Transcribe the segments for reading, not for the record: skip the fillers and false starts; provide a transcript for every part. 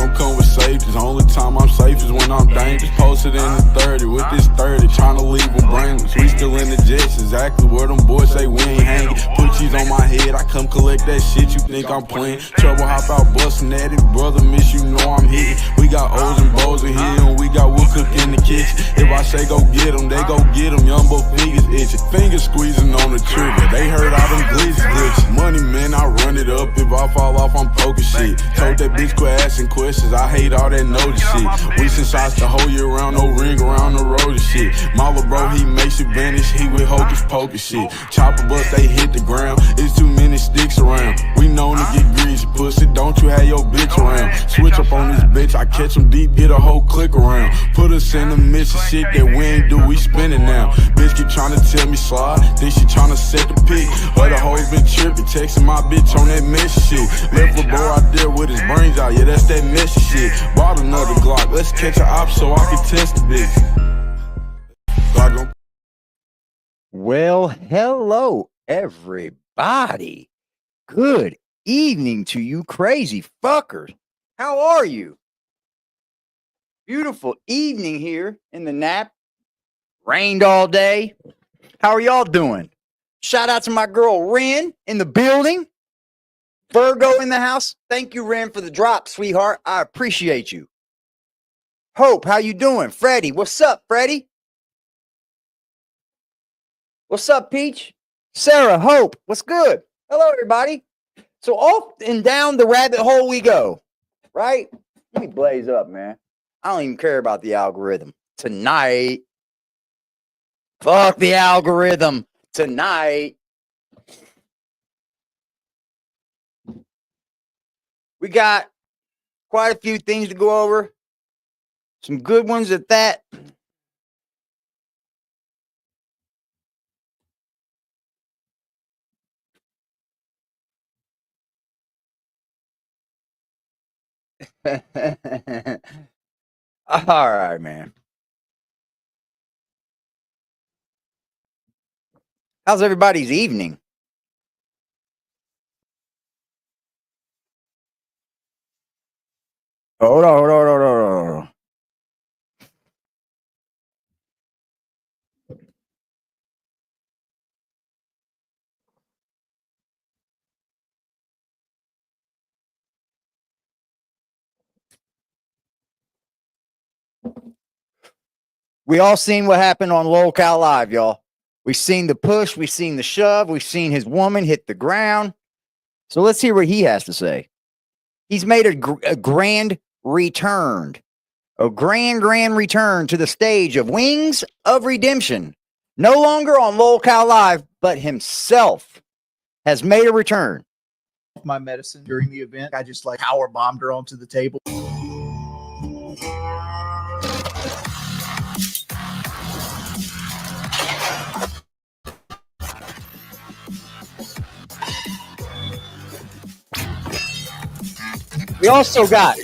gon' come with safety. The only time I'm safe is when I'm dangerous. Posted in the 30 with this 30, tryna leave them brainless. We still in the jets, exactly where them boys say we ain't hanging. Put cheese on my head, I come collect that shit, you think I'm playing. Trouble hop out bustin' at it, brother miss you know I'm hitting. We got O's and Bo's in here and we got wood cook in the kitchen. If I say go get them, they go get them. Young boy fingers itching, fingers squeezing on the trigger. They heard all them glitches. Money man, I run it up. If I fall off, I'm poking shit. Told that bitch quit asking questions. I hate all that notice shit. We send shots the whole year round, no ring around the road and shit. Mala bro, he makes it vanish. He with hocus pocus shit. Chopper bust, they hit the ground. It's too many sticks around. We known to get greasy, pussy. Don't you have your bitch around? Switch up on this bitch. I catch him deep, get a whole click around. Put us in the midst of shit that we ain't do. We spinning now. Bitch keep trying to tell me slide. Think she trying to set the pick. But the hoes been tripping, texting my bitch on that messy shit. Left a bro out there with his brains out, yeah, that's that messy shit. Bought another Glock, let's catch a op so I can test the bitch. Well, hello, everybody. Good evening to you crazy fuckers. How are you? Beautiful evening here in the Nap. Rained all day. How are y'all doing? Shout out to my girl Ren in the building. Virgo in the house. Thank you, Ren, for the drop, sweetheart. I appreciate you. Hope, how you doing? Freddie, what's up, Freddie? What's up, Peach? Sarah, Hope, what's good? Hello, everybody. So off and down the rabbit hole we go, right? Let me blaze up, man. I don't even care about the algorithm. Tonight, fuck the algorithm. Tonight, we got quite a few things to go over. Some good ones at that. All right, man. How's everybody's evening? Hold on. We all seen what happened on LolcowLive, y'all. We seen the push, we seen the shove, we seen his woman hit the ground. So let's hear what he has to say. He's made a grand return, a grand return to the stage of Wings of Redemption. No longer on LolcowLive, but himself has made a return. My medicine during the event, I just like power bombed her onto the table. We also got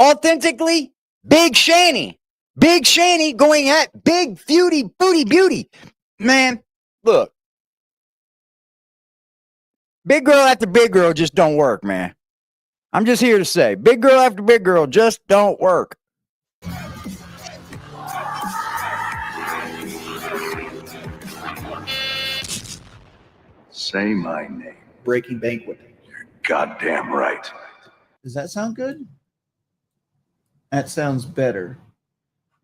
Authentically Big Shanny. Big Shanny going at Big Foodie Beauty. Man, look. Big girl after big girl just don't work, man. I'm just here to say, big girl after big girl just don't work. Say my name. Breaking Banquet. You're goddamn right. Does that sound good? That sounds better.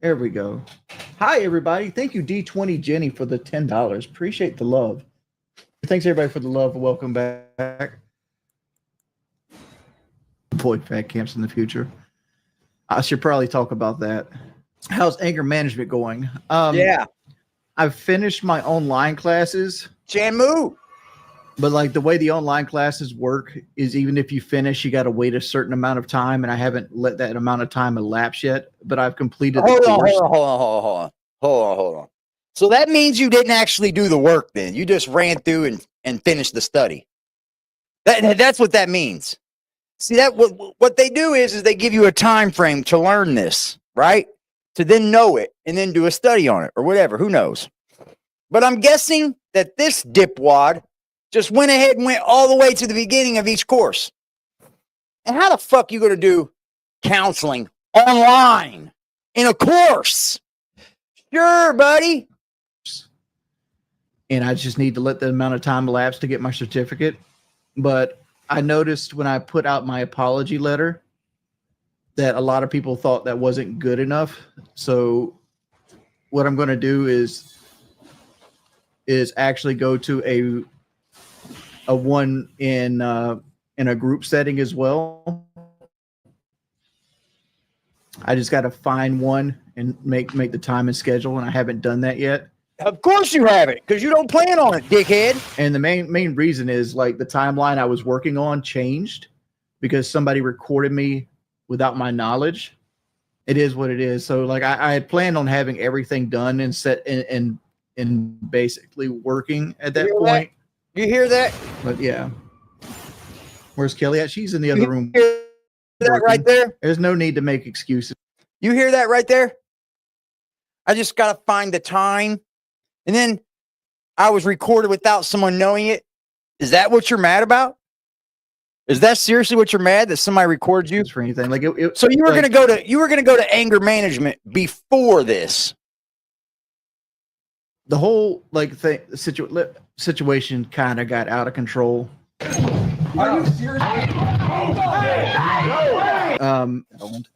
There we go. Hi, everybody. Thank you, D20 Jenny, for the $10. Appreciate the love. Thanks, everybody, for the love. Welcome back. Avoid fat camps in the future. I should probably talk about that. How's anger management going? Yeah. I've finished my online classes. Shamu. But like the way the online classes work is even if you finish, you got to wait a certain amount of time. And I haven't let that amount of time elapse yet, but I've completed the course. Hold on. So that means you didn't actually do the work then. You just ran through and finished the study. That's what that means. See, that what they do is they give you a time frame to learn this, right? To then know it and then do a study on it or whatever. Who knows? But I'm guessing that this dipwad just went ahead and went all the way to the beginning of each course. And how the fuck you going to do counseling online in a course? Sure, buddy. And I just need to let the amount of time elapse to get my certificate. But I noticed when I put out my apology letter that a lot of people thought that wasn't good enough. So what I'm going to do is actually go to a one in a group setting as well. I just got to find one and make the time and schedule, and I haven't done that yet. Of course you have it, because you don't plan on it, dickhead. And the main reason is like the timeline I was working on changed because somebody recorded me without my knowledge. It is what it is. So like I had planned on having everything done and set and basically working at that point. You hear that? But yeah. Where's Kelly at? She's in the other room. You hear that right there? There's no need to make excuses. You hear that right there? I just got to find the time. And then I was recorded without someone knowing it. Is that what you're mad about? Is that seriously what you're mad that somebody recorded you for anything? Like so you were going to go to anger management before this. The whole like situation kind of got out of control. Are you serious?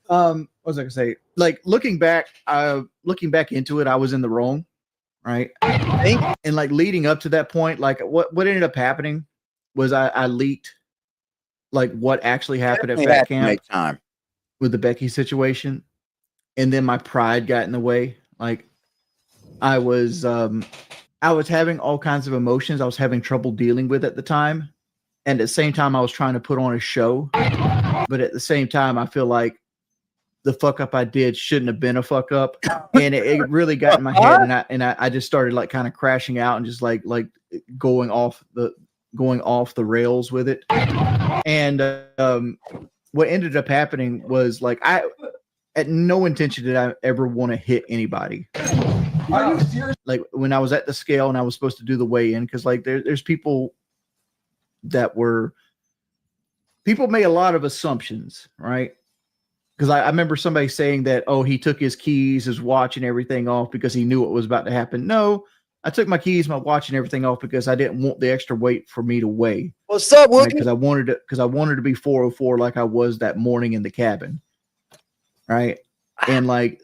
What was I gonna say? Like looking back into it, I was in the wrong, right? And like leading up to that point, like what ended up happening was I leaked like what actually happened at Fat Camp with the Becky situation, and then my pride got in the way. Like I was having all kinds of emotions I was having trouble dealing with at the time. And at the same time, I was trying to put on a show. But at the same time, I feel like the fuck up I did shouldn't have been a fuck up. And it really got in my head. And I just started like kind of crashing out and just like going off the rails with it. And what ended up happening was like I had no intention did I ever want to hit anybody. Are you serious? Like when I was at the scale and I was supposed to do the weigh-in, because like there's people made a lot of assumptions, right? Because I remember somebody saying that, oh, he took his keys, his watch, and everything off because he knew what was about to happen. No, I took my keys, my watch, and everything off because I didn't want the extra weight for me to weigh. What's up, Wookie? Because I wanted to be 404 like I was that morning in the cabin, right? And like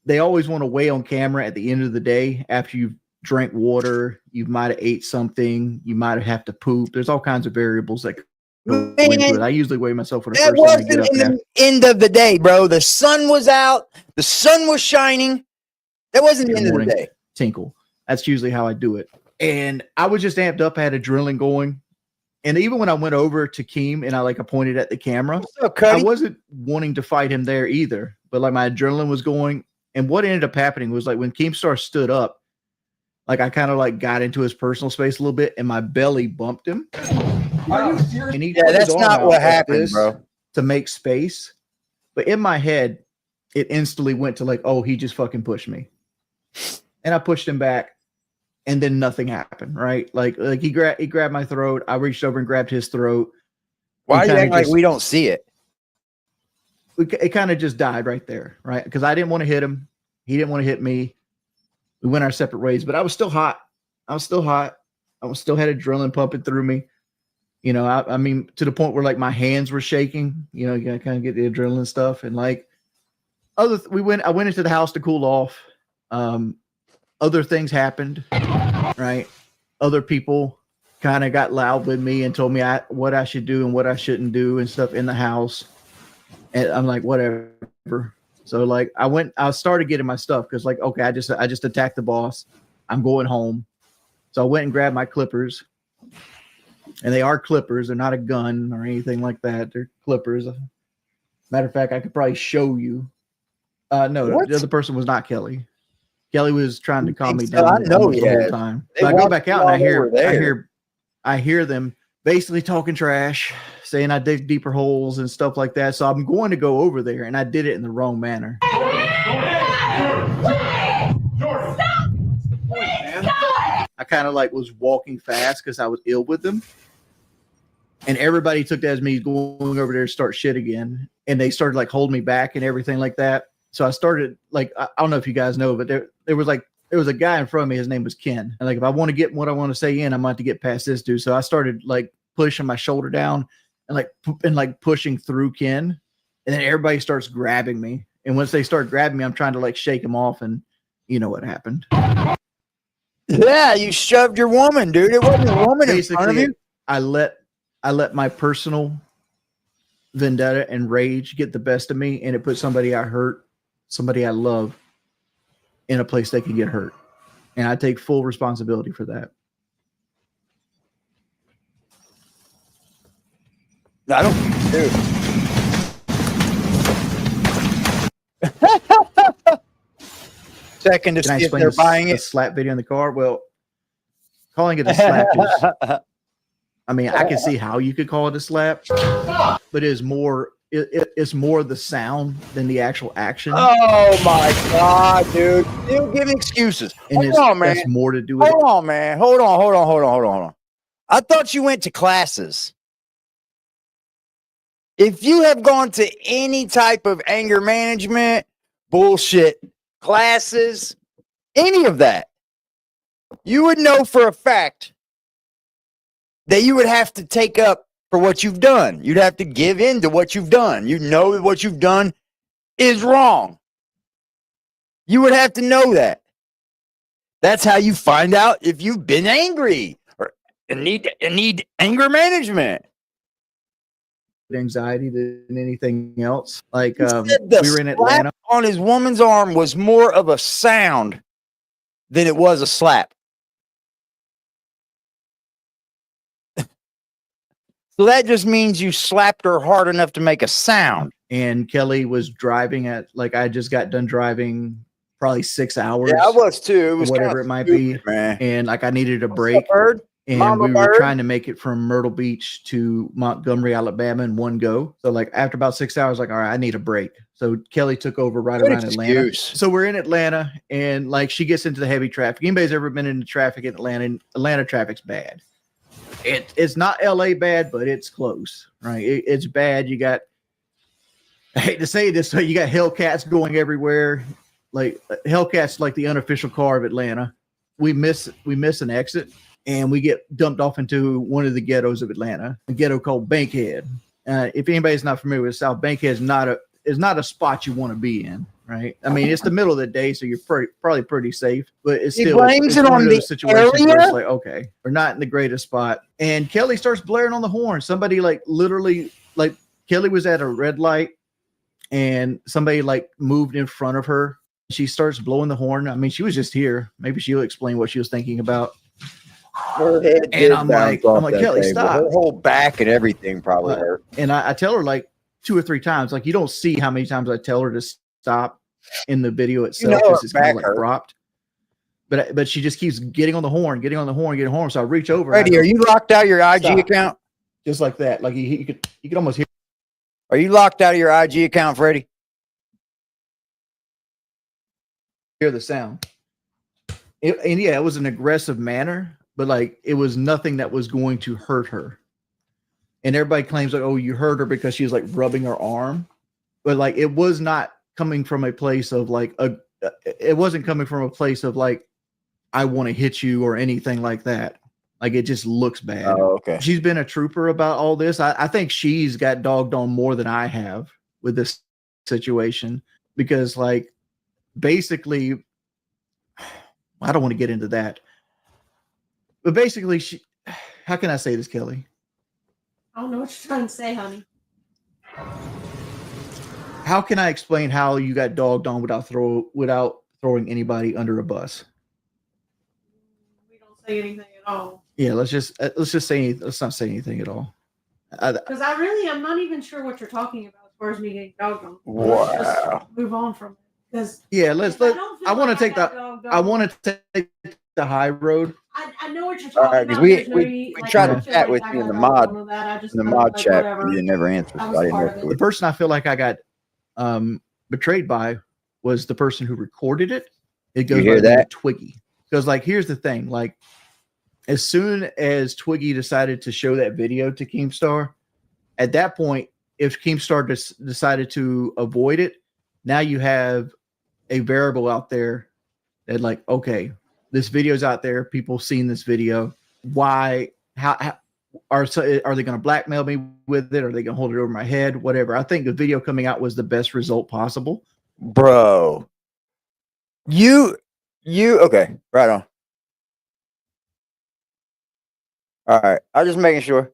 they always want to weigh on camera at the end of the day after you've drank water, you might have ate something, you might have to poop. There's all kinds of variables that go into it. I usually weigh myself for the first time I get up. That wasn't the end of the day, bro. The sun was out. The sun was shining. That wasn't the end of the day. Tinkle. That's usually how I do it. And I was just amped up. I had adrenaline going. And even when I went over to Keem and I pointed at the camera, I wasn't wanting to fight him there either. But like my adrenaline was going. And what ended up happening was like when Keemstar stood up, like I kind of like got into his personal space a little bit and my belly bumped him. Are you serious? And that's not what happened, bro. To make space. But in my head, it instantly went to like, oh, he just fucking pushed me. And I pushed him back and then nothing happened, right? Like he grabbed my throat. I reached over and grabbed his throat. Why are you acting like we don't see it? It kind of just died right there, right? Because I didn't want to hit him. He didn't want to hit me. We went our separate ways, but I was still hot. I still had adrenaline pumping through me. You know, I mean, to the point where like my hands were shaking, you know, you gotta kind of get the adrenaline stuff. And like I went into the house to cool off. Other things happened, right? Other people kind of got loud with me and told me what I should do and what I shouldn't do and stuff in the house. And I'm like, whatever. So like I started getting my stuff because like, okay, I just attacked the boss. I'm going home. So I went and grabbed my clippers. And they are clippers. They're not a gun or anything like that. They're clippers. Matter of fact, I could probably show you. No, the other person was not Kelly. Kelly was trying to calm me down the whole time. So I go back out and I hear them basically talking trash, saying I dig deeper holes and stuff like that. So I'm going to go over there, and I did it in the wrong manner. I kind of like was walking fast because I was ill with them. And everybody took that as me going over there to start shit again. And they started like holding me back and everything like that. So I started like, I don't know if you guys know, but there was a guy in front of me. His name was Ken. And like, if I want to get what I want to say in, I'm going to get past this dude. So I started like pushing my shoulder down and like pushing through Ken. And then everybody starts grabbing me. And once they start grabbing me, I'm trying to like shake him off. And you know what happened. Yeah, you shoved your woman, dude. It wasn't a woman in front of Basically, you. I let my personal vendetta and rage get the best of me, and it put somebody I hurt, somebody I love, in a place they can get hurt. And I take full responsibility for that. I don't, dude. Second to Can I see if explain they're the buying it. slap video in the car? Well, calling it a slap is, I mean, I can see how you could call it a slap, but it's more the sound than the actual action. Oh my God, dude. You give excuses. And Hold on, man. that's more to do with Hold on, man. Hold on. I thought you went to classes. If you have gone to any type of anger management, bullshit classes, any of that, you would know for a fact that you would have to take up for what you've done. You'd have to give in to what you've done. You know that what you've done is wrong. You would have to know that. That's how you find out if you've been angry or need anger management. anxiety than anything else. Like He said the we were in slap Atlanta. on his woman's arm was more of a sound than it was a slap. So that just means you slapped her hard enough to make a sound. And Kelly was driving at, like, I just got done driving probably 6 hours. Yeah, I was too. It was whatever it might be, man. and like I needed a What's break. up, Bird? And Mama we were Bird? trying to make it from Myrtle Beach to Montgomery, Alabama in one go. So like after about 6 hours, like, all right, I need a break. So Kelly took over right Good around Atlanta. excuse. So we're in Atlanta, and like she gets into the heavy traffic. Anybody's ever been into traffic in Atlanta? And Atlanta traffic's bad. It's not LA bad, but it's close, right? It's bad. You got, I hate to say this, so you got Hellcats going everywhere. Like Hellcats, like the unofficial car of Atlanta. We miss an exit, and we get dumped off into one of the ghettos of Atlanta, a ghetto called Bankhead. If anybody's not familiar with South, Bankhead is not a spot you want to be in, right? I mean, it's the middle of the day, so you're probably pretty safe, but it's still blames it one on of the those situations where area? it's like, okay, we're not in the greatest spot. And Kelly starts blaring on the horn. Somebody like literally, like Kelly was at a red light, and somebody like moved in front of her. She starts blowing the horn. I mean, she was just here. Maybe she'll explain what she was thinking about. Her head And did I'm bounce like, off that Kelly, table. stop. Her whole back and everything probably hurt. And I tell her like 2 or 3 times. Like, you don't see how many times I tell her to stop in the video itself, know because her it's kind back of like hurt. cropped. But she just keeps getting on the horn. So I reach over. Freddie, are you locked out of your IG Stop. account? Just like that? Like you could almost hear. Are you locked out of your IG account, Freddie? The sound. And yeah, it was an aggressive manner, but like it was nothing that was going to hurt her. And everybody claims like, oh, you hurt her because she was like rubbing her arm, but like it was not coming from a place of like it wasn't coming from a place of like, I want to hit you or anything like that. Like it just looks bad. Oh, okay. She's been a trooper about all this. I think she's got dogged on more than I have with this situation, because like basically, I don't want to get into that, but basically how can I say this, Kelly? I don't know what you're trying to say, honey. How can I explain how you got dogged on without throwing anybody under a bus? We don't say anything at all. Yeah, let's not say anything at all. Because I really am not even sure what you're talking about as far as me getting dogged on. Wow. Let's just move on from it. Because Yeah, I want to take the high road. I know what you're All talking right, about. because There's no we like, tried I to don't feel chat like with I you in got the dogged mod on that. I just in the kinda mod like, chat, whatever. but you never answered. I So was I didn't know part if of it The was. person I feel like I got betrayed by was the person who recorded it. It goes You hear by the name of that? Twiggy. Because like, here's the thing, like, as soon as Twiggy decided to show that video to Keemstar, at that point, if Keemstar decided to avoid it, now you have a variable out there that like, okay, this video's out there. People seen this video. Why? How are they going to blackmail me with it? Are they going to hold it over my head? Whatever. I think the video coming out was the best result possible. Bro. You okay, right on. All right. I'm just making sure.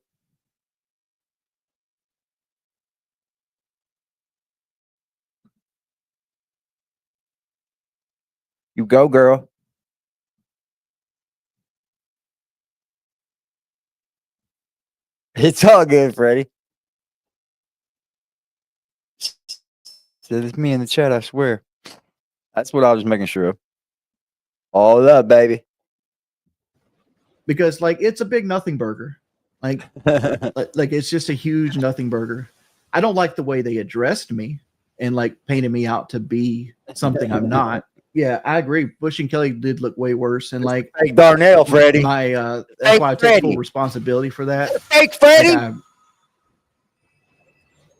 You go, girl. It's all good, Freddie. Said it's me in the chat, I swear. That's what I was making sure of. All up, baby. Because like it's a big nothing burger. Like it's just a huge nothing burger. I don't like the way they addressed me and like painted me out to be something I'm not. Yeah, I agree. Bush and Kelly did look way worse, and like Fake Darnell, Freddie. my that's Fake why I take Freddie. full responsibility for that. Fake Freddie. Like,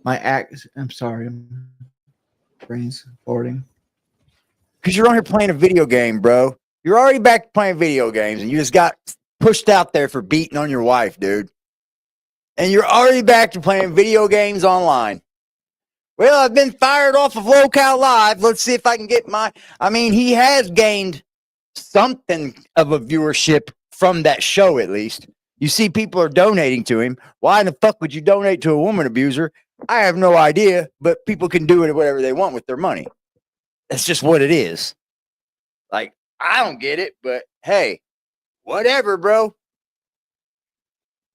my act. I'm sorry. Brains farting. Because you're on here playing a video game, bro. You're already back to playing video games, and you just got pushed out there for beating on your wife, dude. And you're already back to playing video games online. Well, I've been fired off of LolcowLive. Let's see if I can get my... I mean, he has gained something of a viewership from that show, at least. You see people are donating to him. Why in the fuck would you donate to a woman abuser? I have no idea, but people can do it whatever they want with their money. That's just what it is. Like, I don't get it, but hey, whatever, bro.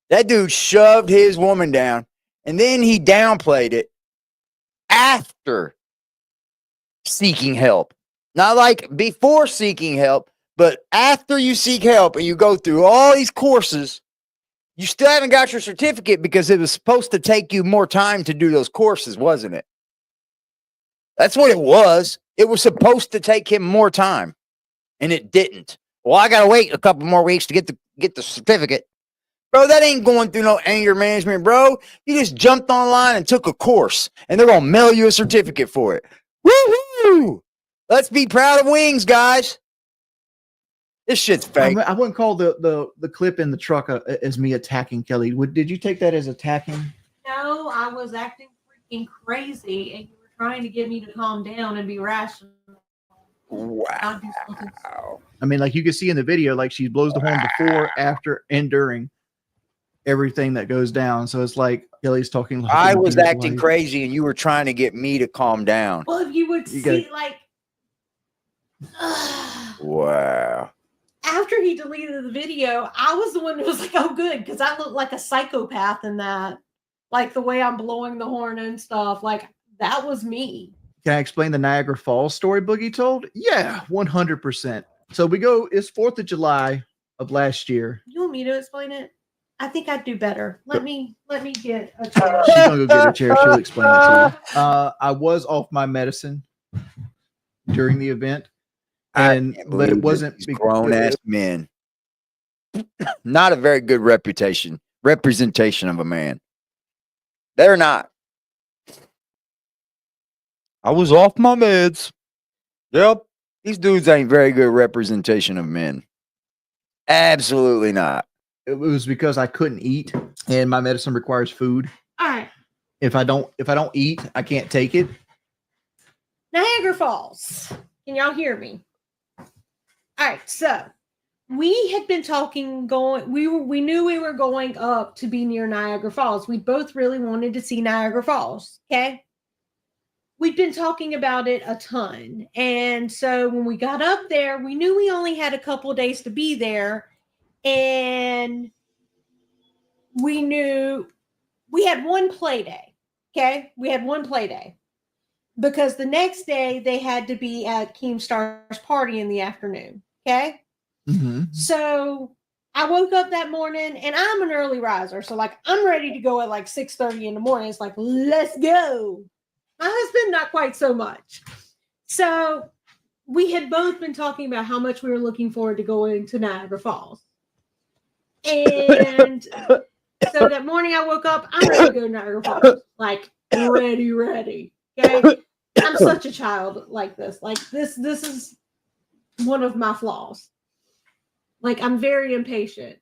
That dude shoved his woman down, and then he downplayed it after seeking help. Not like before seeking help, but after you seek help and you go through all these courses, you still haven't got your certificate because it was supposed to take you more time to do those courses, wasn't it? That's what it was. It was supposed to take him more time, and it didn't. Well, I got to wait a couple more weeks to get the certificate. Bro, that ain't going through no anger management, bro. You just jumped online and took a course, and they're going to mail you a certificate for it. Woo-hoo! Let's be proud of wings, guys. This shit's fake. I wouldn't call the clip in the truck as me attacking Kelly. Did you take that as attacking? No, I was acting freaking crazy, and you were trying to get me to calm down and be rational. Wow. I mean, like you can see in the video, like she blows the horn before, after, and during everything that goes down. So it's like Kelly's talking. Like I was acting crazy, and you were trying to get me to calm down. Well, if you would see, like, wow. After he deleted the video, I was the one who was like, oh, good, because I look like a psychopath in that. Like the way I'm blowing the horn and stuff. Like, that was me. Can I explain the Niagara Falls story Boogie told? Yeah, 100%. So it's 4th of July of last year. You want me to explain it? I think I'd do better. Let me get a chair. She's gonna go get her chair. She'll explain it to you. I was off my medicine during the event, but it wasn't grown ass men. Not a very good representation of a man. They're not. I was off my meds. Yep. These dudes ain't very good representation of men. Absolutely not. It was because I couldn't eat, and my medicine requires food. All right. If I don't eat, I can't take it. Niagara Falls. Can y'all hear me? All right. So we had been talking, we knew we were going up to be near Niagara Falls. We both really wanted to see Niagara Falls. Okay. We'd been talking about it a ton. And so when we got up there, we knew we only had a couple of days to be there. And we knew we had one play day. Okay. We had one play day because the next day they had to be at Keemstar's party in the afternoon. Okay. Mm-hmm. So I woke up that morning and I'm an early riser. So like, I'm ready to go at like 6:30 in the morning. It's like, let's go. My husband, not quite so much. So we had both been talking about how much we were looking forward to going to Niagara Falls. And so that morning I woke up, I'm ready to go to Niagara Falls. Like ready. Okay. I'm such a child like this. Like this is one of my flaws. Like I'm very impatient.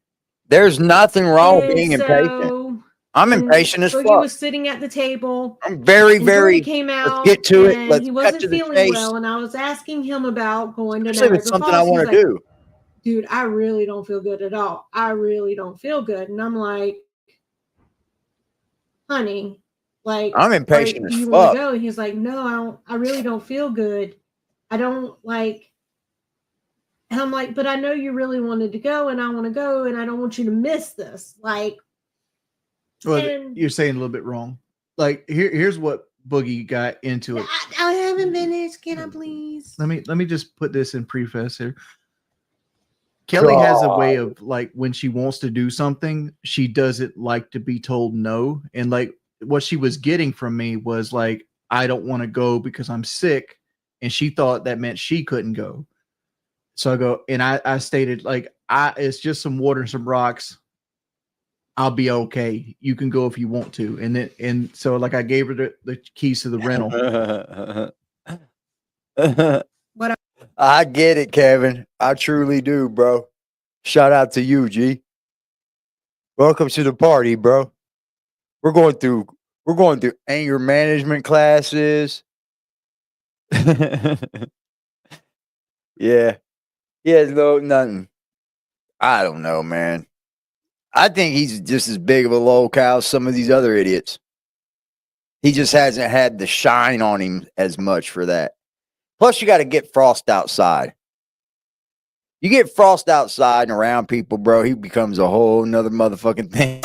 There's nothing wrong with And being impatient. so I'm when impatient as Boogie fuck. was sitting at the table. I'm very, And very. Jordy came Let's out get to it. and Let's he cut wasn't to the feeling chase. well. And I was asking him about going to Especially if Niagara it's something Falls. I want He's to like, do. dude, I really don't feel good at all. I really don't feel good. And I'm like, honey, like, I'm impatient as do you want fuck. to go? And he's like, no, I really don't feel good. I don't like. And I'm like, but I know you really wanted to go, and I want to go, and I don't want you to miss this. Like, Well, and you're saying a little bit wrong. Like here's what Boogie got into it. I haven't finished. Can I please? Let me just put this in preface here. Kelly has a way of like when she wants to do something, she doesn't like to be told no. And like what she was getting from me was like, I don't want to go because I'm sick. And she thought that meant she couldn't go. So I go, and I stated like, it's just some water and some rocks. I'll be okay. You can go if you want to. And so like I gave her the keys to the rental. What? I get it, Kevin. I truly do, bro. Shout out to you, G. Welcome to the party, bro. We're going through anger management classes. Yeah. No, nothing. I don't know, man. I think he's just as big of a Lolcow as some of these other idiots. He just hasn't had the shine on him as much for that. Plus, you got to get Frost outside. You get Frost outside and around people, bro, he becomes a whole nother motherfucking thing.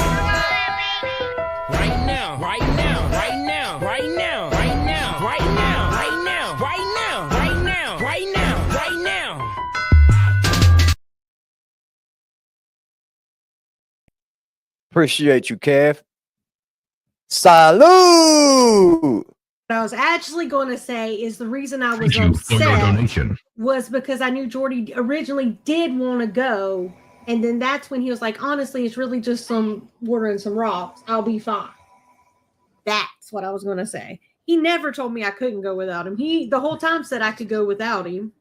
Right now, right now, right now, right now, right now, right now, right now, right now, right now, right now, right now. Appreciate you, Kev. Salute! What I was actually going to say is the reason I was Thank you for your upset donation. was because I knew Jordy originally did want to go. And then that's when he was like, honestly, it's really just some water and some rocks. I'll be fine. That's what I was going to say. He never told me I couldn't go without him. He the whole time said I could go without him.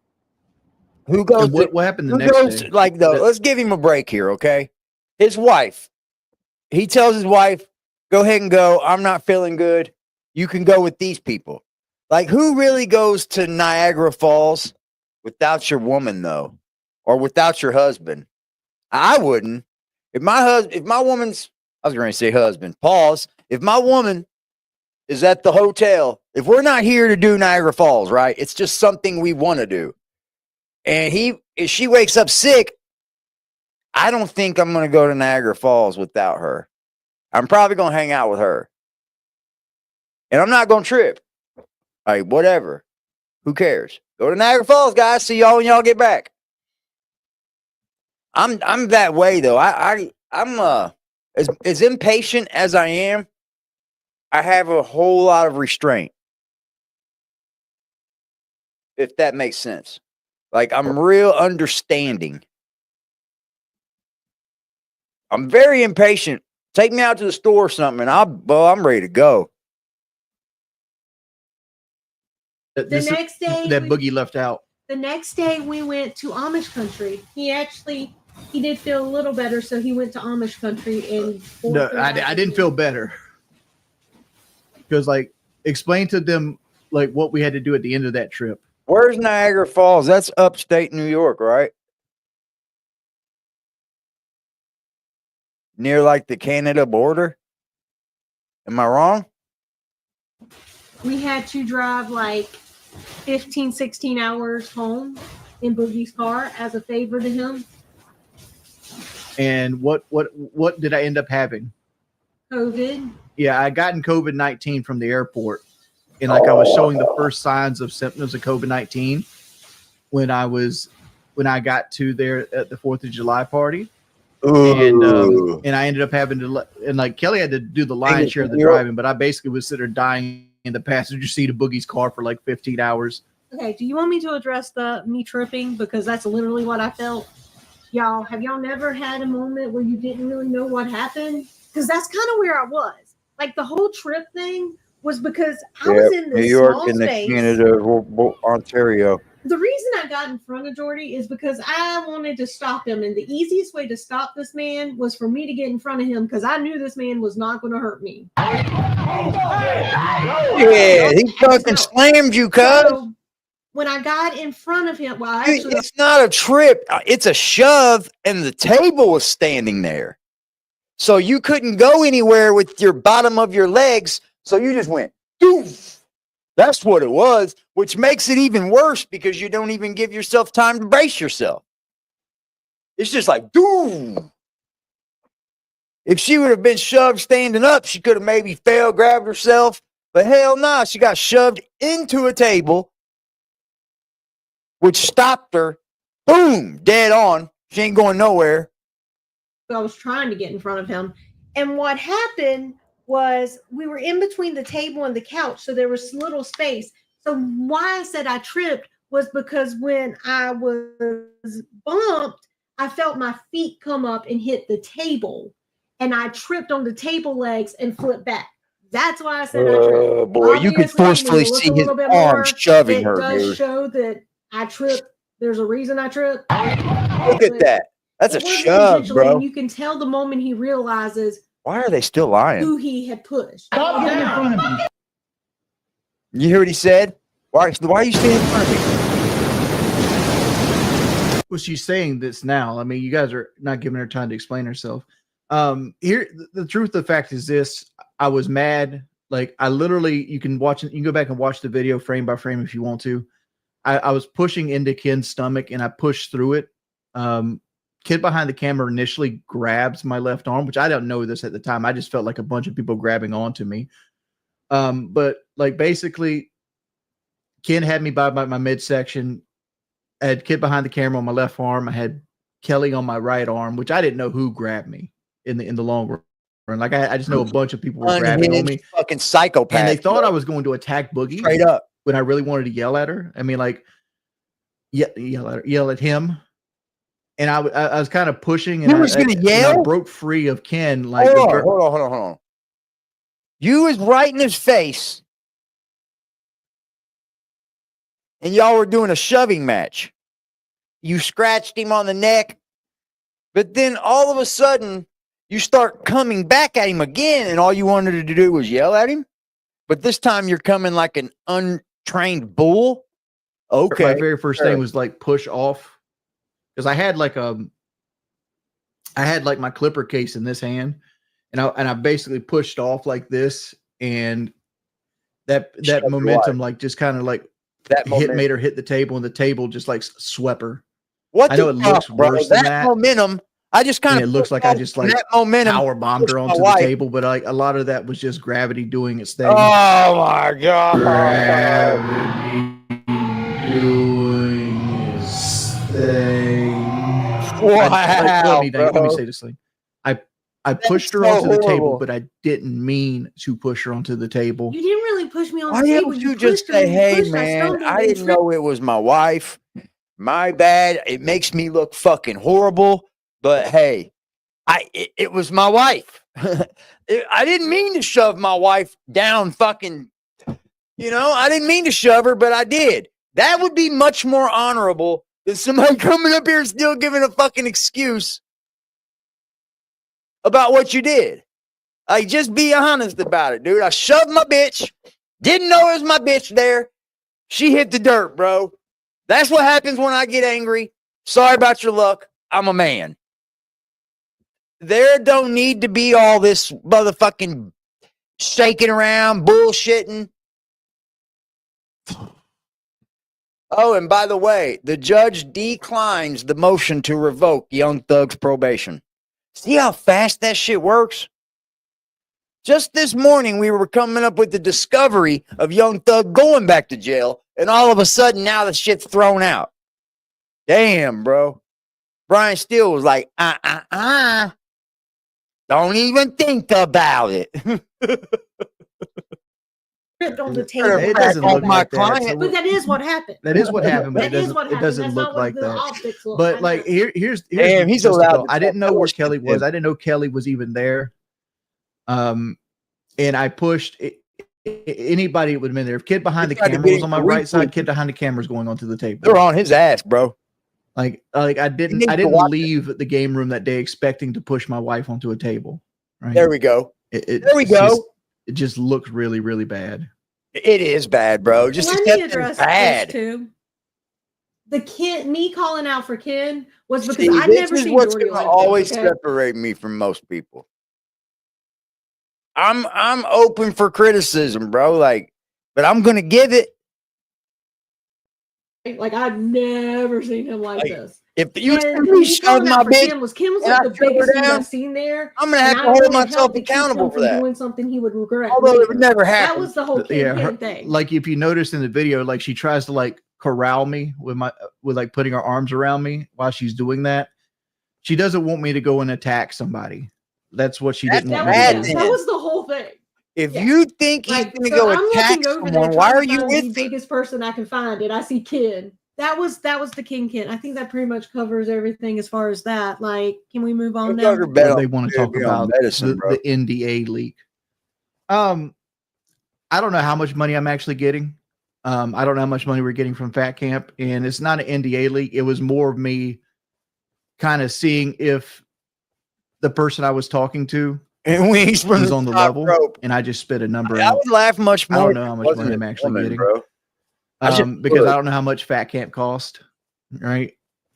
Who goes And what happened the who next goes day? like though? Let's give him a break here, okay? His wife. He tells his wife, go ahead and go. I'm not feeling good. You can go with these people. Like, who really goes to Niagara Falls without your woman, though? Or without your husband? I wouldn't. If my woman's, I was going to say husband, pause. If my woman is at the hotel, if we're not here to do Niagara Falls, right? It's just something we want to do. And if she wakes up sick, I don't think I'm going to go to Niagara Falls without her. I'm probably going to hang out with her. And I'm not going to trip. Like, whatever. Who cares? Go to Niagara Falls, guys. See y'all when y'all get back. I'm that way, though. I'm as impatient as I am, I have a whole lot of restraint. If that makes sense. Like, I'm real understanding. I'm very impatient. Take me out to the store or something, and I'm ready to go. The next day, that Boogie left out. The next day, we went to Amish country. He did feel a little better, so he went to Amish country. And No, I didn't feel better because, like, explain to them like what we had to do at the end of that trip. Where's Niagara Falls? That's upstate New York, right? Near like the Canada border. Am I wrong? We had to drive like 15, 16 hours home in Boogie's car as a favor to him. And what did I end up having? COVID. Yeah, I gotten COVID-19 from the airport. And like I was showing the first signs of symptoms of COVID-19 when I got to there at the 4th of July party. Ooh. And I ended up having to, and like Kelly had to do the lion's share of the driving, but I basically was sitting there dying in the passenger seat of Boogie's car for like 15 hours. Okay, do you want me to address me tripping? Because that's literally what I felt. Y'all, have y'all never had a moment where you didn't really know what happened? Because that's kind of where I was. Like the whole trip thing was because I was in New this York small and the space. Canada, Ontario. The reason I got in front of Jordy is because I wanted to stop him. And the easiest way to stop this man was for me to get in front of him because I knew this man was not going to hurt me. Yeah, he fucking slammed you, cuz. So when I got in front of him, well, actually, It's not a trip. It's a shove, and the table was standing there. So you couldn't go anywhere with your bottom of your legs. So you just went, doof. That's what it was, which makes it even worse because you don't even give yourself time to brace yourself. It's just like, doof. If she would have been shoved standing up, she could have maybe fell, grabbed herself. But hell no, she got shoved into a table, which stopped her. Boom, dead on. She ain't going nowhere. I was trying to get in front of him. And what happened was we were in between the table and the couch, so there was little space. So why I said I tripped was because when I was bumped, I felt my feet come up and hit the table, and I tripped on the table legs and flipped back. That's why I said I tripped. Oh boy, you could Obviously, forcefully when you look see a his little bit arms more, shoving it her, does dude. show that I tripped. There's a reason I tripped. Look at that. That's a It wasn't shove, intentionally, bro. and you can tell the moment he realizes Why are they still lying? who he had pushed. Stop getting in front of me. You hear what he said? Why are you standing in front of me? Well, she's saying this now. I mean, you guys are not giving her time to explain herself. Here, the truth of the fact is this: I was mad. Like, I literally, you can watch it. You can go back and watch the video frame by frame if you want to. I was pushing into Ken's stomach and I pushed through it. Kid behind the camera initially grabs my left arm, which I don't know this at the time. I just felt like a bunch of people grabbing onto me. But like basically, Ken had me by my midsection. I had Kid behind the camera on my left arm. I had Kelly on my right arm, which I didn't know who grabbed me in the long run. Like I just know a bunch of people were grabbing on me. Fucking psychopath. And they thought I was going to attack Boogie straight up when I really wanted to yell at her. I mean, like, yell at him. And I was kind of pushing, and you was gonna yell. I broke free of Ken. Like, hold on. You was right in his face, and y'all were doing a shoving match. You scratched him on the neck, but then all of a sudden you start coming back at him again, and all you wanted to do was yell at him. But this time you're coming like an untrained bull. Okay. My very first thing was like push off, because I had like my clipper case in this hand, and I basically pushed off like this, and that momentum like just kind of like made her hit the table, and the table just like swept her. I know it looks worse than that. Momentum. I just kind of. It looks like I just like that momentum power bombed her onto the table, but like a lot of that was just gravity doing its thing. Oh my god! Gravity doing its thing. Wow! Let me say this thing. I pushed her onto the table, but I didn't mean to push her onto the table. You didn't really push me on Why the table. didn't you just say, "Hey, man, I didn't know it was my wife. My bad. It makes me look fucking horrible." But hey, it was my wife. I didn't mean to shove my wife down fucking, I didn't mean to shove her, but I did. That would be much more honorable than somebody coming up here and still giving a fucking excuse about what you did. Like, just be honest about it, dude. I shoved my bitch. Didn't know it was my bitch there. She hit the dirt, bro. That's what happens when I get angry. Sorry about your luck. I'm a man. There don't need to be all this motherfucking shaking around, bullshitting. Oh, and by the way, the judge declines the motion to revoke Young Thug's probation. See how fast that shit works? Just this morning, we were coming up with the discovery of Young Thug going back to jail, and all of a sudden, now the shit's thrown out. Damn, bro. Brian Steele was like, don't even think about it. tripped on the You're table. It doesn't crack look on my like that. client. So But that is what happened. that is what happened, but That is what it happened. doesn't That's look not what like the that. optics look. But I like know. here's Damn, the he's allowed mystical. to I didn't talk know where bullshit, Kelly was. dude. I didn't know Kelly was even there. And I pushed anybody that would have been there. If kid behind He the tried to camera get was him on my to right side, retweet. kid behind the camera is going onto the table. They're on his ass, bro. Like I He didn't needs to didn't watch leave the game room that day expecting to push my wife onto a table. Right. There we go. It, There we it's go. just- it just looks really, really bad. It is bad, bro. Just Let accept me it's address bad. this too. The kid, me calling out for kid was because See, I'd this never is seen what's Doherty gonna like always this. Okay? separate me from most people. I'm open for criticism, bro. Like, but I'm gonna give it. Like I've never seen him like Like, this. If you And me me shove calling my out for bitch, Kim was and like I the shove her biggest dude down, I've seen there. I'm gonna have And to I hold really myself helped to keep accountable him for from that. doing something he would regret. Although it would later. never That happen. was the whole kid thing. Like if you notice in the video, like she tries to like corral me with like putting her arms around me while she's doing that. She doesn't want me to go and attack somebody. That's what she didn't that want was, me to bad do. then. that was the whole thing. If Yeah. you think he's Like, gonna so go I'm attack looking over someone, there why trying are to you find with the him? biggest person I can find, and I see Kid. That was the King Kid. I think that pretty much covers everything as far as that. Like, can we move on now? They want to talk be on about medicine, bro. the NDA leak. I don't know how much money I'm actually getting. I don't know how much money we're getting from Fat Camp, and it's not an NDA leak. It was more of me kind of seeing if the person I was talking to And wings from was the on the top level, rope. and I just spit a number I out. would laugh much I more. don't know if how it much wasn't money a I'm actually woman, getting. bro. I just Because would. I don't know how much Fat Camp cost. Right,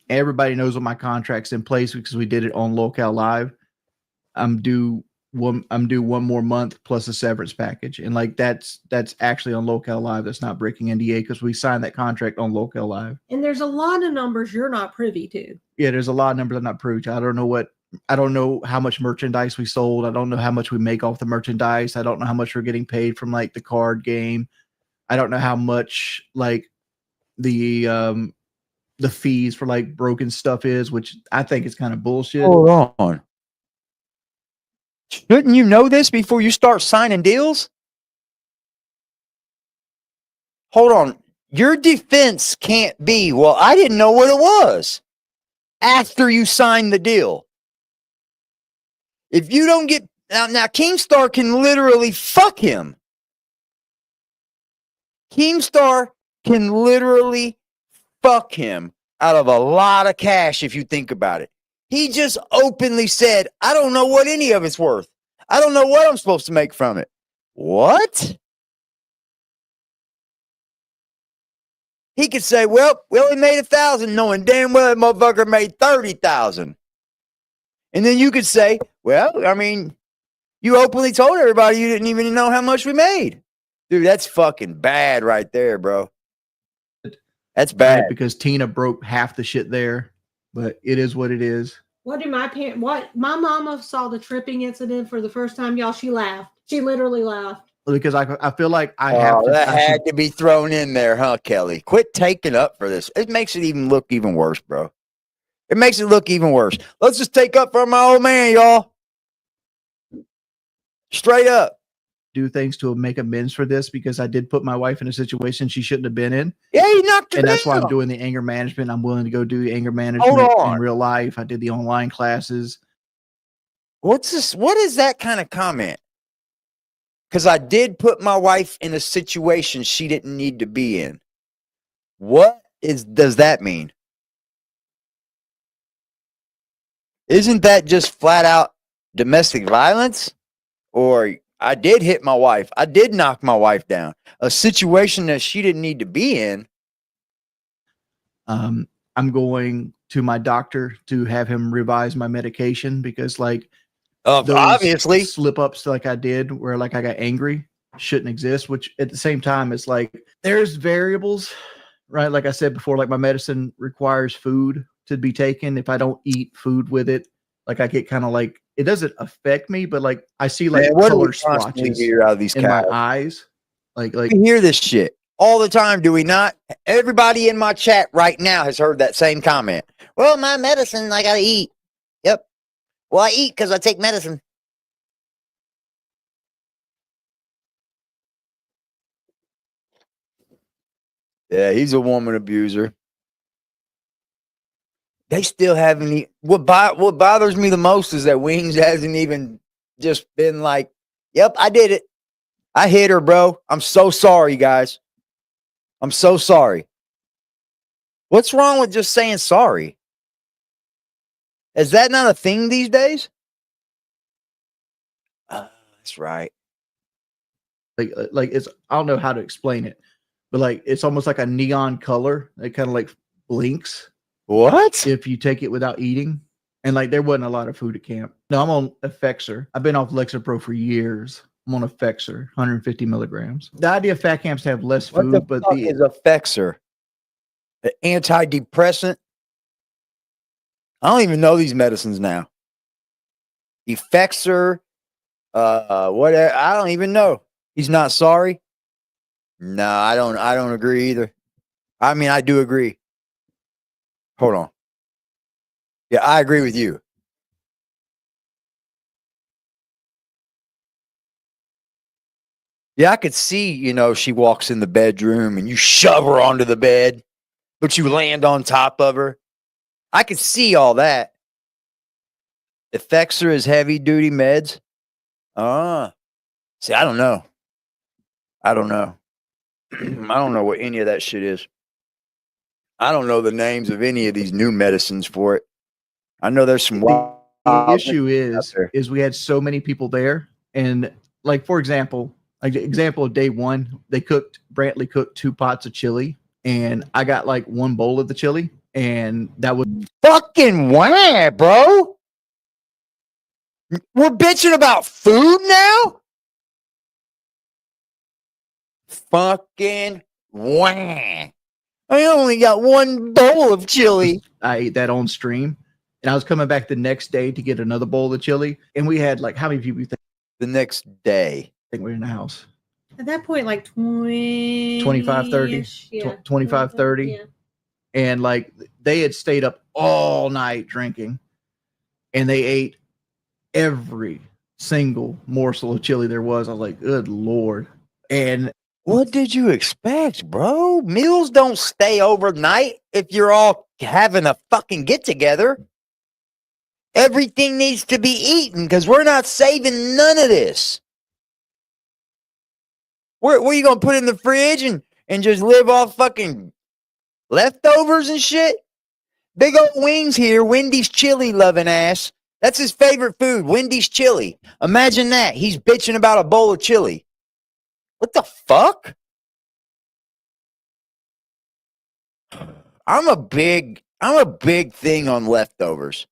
everybody knows what my contract's in place because we did it on LolcowLive. I'm due one more month plus a severance package, and like that's actually on LolcowLive. That's not breaking NDA because we signed that contract on LolcowLive. And there's a lot of numbers you're not privy to. Yeah, there's a lot of numbers I'm not privy to. I don't know how much merchandise we sold. I don't know how much we make off the merchandise. I don't know how much we're getting paid from like the card game. I don't know how much like the fees for like broken stuff is, which I think is kind of bullshit. Hold on. Shouldn't you know this before you start signing deals? Hold on. Your defense can't be, well, I didn't know what it was after you signed the deal. If you don't get now Keemstar can literally fuck him. Keemstar can literally fuck him out of a lot of cash if you think about it. He just openly said, I don't know what any of it's worth. I don't know what I'm supposed to make from it. What? He could say, well, we only made 1,000, knowing damn well that motherfucker made 30,000. And then you could say, well, I mean, you openly told everybody you didn't even know how much we made. Dude, that's fucking bad right there, bro. That's bad. Right? Because Tina broke half the shit there, but it is what it is. What my mama saw the tripping incident for the first time, y'all. She laughed. She literally laughed. Because I feel like I have to. That I had should, to be thrown in there, huh, Kelly? Quit taking up for this. It makes it even look even worse, bro. It makes it look even worse. Let's just take up for my old man, y'all. Straight up. do things to make amends for this because I did put my wife in a situation she shouldn't have been in. Yeah, he knocked her And down. that's why I'm doing the anger management. I'm willing to go do anger Hold management on. in real life. I did the online classes. What's this? What is that kind of comment? Because I did put my wife in a situation she didn't need to be in. What does that mean? Isn't that just flat out domestic violence? Or I did hit my wife. I did knock my wife down. A situation that she didn't need to be in. I'm going to my doctor to have him revise my medication because like those Obviously. slip ups like I did where like I got angry shouldn't exist, which at the same time it's like there's variables, right? Like I said before, like my medicine requires food to be taken. If I don't eat food with it, like I get kind of like it doesn't affect me, but like I see like Man, what do color we constantly splotches hear out of these in cows? my eyes. Like We hear this shit all the time, do we not? Everybody in my chat right now has heard that same comment. Well, my medicine, I gotta eat. Yep. Well, I eat because I take medicine. Yeah, he's a woman abuser. They still haven't. What bothers me the most is that Wings hasn't even just been like, "Yep, I did it. I hit her, bro. I'm so sorry, guys. I'm so sorry." What's wrong with just saying sorry? Is that not a thing these days? That's right. Like it's I don't know how to explain it, but like it's almost like a neon color. It kind of like blinks What? if you take it without eating. And like there wasn't a lot of food at camp. No, I'm on Effexor. I've been off Lexapro for years. I'm on Effexor, 150 milligrams. The idea of fat camps to have less What the food, but fuck the is Effexor? The antidepressant? I don't even know these medicines now. Effexor, whatever. I don't even know. He's not sorry. No, I don't agree either. I mean, I do agree. Hold on. Yeah, I agree with you. Yeah, I could see, she walks in the bedroom and you shove her onto the bed, but you land on top of her. I could see all that. Effexor is heavy duty meds. See, I don't know. I don't know. I don't know what any of that shit is. I don't know the names of any of these new medicines for it. I know there's some wild the issue out there. is we had so many people there, and like for example, of day one, Brantley cooked 2 pots of chili, and I got like 1 bowl of the chili, and that was Fucking wah, bro. We're bitching about food now? Fucking wah. I only got 1 bowl of chili. I ate that on stream, and I was coming back the next day to get another bowl of chili, and we had like how many people you The next day. think were in the house? At that point, like 20, 25, 30, yeah, 25, 30. yeah. And like they had stayed up all night drinking, and they ate every single morsel of chili there was. I was like, good Lord. And What did you expect, bro? Meals don't stay overnight if you're all having a fucking get together. Everything needs to be eaten because we're not saving none of this. Where are you going to put in the fridge and just live off fucking leftovers and shit? Big old Wings here, Wendy's chili loving ass. That's his favorite food, Wendy's chili. Imagine that. He's bitching about a bowl of chili. What the fuck? I'm a big thing on leftovers.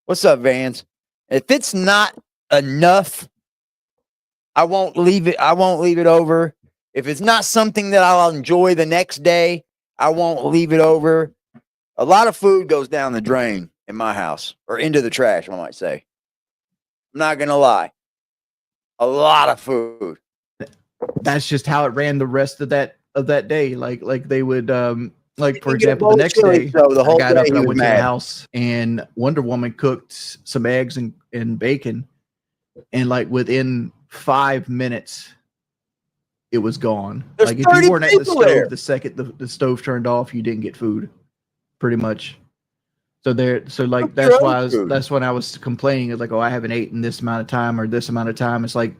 What's up, Vans? If it's not enough, I won't leave it over. If it's not something that I'll enjoy the next day, I won't leave it over. A lot of food goes down the drain in my house, or into the trash, I might say. I'm not gonna lie. A lot of food. that's just how it ran the rest of that day. Like they would like for You get a example, bowl the of next chili, day so the whole I got day up and he I was went to the mad. house, and Wonder Woman cooked some eggs and bacon, and like within 5 minutes it was gone. There's like if 30 you weren't at the people stove there. the second the stove turned off, you didn't get food, pretty much. So like Cook your that's own food. that's when I was complaining. It's like, oh, I haven't eaten this amount of time or this amount of time. It's like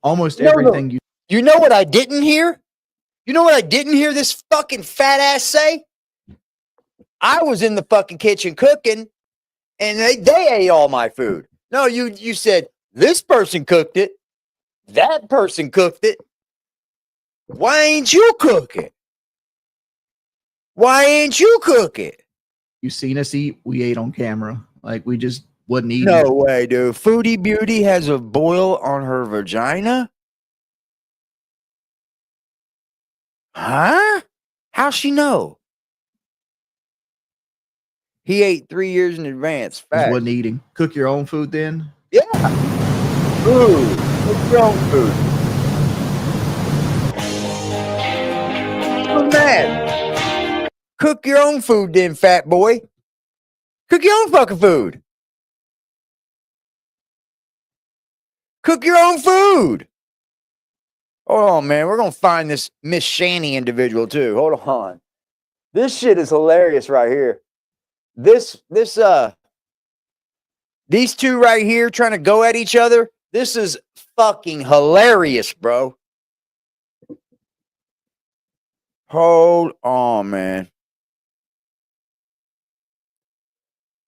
almost No, no. everything You know what I didn't hear? You know what I didn't hear this fucking fat ass say? I was in the fucking kitchen cooking, and they ate all my food. No, you said this person cooked it, that person cooked it. Why ain't you cook it? Why ain't you cook it? you seen us eat, we ate on camera. Like we just wasn't eating. No way, dude. Foodie Beauty has a boil on her vagina? Huh? How's she know? He ate 3 years in advance. Just Facts. wasn't eating. Cook your own food then. Yeah. Food. Cook your own food. What's mad? Cook your own food then, fat boy. Cook your own fucking food. Cook your own food. Hold on, man. We're gonna find this Miss Shanny individual too. Hold on. This shit is hilarious right here. These two right here trying to go at each other. This is fucking hilarious, bro. Hold on, man.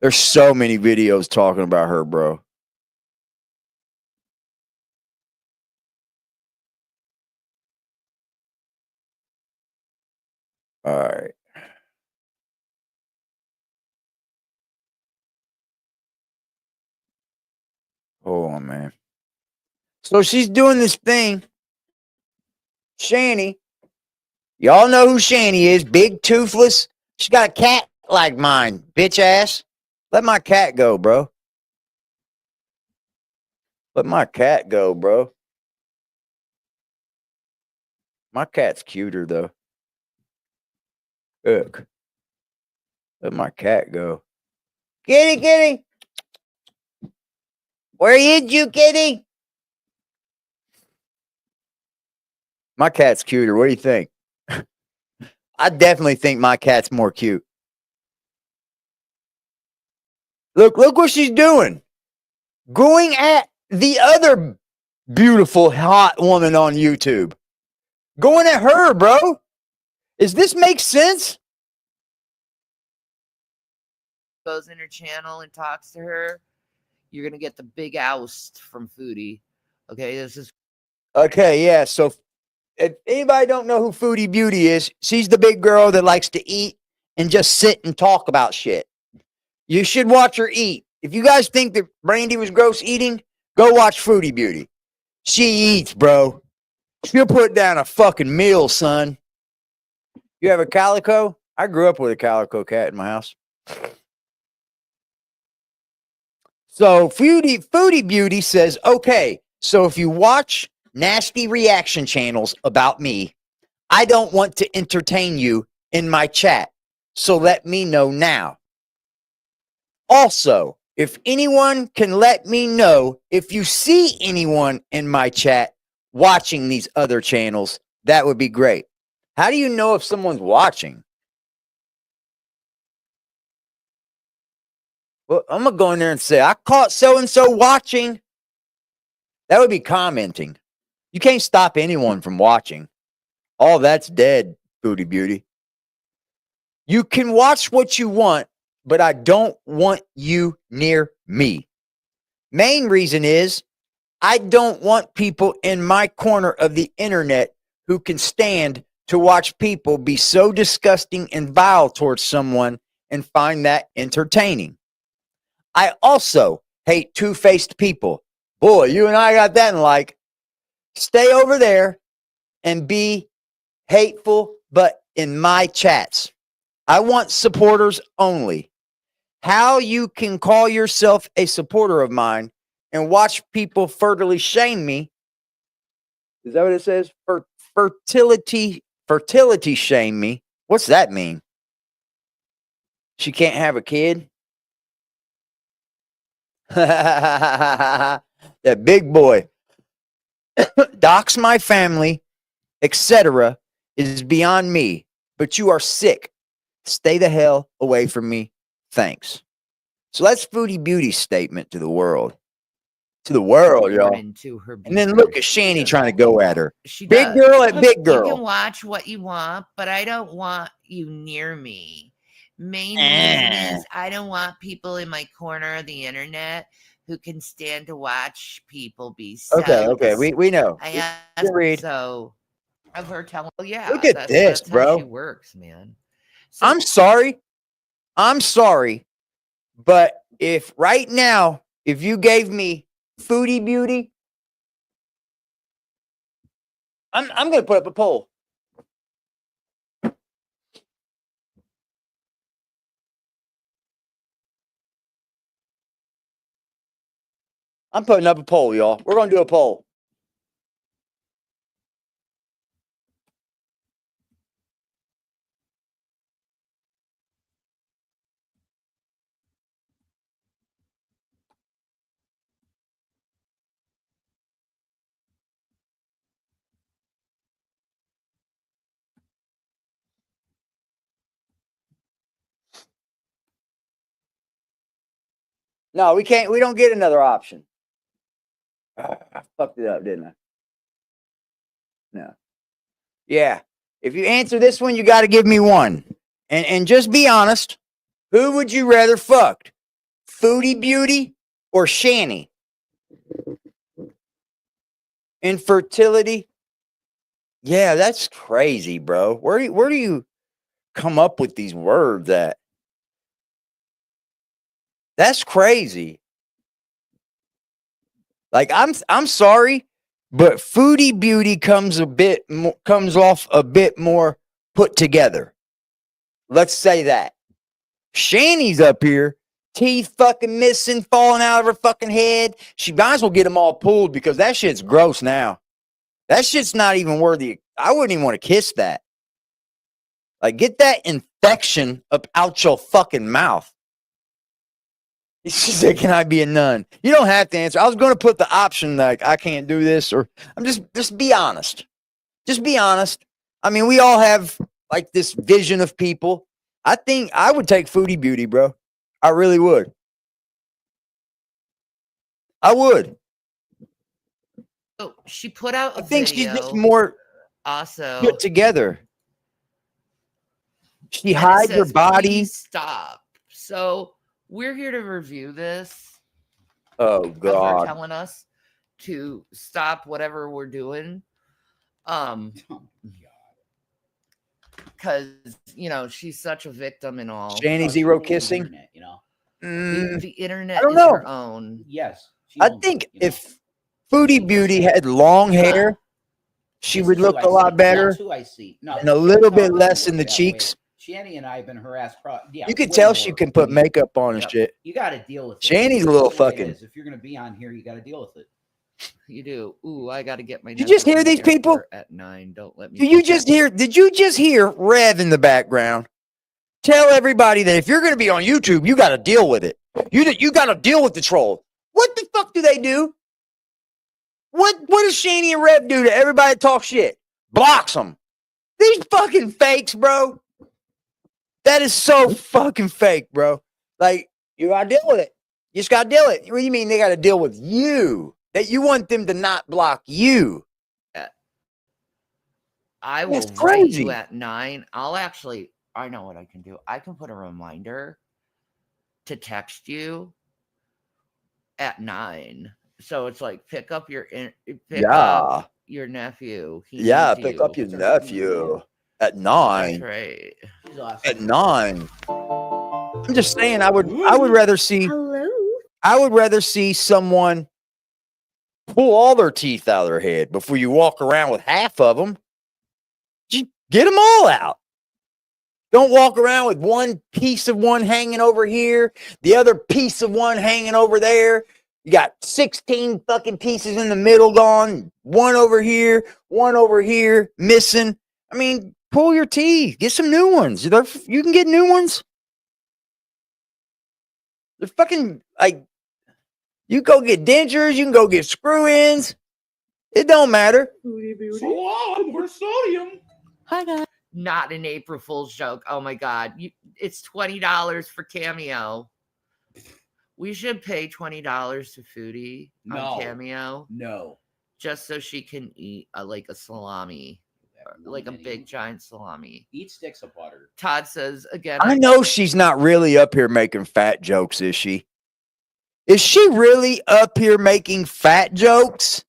There's so many videos talking about her, bro. All right. Hold on, man. So she's doing this thing. Shanny. Y'all know who Shanny is. Big, toothless. She got a cat like mine, bitch ass. Let my cat go, bro. Let my cat go, bro. My cat's cuter, though. Look. Let my cat go. Kitty, kitty. Where is you, kitty? My cat's cuter. What do you think? I definitely think my cat's more cute. Look what she's doing. Going at the other beautiful, hot woman on YouTube. Going at her, bro. Does this make sense? Goes in her channel and talks to her, you're gonna get the big oust from Foodie. Okay, this is Okay, yeah. So if anybody don't know who Foodie Beauty is, she's the big girl that likes to eat and just sit and talk about shit. You should watch her eat. If you guys think that Brandy was gross eating, go watch Foodie Beauty. She eats, bro. She'll put down a fucking meal, son. You have a calico? I grew up with a calico cat in my house. So Foodie Beauty says, okay, so if you watch nasty reaction channels about me, I don't want to entertain you in my chat. So let me know now. Also, if anyone can let me know if you see anyone in my chat watching these other channels, that would be great. How do you know if someone's watching? Well, I'm going to go in there and say, I caught so-and-so watching. That would be commenting. You can't stop anyone from watching. All that's dead, Foodie Beauty. You can watch what you want, but I don't want you near me. Main reason is I don't want people in my corner of the internet who can stand to watch people be so disgusting and vile towards someone and find that entertaining. I also hate two-faced people. Boy, you and I got that in like. Stay over there and be hateful, but in my chats. I want supporters only. How you can call yourself a supporter of mine and watch people fertily shame me. Is that what it says? Fertility shame me. What's that mean? She can't have a kid? That big boy. Dox my family, etc. is beyond me, but you are sick. Stay the hell away from me. Thanks. So that's Foodie Beauty's statement to the world. To the world, y'all. into her. And then look at Shanny trying to go at her. She Big does. girl at big You girl. can watch what you want, but I don't want you near me. Main reason is I don't want people in my corner of the internet who can stand to watch people be so. Okay. We know. I We read. so of her telling. Well, yeah. Look at this, that's bro. How she works, man. So, I'm sorry, but if right now, if you gave me Foodie Beauty, I'm gonna put up a poll. I'm putting up a poll, y'all. We're gonna do a poll. No, we can't. We don't get another option. I fucked it up, didn't I? No. Yeah. If you answer this one, you got to give me one. And just be honest. Who would you rather fuck? Foodie Beauty or Shanny? Infertility? Yeah, that's crazy, bro. Where do you come up with these words at? That's crazy. Like I'm sorry, but Foodie Beauty comes off a bit more put together. Let's say that. Shanny's up here, teeth fucking missing, falling out of her fucking head. She might as well get them all pulled because that shit's gross now. That shit's not even worthy. I wouldn't even want to kiss that. Like, get that infection up out your fucking mouth. She said, "Can I be a nun?" You don't have to answer. I was going to put the option like, I can't do this, or I'm just be honest. Just be honest. I mean, we all have like this vision of people. I think I would take Foodie Beauty, bro. I really would. I would. Oh, she put out a I think video she's just more also. put together. She and it hides her says, body. "Please stop." So we're here to review this. Oh Of her God. telling us to stop whatever we're doing. Because she's such a victim and all. Shanny Zero kissing. Internet, you know. The internet I don't is know. her own. Yes. she I owns it, think you know. if Foodie Beauty had long hair, she This would is look who a I lot see. better That's who I see. No, and a Shanny little bit Sharp less doesn't in the work that way. cheeks. Shanny and I have been harassed. Yeah, You could way tell more. she can put makeup on and Yep. shit. You got to deal with it. Shanny's a little That's the way it fucking. is. If you're going to be on here, you got to deal with it. You do. Ooh, I got to get my. Did you just nephew hear from the these people? airport at 9. Don't let me. Did you forget. just hear? Did you just hear Rev in the background? Tell everybody that if you're going to be on YouTube, you got to deal with it. You got to deal with the troll. What the fuck do they do? What does Shanny and Rev do to everybody that talks shit? Blocks them. These fucking fakes, bro. That is so fucking fake, bro. Like, you got to deal with it. You just got to deal with it. What do you mean they got to deal with you? That you want them to not block you? I will That's write crazy. you at 9. I know what I can do. I can put a reminder to text you at 9. So it's like pick up your nephew. He Yeah, needs pick you. up your nephew at 9. That's right. She's awesome. At 9. I'm just saying I would rather see someone pull all their teeth out of their head before you walk around with half of them. Just get them all out. Don't walk around with one piece of one hanging over here, the other piece of one hanging over there. You got 16 fucking pieces in the middle gone, one over here, missing. I mean, pull your teeth. Get some new ones. You can get new ones. They're fucking, like, you go get dentures, you can go get screw-ins. It don't matter. So on, we're sodium. Hi guys. Not an April Fool's joke. Oh my God. It's $20 for Cameo. We should pay $20 to Foodie on Cameo. No. Just so she can eat like a salami. Like a big giant salami. Eat sticks of butter. Todd says again. I know she's not really up here making fat jokes, is she? Is she really up here making fat jokes?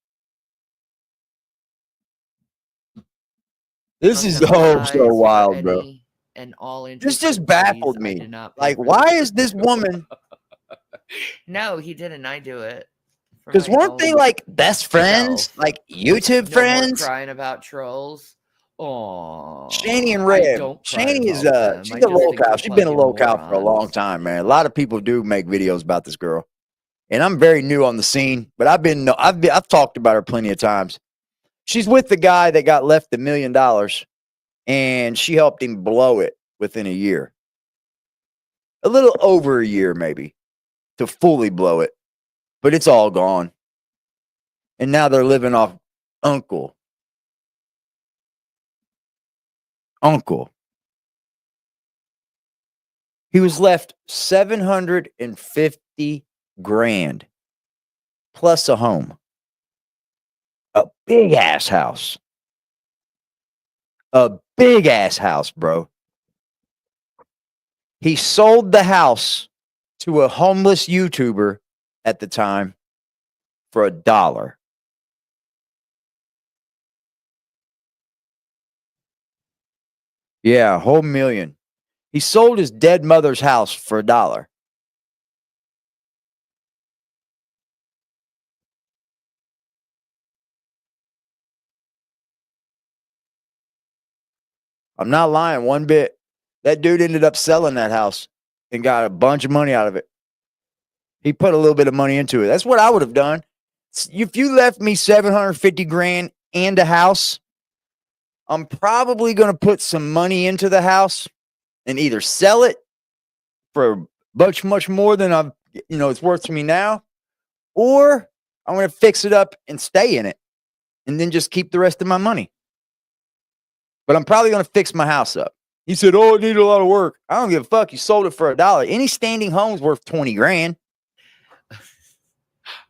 This is so wild, bro. And all This just baffled me. Like, why is this woman? No, he didn't. I do it. Because weren't they like best friends, like YouTube friends? Crying about trolls. Oh, Shanny and Rev. Shanny is she's a Lolcow. She's been a Lolcow for a long time, man. A lot of people do make videos about this girl, and I'm very new on the scene. But I've talked about her plenty of times. She's with the guy that got left $1 million, and she helped him blow it within a year, a little over a year maybe, to fully blow it. But it's all gone, and now they're living off Uncle. He was left $750 grand plus a home. A big ass house. A big ass house, bro. He sold the house to a homeless YouTuber at the time for $1. Yeah, a whole million. He sold his dead mother's house for $1. I'm not lying one bit. That dude ended up selling that house and got a bunch of money out of it. He put a little bit of money into it. That's what I would have done. If you left me 750 grand and a house, I'm probably going to put some money into the house and either sell it for much more than it's worth to me now, or I'm going to fix it up and stay in it and then just keep the rest of my money. But I'm probably going to fix my house up. He said, "Oh, it needed a lot of work." I don't give a fuck. You sold it for $1. Any standing home's worth 20 grand.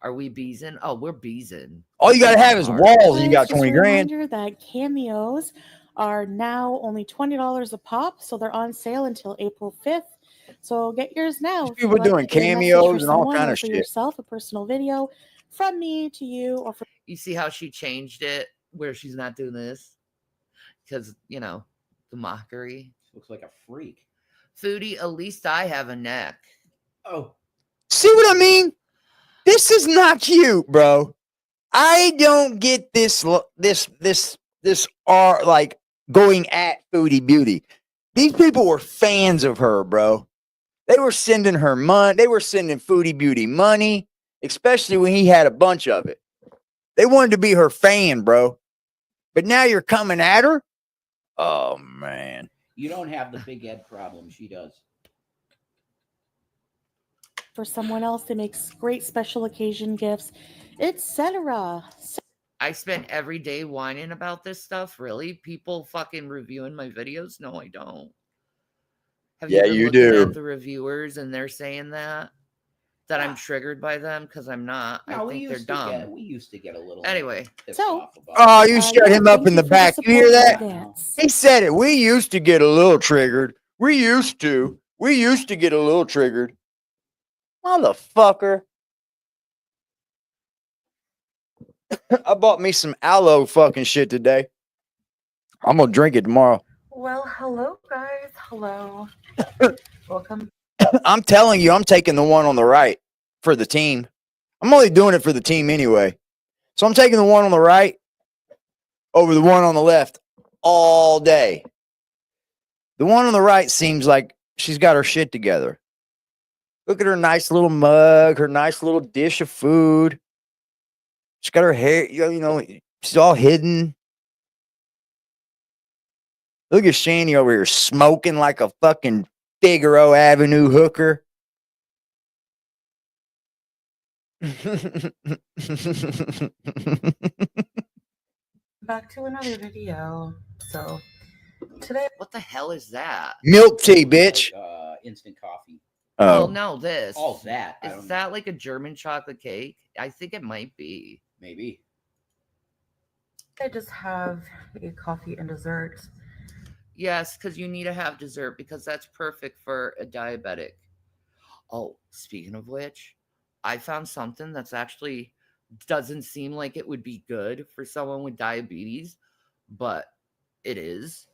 Are we beezing? Oh, we're beezing. All you got to have is walls and you got Just 20 a grand. reminder that cameos are now only $20 a pop, so they're on sale until April 5th. So get yours now. These people doing cameos and all kind of shit. Yourself a personal video from me to you, or for You see how she changed it where she's not doing this? Because, the mockery. Looks like a freak. Foodie, at least I have a neck. Oh. See what I mean? This is not cute, bro. I don't get this art like going at Foodie Beauty. These people were fans of her, bro. They were sending her money. They were sending Foodie Beauty money, especially when he had a bunch of it. They wanted to be her fan, bro. But now you're coming at her? Oh, man. You don't have the big Ed problem. She does. for someone else that makes great special occasion gifts, etc. I spent every day whining about this stuff. Really? People fucking reviewing my videos? No, I don't. Have Yeah, you been you looking do. at the reviewers and they're saying that I'm triggered by them? Because I'm not. No, I think they're dumb. We used to get a little Anyway. pissed So- off about Oh, it. you shut him up in the back. You hear that? Dance. He said it. We used to get a little triggered. We used to get a little triggered. Motherfucker. I bought me some aloe fucking shit today. I'm gonna drink it tomorrow. Well, hello guys. Hello. Welcome. I'm telling you, I'm taking the one on the right for the team. I'm only doing it for the team anyway. So I'm taking the one on the right over the one on the left all day. The one on the right seems like she's got her shit together. Look at her nice little mug, her nice little dish of food. She's got her hair, you know, she's all hidden. Look at Shanny over here smoking like a fucking Figaro Avenue hooker. Back to another video. So today, What the hell is that? Milk tea, bitch. Like, instant coffee. Oh, Oh, no, this. All that. I Is don't that like a German chocolate cake? I think it might be. Maybe. I just have a coffee and dessert. Yes, because you need to have dessert because that's perfect for a diabetic. Oh, speaking of which, I found something that's actually doesn't seem like it would be good for someone with diabetes, but it is.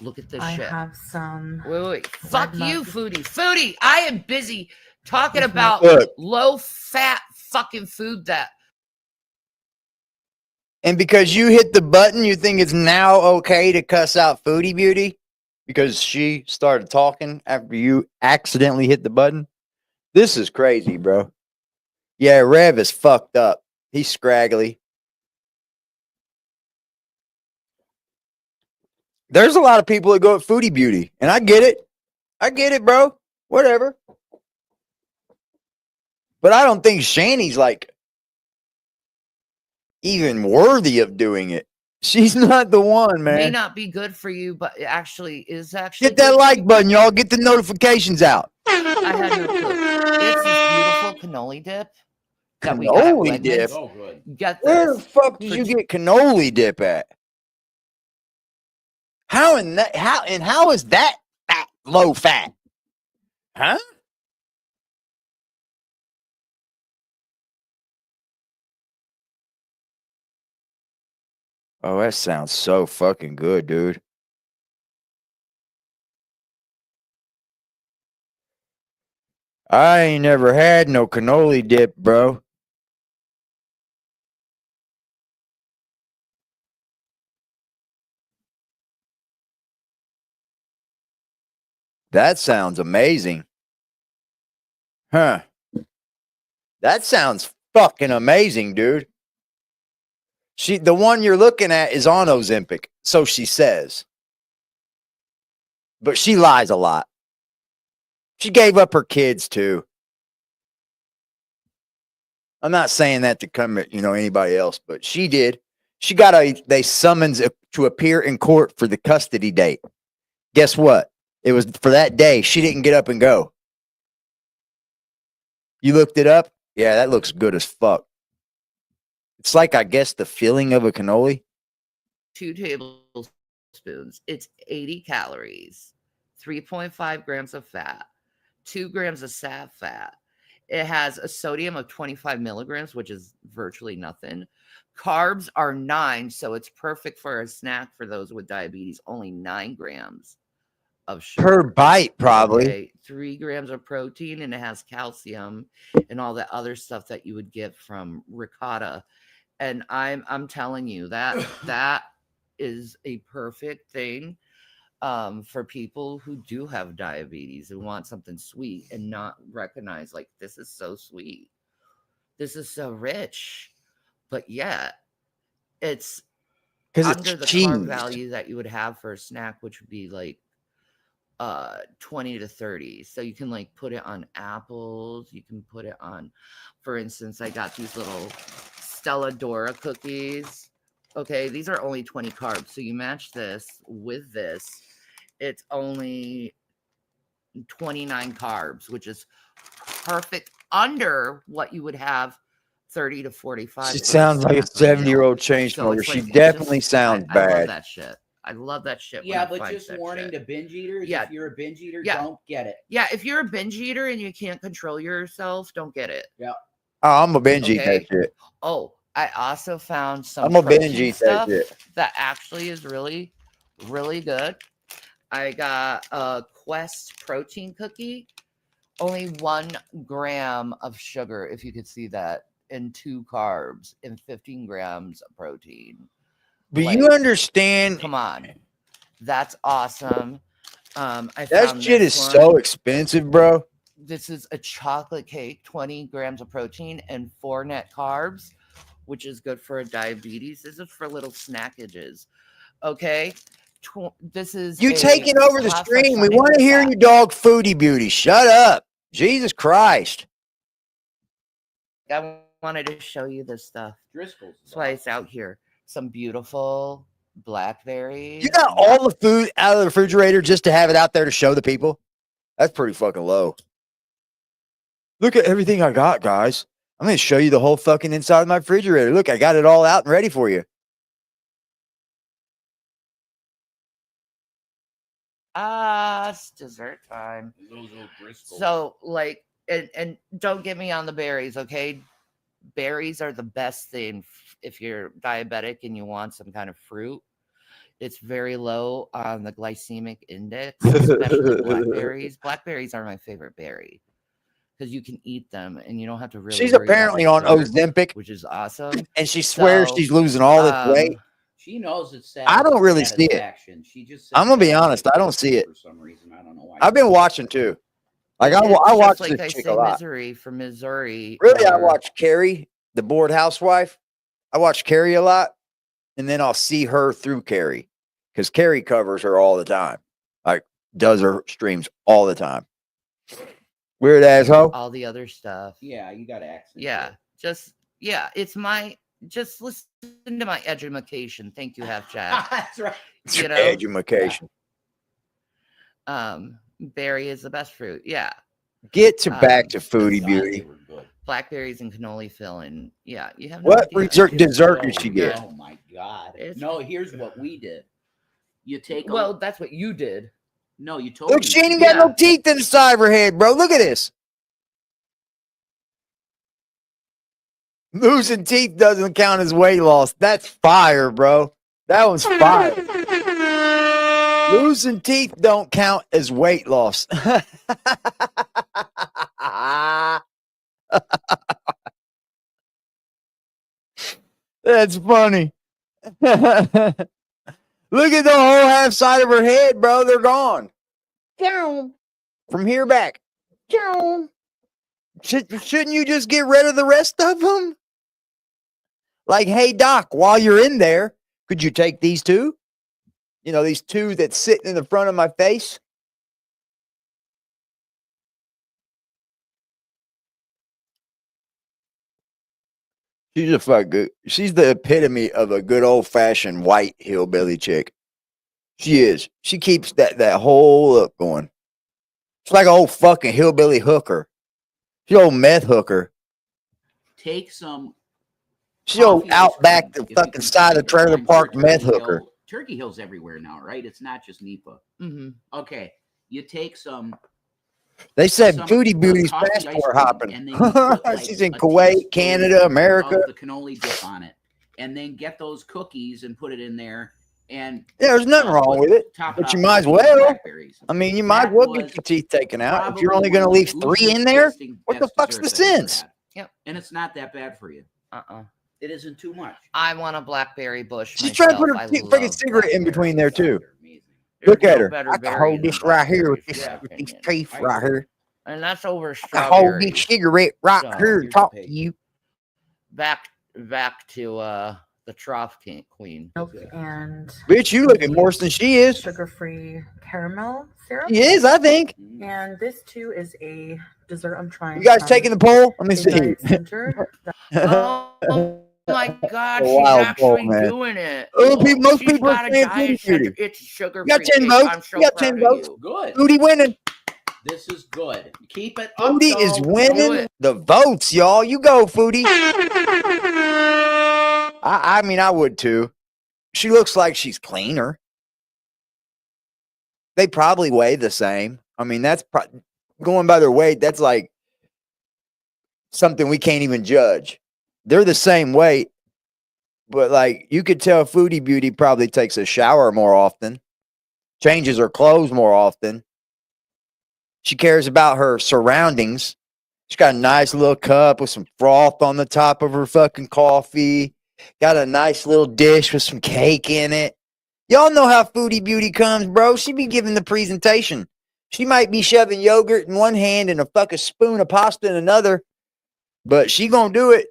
Look at this I shit. have some. Wait. Fuck Red you, Mountain. Foodie. Foodie, I am busy talking Yes, about Look. low-fat fucking food that... and because you hit the button, you think it's now okay to cuss out Foodie Beauty because she started talking after you accidentally hit the button? This is crazy, bro. Yeah, Rev is fucked up. He's scraggly. There's a lot of people that go at Foodie Beauty, and I get it. I get it, bro. Whatever. But I don't think Shanny's like even worthy of doing it. She's not the one, may man. not be good for you, but it actually is actually Hit that good for like you. button, y'all. Get the notifications out. I had no clue. It's this beautiful cannoli dip that we got at Cannoli dip? Wegmans? So good. Get Where the this. fuck did For you t- get cannoli dip at? How is that low fat? Huh? Oh, that sounds so fucking good, dude. I ain't never had no cannoli dip, bro. That sounds amazing. Huh. That sounds fucking amazing, dude. The one you're looking at is on Ozempic, so she says. But she lies a lot. She gave up her kids too. I'm not saying that to come at, anybody else, but she did. She got they summons to appear in court for the custody date. Guess what? It was for that day. She didn't get up and go. You looked it up? Yeah, that looks good as fuck. It's like, I guess, the filling of a cannoli. 2 tablespoons. It's 80 calories, 3.5 grams of fat, 2 grams of sat fat. It has a sodium of 25 milligrams, which is virtually nothing. Carbs are 9, so it's perfect for a snack for those with diabetes. Only 9 grams of sugar Per bite, probably. Okay, 3 grams of protein, and it has calcium and all that other stuff that you would get from ricotta. And I'm telling you that is a perfect thing for people who do have diabetes and want something sweet and not recognize, like, this is so sweet, this is so rich, but yet it's under the carb value that you would have for a snack, which would be like 20 to 30. So you can like put it on apples. You can put it on, for instance, I got these little Stella Dora cookies. Okay, these are only 20 carbs. So you match this with this, it's only 29 carbs, which is perfect, under what you would have 30 to 45. She sounds like a 70-year-old chain smoker. She definitely sounds bad. I love that shit. I love that shit. Yeah, but just warning to binge eaters. Yeah. If you're a binge eater, don't get it. Yeah, if you're a binge eater and you can't control yourself, don't get it. Yeah. Oh, I'm a binge eat that shit. Oh, I also found some I'm a binge protein eat that stuff shit. that actually is really, really good. I got a Quest protein cookie, only 1 gram of sugar, if you could see that, and 2 carbs and 15 grams of protein. But you understand? Come on, that's awesome. That shit is so expensive, bro. This is a chocolate cake, 20 grams of protein and 4 net carbs, which is good for a diabetes. This is for little snackages. Okay. This is you taking over the stream. We want to hear your dog Foodie Beauty. Shut up. Jesus Christ. I wanted to show you this stuff. Driscoll's. That's why it's out here. Some beautiful blackberries. You got all the food out of the refrigerator just to have it out there to show the people? That's pretty fucking low. Look at everything I got, guys. I'm going to show you the whole fucking inside of my refrigerator. Look, I got it all out and ready for you. It's dessert time. So, like, and don't get me on the berries, okay? Berries are the best thing if you're diabetic and you want some kind of fruit. It's very low on the glycemic index, especially blackberries. Blackberries are my favorite berry because you can eat them and you don't have to really. She's apparently on Ozempic, which is awesome. And she swears she's losing all this weight. She knows it's sad. I don't really see it. She just I'm gonna be honest. I don't see it. For some reason, I don't know why. I've been watching too. Like I watch this chick a lot. Misery from Missouri. Really, I watch Carrie, the bored housewife. I watch Carrie a lot, and then I'll see her through Carrie because Carrie covers her all the time. Like does her streams all the time. Weird asshole. All the other stuff. Yeah, you got accent. Yeah, it's my. Just listen to my edumacation. Thank you, Half Chat. That's right. You know, edumacation. Berry is the best fruit. Yeah. Get to back to I Foodie thought Beauty. they were good. Blackberries and cannoli filling. Yeah, you have no What idea. dessert did she get? Oh my god! It's- No, here's what we did. You take Well, that's what you did. no, you told Look, me. she ain't even got no Yeah. teeth in the side of her head, bro. Look at this. Losing teeth doesn't count as weight loss. That's fire, bro. That was fire. Losing teeth don't count as weight loss. That's funny. Look at the whole half side of her head, bro. They're gone. Down. From here back. Down. Shouldn't you just get rid of the rest of them? Like, hey, doc, while you're in there, could you take these two? You know, these two that's sitting in the front of my face? She's a fuck good. She's the epitome of a good old fashioned white hillbilly chick. She is. She keeps that whole look going. It's like an old fucking hillbilly hooker. She's an old meth hooker. Take some. She's old coffee ice out back cream, the if you fucking can side find of it. trailer I'm park sure meth Turkey hooker. Hill- Turkey Hill's everywhere now, right? It's not just NEPA. Mm-hmm. Okay, you take some. They said some, Foodie Beauty's coffee ice passport cream, hopping. and then you put, like, She's in a Kuwait, teaspoon Canada, America. of the cannoli dip on it, and then get those cookies and put it in there. And Yeah, there's nothing wrong with it. top But off you with might as some well. blackberries. I mean, you might as That well was get your teeth taken out. If you're probably only going to one of leave the 3 in loosest there, tasting what the best fuck's the desserts I've ever sense? had. Yep. And it's not that bad for you. It isn't too much. I want a blackberry bush. She's trying to put myself. her I freaking love cigarette in between there, too. They're amazing. Look There's at no her. better I can berry hold than this right here with, blackberries, in my these opinion. teeth I right agree. here. And that's over I can hold this strawberries. cigarette right So, here and here's talk the to you. Back to the trough queen. Milk and Bitch, you looking worse than she is. sugar-free caramel syrup. She is, I think. And this too is a dessert I'm trying. You guys from taking the poll? Let me a see. diet center. Oh my God, A she's wild actually poll, man. doing it. Most She's people are got a saying diet Foodie center. Beauty. It's sugar You got free. 10 votes. I'm so You got proud 10 of votes. you. Good. Foodie winning. This is good. Keep it up. Foodie is though. Do winning it. the votes, y'all. You go, Foodie. I mean, I would too. She looks like she's cleaner. They probably weigh the same. I mean, that's going by their weight. That's like something we can't even judge. They're the same weight, but like you could tell Foodie Beauty probably takes a shower more often, changes her clothes more often. She cares about her surroundings. She's got a nice little cup with some froth on the top of her fucking coffee. Got a nice little dish with some cake in it. Y'all know how Foodie Beauty comes, bro. She be giving the presentation. She might be shoving yogurt in one hand and a fucking spoon of pasta in another, but she gonna do it.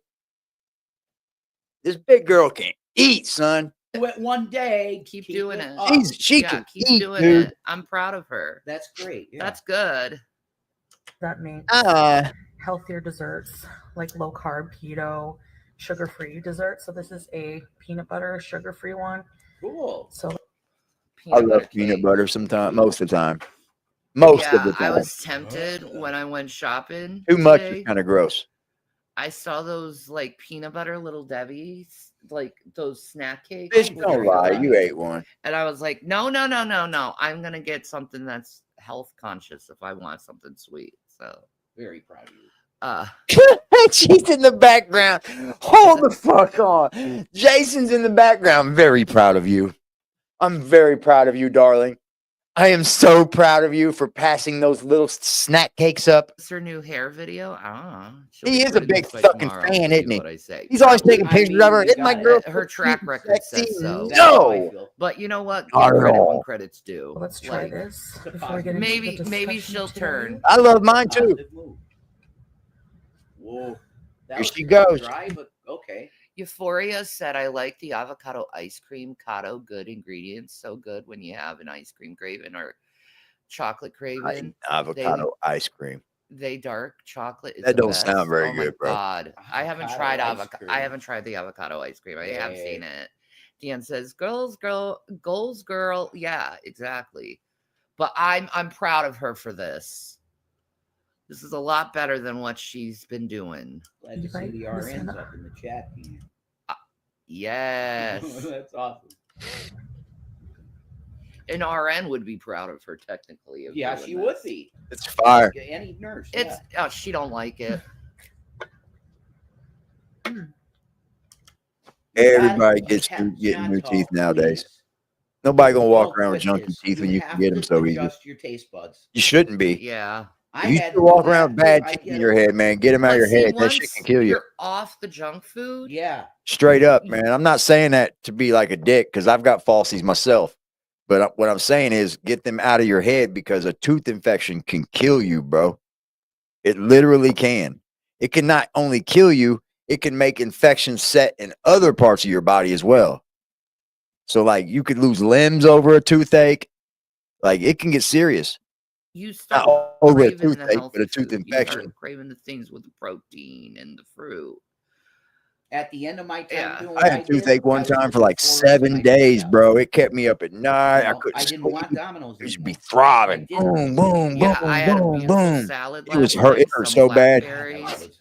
This big girl can eat, son. Do it one day. Keep doing it. up. She Yeah, can keep eat, doing dude. it. I'm proud of her. That's great. Yeah. That's good. That makes healthier desserts like low carb, keto, sugar-free dessert. So this is a peanut butter sugar-free one. cool. So I love peanut cake. butter sometimes, most of the time. Most Yeah, of the I time. was tempted when I went shopping. Too much today. is kind of gross. I saw those like peanut butter little Debbie's, like those snack cakes. Bitch, with don't your lie. nut. You ate one. And I was like, no. I'm gonna get something that's health conscious if I want something sweet. So Very proud of you. She's in the background. Hold the fuck on. Jason's in the background. Very proud of you. I'm very proud of you, darling. I am so proud of you for passing those little snack cakes up. what's her new hair video? I don't know. She'll He be is a pretty big much by fucking tomorrow, fan, see isn't he? What I say. He's always taking I pictures mean, of her. you Isn't my got it. girl Her so track cute and record sexy? says so. That's how I No. feel. But you know what? Not Give at credit all. when credit's due. let's try Like, this it's a before we get into maybe the maybe discussion she'll today. turn. I love mine too. Positive move. Whoa. That Here was she kinda goes. Dry, but okay. Euphoria said, I like the avocado ice cream. Cotto, good ingredients. So good when you have an ice cream craving or chocolate craving. Avocado ice cream. They dark chocolate. Is That the don't best. sound very Oh my good, bro. God. I haven't Avocado tried ice avocado. cream. I haven't tried the avocado ice cream. I have Yeah. seen it. Dan says, goals, girl. Yeah, exactly. But I'm proud of her for this. This is a lot better than what she's been doing. Glad to see the RNs up in the chat. Yes. That's awesome. An RN would be proud of her technically. Yeah, she would be. It's fire. Any nurse. It's she don't like it. Everybody gets getting new teeth nowadays. Nobody gonna walk around with junky teeth when you can get them so easy. Adjust your taste buds. You shouldn't be. Yeah. If you still walk around with bad teeth in your head, man, get them out of your head. That shit can kill you. You're off the junk food. Yeah. Straight up, man. I'm not saying that to be like a dick because I've got falsies myself. But what I'm saying is get them out of your head because a tooth infection can kill you, bro. It literally can. It can not only kill you, it can make infections set in other parts of your body as well. So, like, you could lose limbs over a toothache. Like, it can get serious. You start Not over a craving the toothache, healthy but a tooth food. You infection. start craving the things with the protein and the fruit. At the end of my time doing what I had toothache one time for like 7 days, bro. It kept me up at night. I couldn't I didn't sleep. want Domino's. It should be throbbing. Boom, boom, Yeah, boom, I had a boom, beautiful boom. salad It was last hurt. night, It hurt some so bad. blackberries,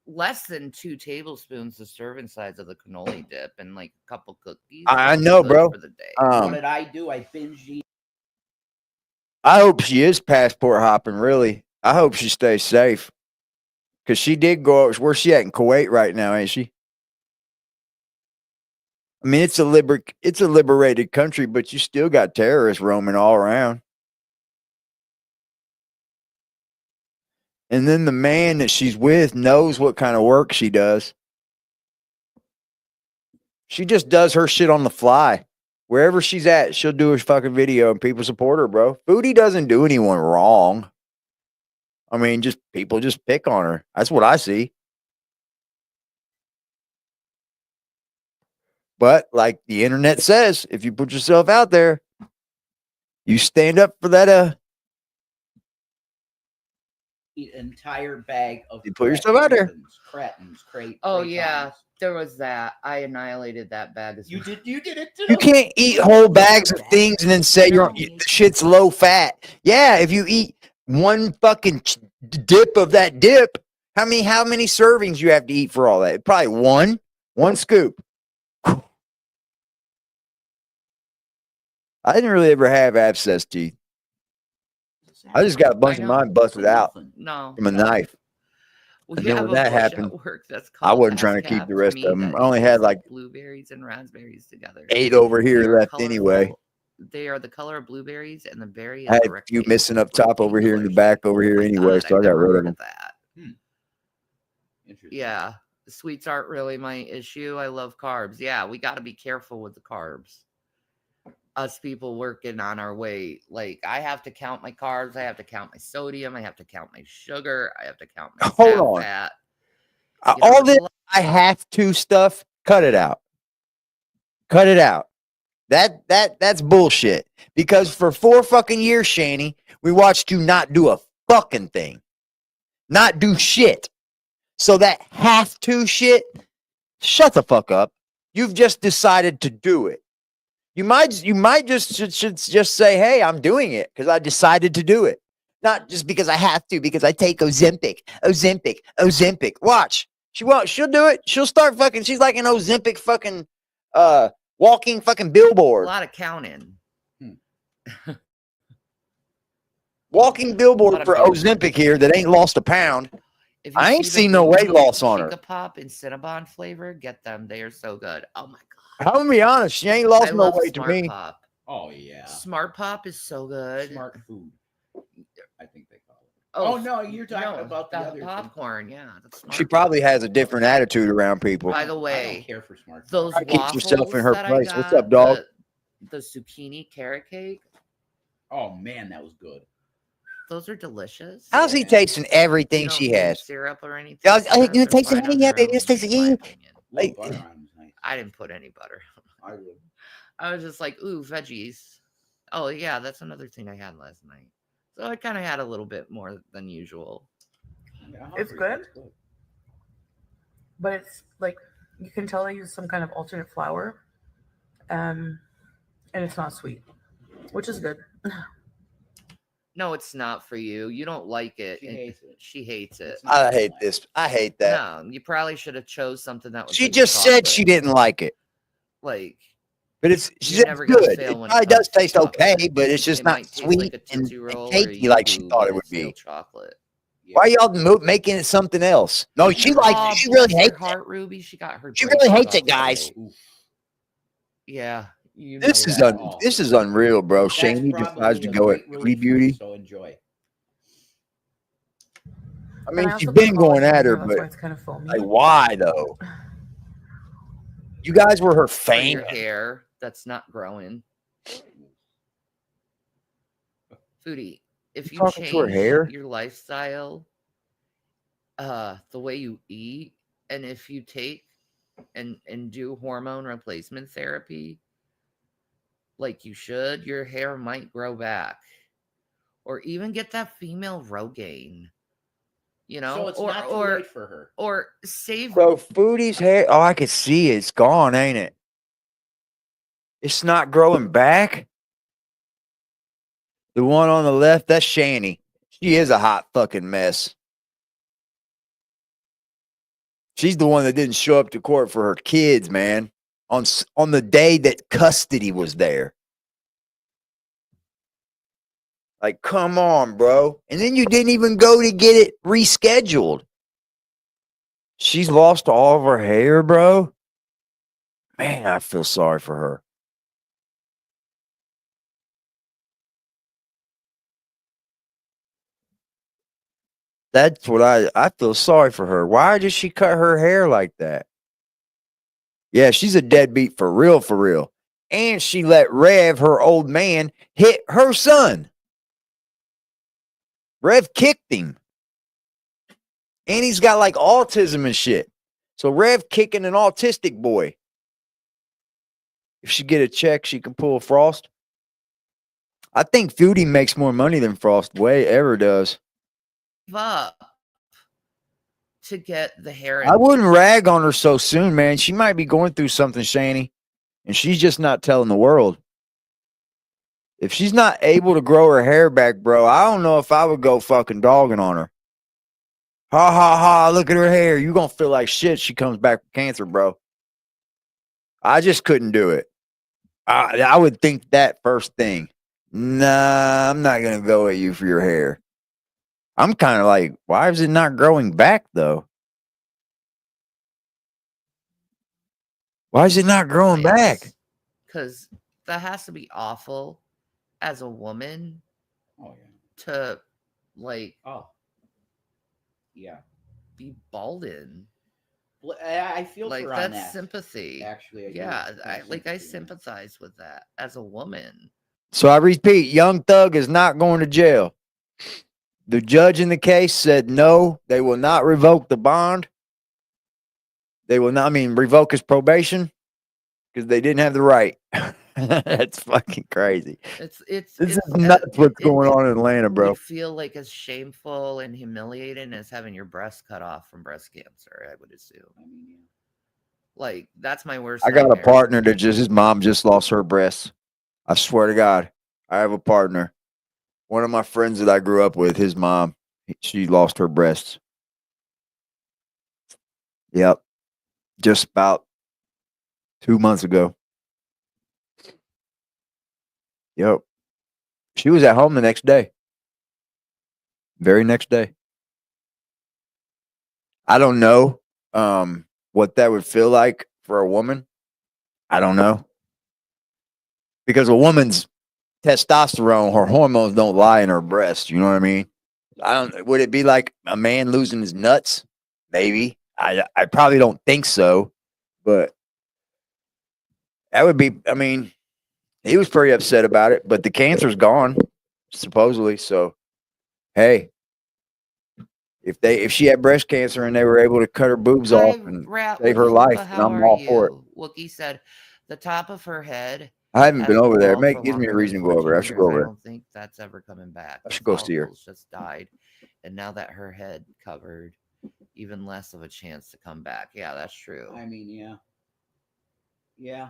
less than 2 tablespoons the serving size of the cannoli dip, and like a couple cookies. I It was know, good bro. For the day. What did I do? I binged eat. I hope she is passport hopping, really. I hope she stays safe. Because she did go, where's she at in Kuwait right now, ain't she? I mean, it's a liberated country, but you still got terrorists roaming all around. And then the man that she's with knows what kind of work she does. She just does her shit on the fly. Wherever she's at, she'll do a fucking video and people support her, bro. Foodie doesn't do anyone wrong. I mean, just people just pick on her. That's what I see. But like the internet says, if you put yourself out there, you stand up for that. Eat an entire bag of. You put yourself out there. Cretins, Oh yeah, there was that. I annihilated that bag. As You did it too. You can't eat whole bags of things and then say the shit's low fat. Yeah, if you eat one fucking dip of that dip, how many servings you have to eat for all that? Probably one scoop. I didn't really ever have abscess teeth. I just got a bunch of mine busted out from a knife. Well, And you then have when a that bush happened, at work that's I called wasn't trying to keep Ascap the rest me of them. that I only tastes had like blueberries and raspberries together. 8 over They here are left anyway. colorful. They are the color of blueberries, and the berry is I had a direct few taste missing of up top over here in the back over here anyway, so I got rid of them. that. Yeah, the sweets aren't really my issue. I love carbs. Yeah, we got to be careful with the carbs. Us people working on our weight. Like, I have to count my carbs. I have to count my sodium. I have to count my sugar. I have to count my fat. All this I have to stuff, cut it out. Cut it out. That's bullshit. Because for 4 fucking years, Shanny, we watched you not do a fucking thing. Not do shit. So that have to shit, shut the fuck up. You've just decided to do it. You might just should just say, hey, I'm doing it because I decided to do it. Not just because I have to, because I take Ozempic. Watch. She'll do it. She'll start fucking, she's like an Ozempic fucking walking fucking billboard. A lot of counting. Walking billboard for Ozempic here that ain't lost a pound. I ain't seen no weight loss on her. Chica Pop and Cinnabon flavor, get them. They are so good. Oh my god. I'm gonna be honest, she ain't lost no weight to me. Pop. Oh yeah. Smart Pop is so good. Smart food. I think they call it. Oh no, you're talking about the other popcorn. Thing. Yeah, that's smart. She probably has a different attitude around people. By the way, I don't care for smart. Those keep yourself in her that place. I What's got, up, dog? The zucchini carrot cake. Oh man, that was good. Those are delicious. How's he tasting everything she has? Syrup or anything? You tasting honey? Yeah, baby, it's tasting you. Like, nice. I didn't put any butter. I would. I was just like, ooh, veggies. Oh yeah, that's another thing I had last night. So I kind of had a little bit more than usual. It's good, but it's like you can tell I use some kind of alternate flour, and it's not sweet, which is good. No, it's not for you. You don't like it. She hates it. She hates it. It's not I gonna hate like this. I hate that. No, you probably should have chose something that was. She like just said she chocolate. didn't like it. Like, but she you're said never it's gonna good. fail It when probably it comes does to taste okay, chocolate. but it's just It not might taste sweet like a Tootsie and Roll or cakey like she Yoo-Hoo, thought but it would it's still be. chocolate. Why y'all making it something else? No, she like Oh, she really bless her hates it. heart, Ruby. She got her. She really braces hates off it, guys. today. Yeah, you This know is that. this is unreal, bro. That's Shani decides probably to a go at great Foodie relief for you, Beauty. so enjoy. I And mean, I she's also put been going collagen in at her, here, that's but why it's kind of foamy. like, why though? You guys were her For your fan. hair that's not growing. Foodie, if you talking to her change hair? your lifestyle, the way you eat, and if you take and do hormone replacement therapy like you should, your hair might grow back. Or even get that female Rogaine. You know? So it's not too late for her. Or save. So Foodie's hair. Oh, I could see it. It's gone, ain't it? It's not growing back. The one on the left, that's Shani. She is a hot fucking mess. She's the one that didn't show up to court for her kids, man. On the day that custody was there. Like, come on, bro. And then you didn't even go to get it rescheduled. She's lost all of her hair, bro. Man, I feel sorry for her. That's what I feel sorry for her. Why did she cut her hair like that? Yeah, she's a deadbeat for real, for real. And she let Rev, her old man, hit her son. Rev kicked him. And he's got like autism and shit. So Rev kicking an autistic boy. If she get a check, she can pull a Frost. I think Foodie makes more money than Frost way ever does. Up to get the hair. I wouldn't rag on her so soon, man. She might be going through something, Shani, and she's just not telling the world. If she's not able to grow her hair back, bro, I don't know if I would go fucking dogging on her. Ha ha ha, look at her hair. You're going to feel like shit. She comes back with cancer, bro. I just couldn't do it. I would think that first thing. Nah, I'm not going to go at you for your hair. I'm kind of like, why is it not growing back, though? Why is it not growing back? Because that has to be awful as a woman. Oh, yeah. To, like, yeah, be balding. I feel like for her on that's that. sympathy. Actually, yeah, I sympathize with that as a woman. So I repeat, Young Thug is not going to jail. The judge in the case said no, they will not revoke the bond. They will not, revoke his probation because they didn't have the right. That's fucking crazy. This is nuts what's going on in Atlanta, bro. Would feel like as shameful and humiliating as having your breast cut off from breast cancer, I would assume. Like, that's my worst I got a nightmare. partner that his mom just lost her breasts. I swear to God, I have a partner. One of my friends that I grew up with, his mom, she lost her breasts. Yep. Just about 2 months ago. Yep. She was at home the next day. Very next day. I don't know what that would feel like for a woman. I don't know. Because a woman's testosterone, her hormones don't lie in her breast. You know what I mean? Would it be like a man losing his nuts? Maybe. I probably don't think so. But that would be, he was pretty upset about it, but the cancer's gone, supposedly. So, hey, if she had breast cancer and they were able to cut her boobs off and save her life, then I'm all for it. Wookie said the top of her head. I haven't been over there. It Gives me a reason to go over there. I should go over I there. don't think that's ever coming back. I should go see her. Follicles just died, and now that her head covered, even less of a chance to come back. Yeah, that's true. Yeah.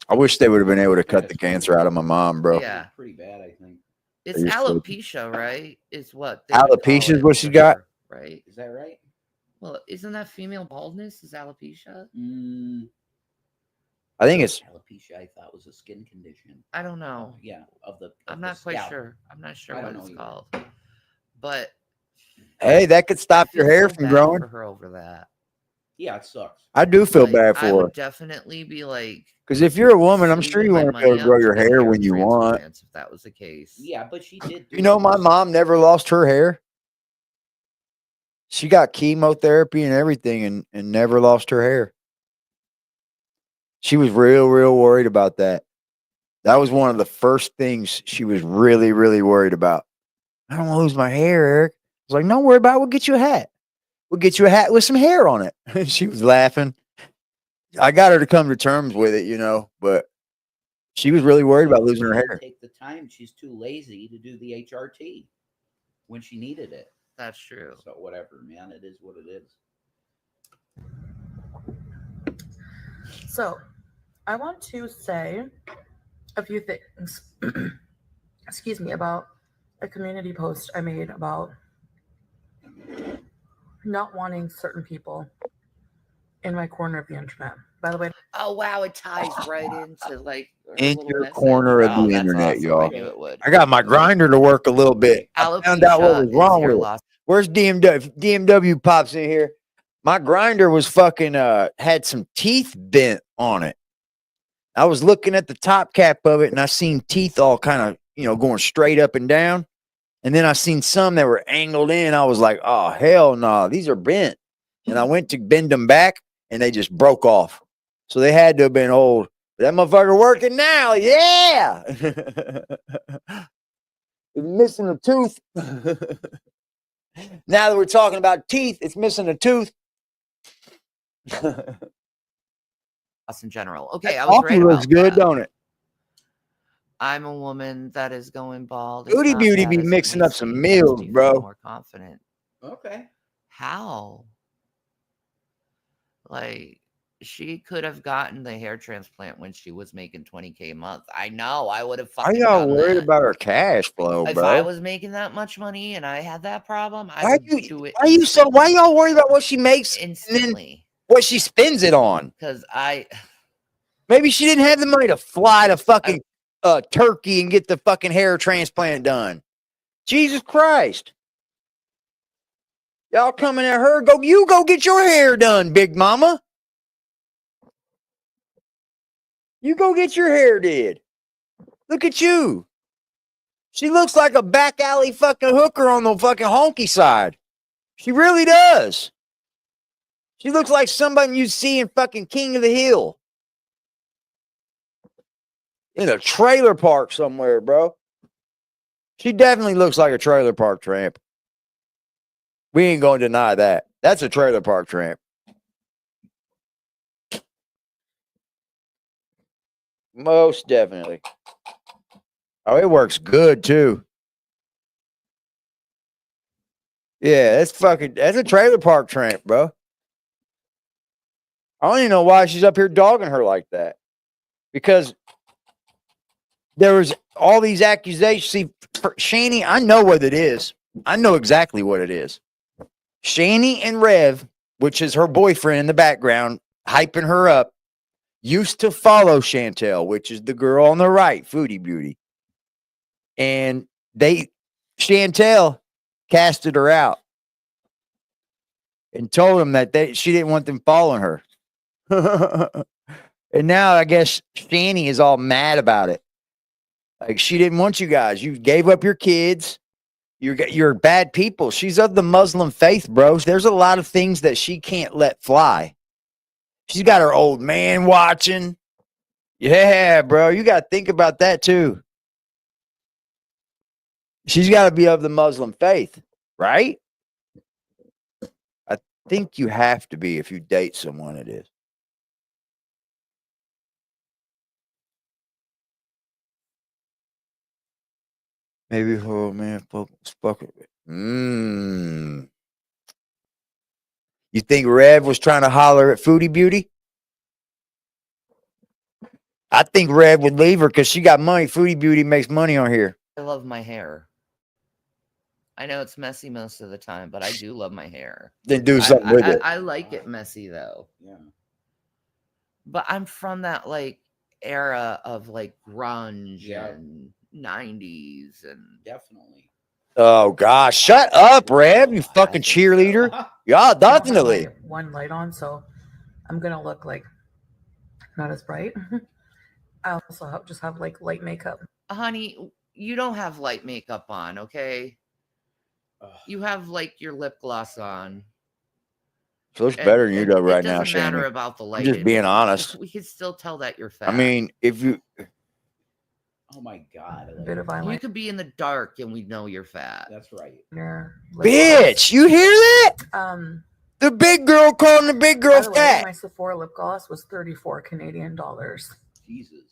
I wish they would have been able to cut the cancer out of my mom, bro. Yeah, pretty bad, I think. It's alopecia, right? Is what they would call Alopecia is it what she for got? her, right? Is that right? Well, isn't that female baldness? Is alopecia? I think it's Alopecia. I thought was a skin condition. I don't know. Yeah, I'm not quite sure. I'm not sure what it's called. But hey, that could stop I your feel hair so from bad growing. for her over that. Yeah, it sucks. I do feel Like, bad I for her. would definitely be like, Because if you're a woman, I'm sure saving you my want to be able money to grow up your get hair when you want. transplants if that was the case. Yeah, but she did. You know, my mom never lost her hair. She got chemotherapy and everything and never lost her hair. She was real worried about that. That was one of the first things she was really worried about. I don't want to lose my hair, Eric. I was like, don't worry about it. We'll get you a hat. We'll get you a hat with some hair on it. She was laughing. I got her to come to terms with it, you know, but she was really worried about losing her She didn't hair. take the time. She's too lazy to do the HRT when she needed it. That's true. So whatever, man. It is what it is. So, I want to say a few things, excuse me, about a community post I made about not wanting certain people in my corner of the internet. By the way, oh wow, it ties right into like her In little your message. corner of Oh, the that's internet, awesome. y'all. I knew it would. I got my grinder to work a little bit. I found out what was Alopecia wrong is hair with it. loss. Where's DMW? If DMW pops in here, my grinder was fucking had some teeth bent on it. I was looking at the top cap of it and I seen teeth all kind of, you know, going straight up and down. And then I seen some that were angled in. I was like, oh hell no, these are bent. And I went to bend them back and they just broke off. So they had to have been old. That motherfucker working now. Yeah. It's missing a tooth. Now that we're talking about teeth, it's missing a tooth. Us in general. Okay, That I was coffee right looks about good, that. don't it? I'm a woman that is going bald. It's Foodie not Beauty bad be as it mixing may up some seem. meals, Makes me bro. feel more confident. Okay. How? Like, she could have gotten the hair transplant when she was making $20K a month. I know. I would have Why fucking y'all done worried that. about her cash flow, If bro? I was making that much money and I had that problem, I Why would you do it why y'all worried about what she makes and then instantly. what she spends it on? Because Maybe she didn't have the money to fly to fucking Turkey and get the fucking hair transplant done. Jesus Christ. Y'all coming at her, you go get your hair done, big mama. You go get your hair did. Look at you. She looks like a back alley fucking hooker on the fucking honky side. She really does. She looks like somebody you'd see in fucking King of the Hill. In a trailer park somewhere, bro. She definitely looks like a trailer park tramp. We ain't going to deny that. That's a trailer park tramp. Most definitely. Oh, it works good too. Yeah, that's a trailer park tramp, bro. I don't even know why she's up here dogging her like that. Because there was all these accusations. See, for Shanny, I know what it is. I know exactly what it is. Shanny and Rev, which is her boyfriend in the background, hyping her up, used to follow Chantel, which is the girl on the right, Foodie Beauty. And Chantel casted her out and told them that she didn't want them following her. And now I guess Shanny is all mad about it. Like, she didn't want you guys. You gave up your kids. You're bad people. She's of the Muslim faith, bros. There's a lot of things that she can't let fly. She's got her old man watching. Yeah, bro. You got to think about that too. She's got to be of the Muslim faith, right? I think you have to be if you date someone, it is. Maybe oh man, fuck it. You think Rev was trying to holler at Foodie Beauty? I think Rev would leave her because she got money. Foodie Beauty makes money on here. love my hair. I know it's messy most of the time, but I do love my hair. Then do something with it. I like it messy though. Yeah. But I'm from that like era of like grunge Yeah. and 90s and Definitely. Oh gosh, shut up, Rev, you fucking cheerleader. Yeah, I don't have definitely. my one light on, so I'm gonna look like not as bright. I also just have like light makeup. honey, you don't have light makeup on, okay? You have like your lip gloss on. So it's better than you do right It now, doesn't matter Shanny. about the I'm lighting. just being honest. We can still tell that you're fat. I mean, if you Oh my god. A bit of you eyeliner. could be in the dark and we know you're fat. That's right. bitch, you hear that? The big girl calling the big girl By the way, fat. my Sephora lip gloss was 34 Canadian dollars. Jesus.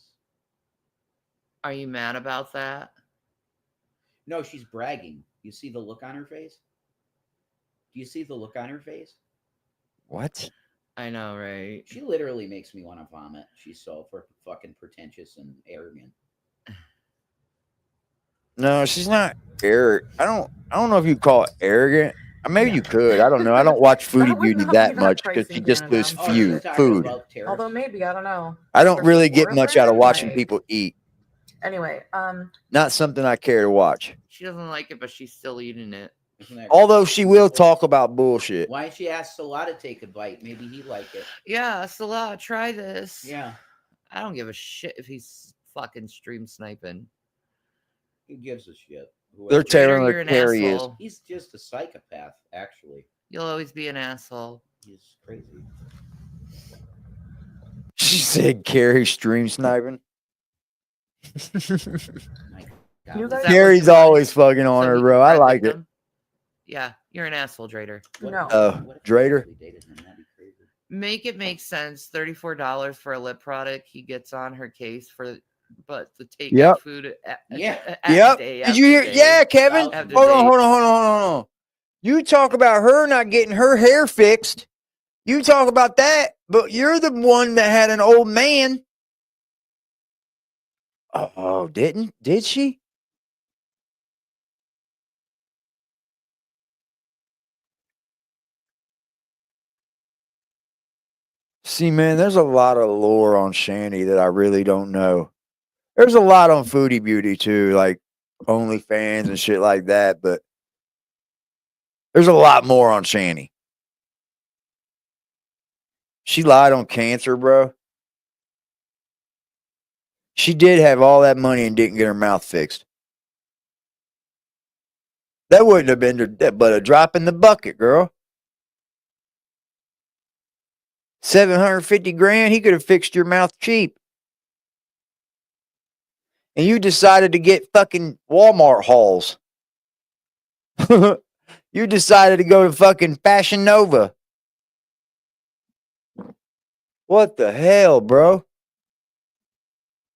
Are you mad about that? No, she's bragging. You see the look on her face? Do you see the look on her face? What? I know, right? She literally makes me want to vomit. She's so fucking pretentious and arrogant. No, she's not arrogant. I don't know if you call it arrogant. Maybe you could. I don't know. I don't watch Foodie would Beauty not that be that much because pricey she in just Canada. does Oh, she's talking food. about tariffs. Although maybe, I don't know. I don't Their really get Sephora much out of brand, watching like- people eat. Anyway, Not something I care to watch. She doesn't like it, but she's still eating it. Isn't that Although she will talk about bullshit. Why don't she ask Salah to take a bite? Maybe he'd like it. Yeah, Salah, try this. Yeah. I don't give a shit if he's fucking stream sniping. Who gives a shit? They're tearing You're their an Carrie is. asshole. He's just a psychopath, actually. You'll always be an asshole. He's crazy. She said Carrie stream sniping. My You God. guys- Carrie's always fucking on So her, he bro. can I threaten like it. them? Yeah, you're an asshole, Drader. No. What if Drader? he dated him? That'd be crazy. Make it make sense. $34 for a lip product. He gets on her case but the takeout Yep. food. Yeah. Yep. Day Did you hear? after Yeah, day Kevin. after Hold on, day. hold on. You talk about her not getting her hair fixed. You talk about that, but you're the one that had an old man. Oh, did she? See, man, there's a lot of lore on Shanny that I really don't know. There's a lot on Foodie Beauty too, like OnlyFans and shit like that, but there's a lot more on Shanny. She lied on cancer, bro. She did have all that money and didn't get her mouth fixed. That wouldn't have been but a drop in the bucket, girl. 750 grand, he could have fixed your mouth cheap. And you decided to get fucking Walmart hauls. You decided to go to fucking Fashion Nova. What the hell, bro?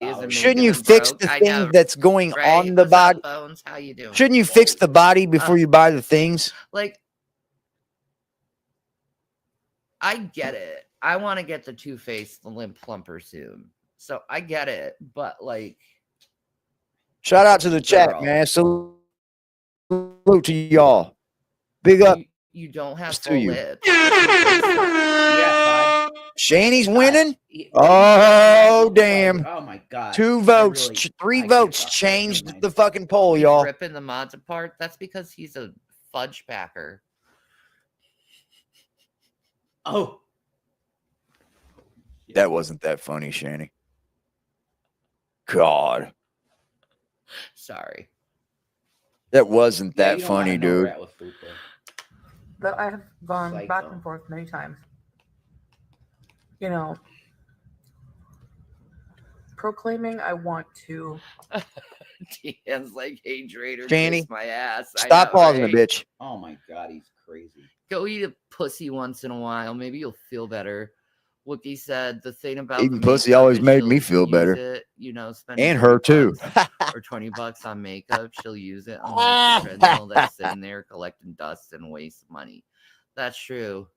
He isn't Shouldn't making you them fix broke. the I thing know, that's going right? on the What's up, body? Bones? How you doing? Shouldn't you fix the body before you buy the things? Like, I get it. I want to get the Two-Face, the limp plumper soon. So I get it. But like, Shout out to the chat, Girl. man. Salute to y'all. Big up. you don't have to full you. lips. Yeah, Shanny's Todd. winning? He- Oh, damn. Oh my God. 2 I votes, really- 3 I can't votes talk about it. changed Never mind. the fucking poll, He's y'all. ripping the mods apart. That's because he's a fudge packer. Oh. That wasn't that funny, Shanny. God. Sorry. That wasn't Yeah, that you don't wanna funny, know where we're dude. at with food, though. But I have gone Psycho. back and forth many times. You know, proclaiming I want to. Dan's like, hey, Drader, Shanny, kiss my ass. I Stop know, pausing right? a bitch. Oh my God, he's crazy. Go eat a pussy once in a while. Maybe you'll feel better. Wookie said the thing about Eating the pussy makeup always is made she'll me feel use better. it, you know, spending And her, 30 too. bucks or $20 on makeup. She'll use it on the treadmill that's sitting there collecting dust and waste money. That's true.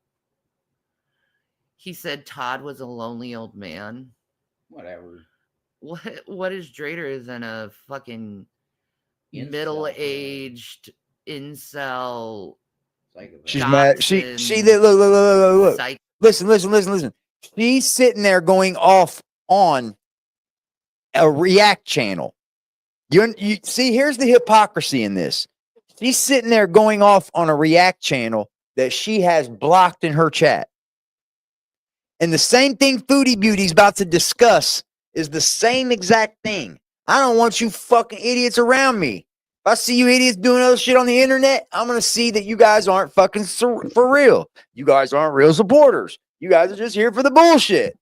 He said Todd was a lonely old man. Whatever. What is Drader than a fucking, middle-aged incel. She's mad. She look. Listen. She's sitting there going off on a React channel. You see, here's the hypocrisy in this. She's sitting there going off on a React channel that she has blocked in her chat. And the same thing Foodie Beauty's about to discuss is the same exact thing. I don't want you fucking idiots around me. If I see you idiots doing other shit on the internet, I'm going to see that you guys aren't fucking for real. You guys aren't real supporters. You guys are just here for the bullshit.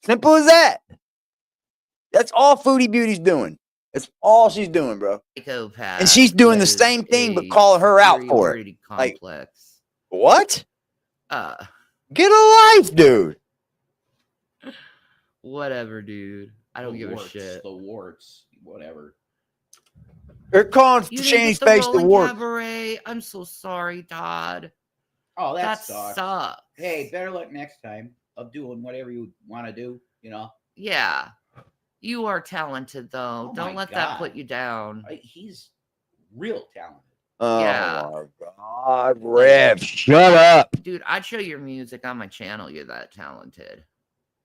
Simple as that. That's all Foodie Beauty's doing. That's all she's doing, bro. Psychopath. And she's doing the same thing, but calling her out for it. Like, what? Get a life, dude. Whatever, dude. I don't give warts, a shit. The warts, whatever. They're calling Shanny's face the warts. Cabaret. I'm so sorry, Todd. Oh, that sucks. Hey, better luck next time of doing whatever you want to do, you know? Yeah. You are talented, though. Oh don't let that put you down. He's real talented. Oh, yeah. my God, Rev, shut up. Dude, I'd show your music on my channel. You're that talented.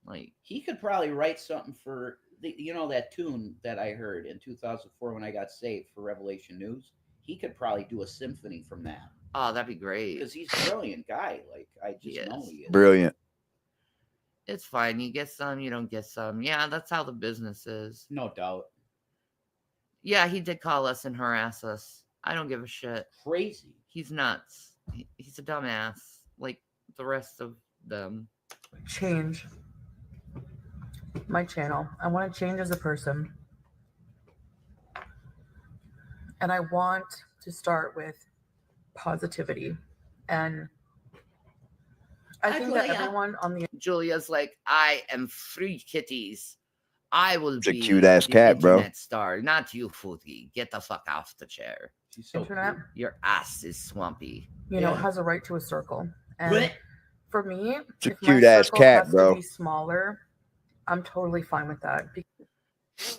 Like, he could probably write something for, that tune that I heard in 2004 when I got saved for Revelation News. He could probably do a symphony from that. Oh, that'd be great. Because he's a brilliant guy. Like, I just know he is. Brilliant. It's fine. You get some, you don't get some. Yeah, that's how the business is. No doubt. Yeah, he did call us and harass us. I don't give a shit. Crazy. He's nuts. He's a dumbass, like the rest of them. Change my channel. I want to change as a person. And I want to start with positivity. And I think that everyone on the Julia's like, I am free kitties. I will be a cute ass cat, bro. Internet star, not you, Foodie. Get the fuck off the chair. She's so internet, cute. Your ass is swampy. you know, has a right to a circle. And for me, It's a if my cute ass circle cat, has bro. to be smaller, I'm totally fine with that.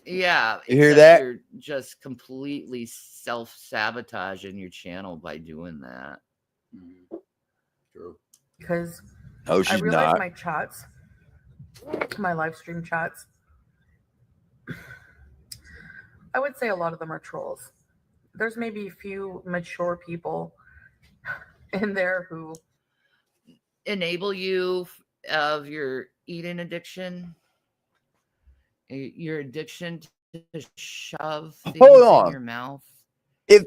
Yeah, You hear except that? You're just completely self-sabotaging your channel by doing that. True. Because Oh, I she's realize not. my chats, my live stream chats, I would say a lot of them are trolls. There's maybe a few mature people in there who Enable you of your eating addiction, your addiction to shove things Hold on. in your mouth. If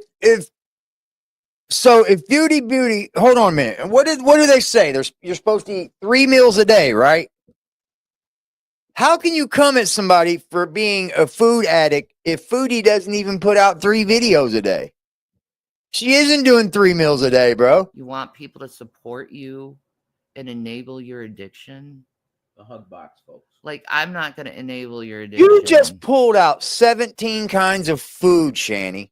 Foodie Beauty, hold on a minute. What do they say? You're supposed to eat 3 meals a day, right? How can you come at somebody for being a food addict if Foodie doesn't even put out 3 videos a day? She isn't doing 3 meals a day, bro. You want people to support you and enable your addiction? The hug box, folks. Like, I'm not going to enable your addiction. You just pulled out 17 kinds of food, Shanny.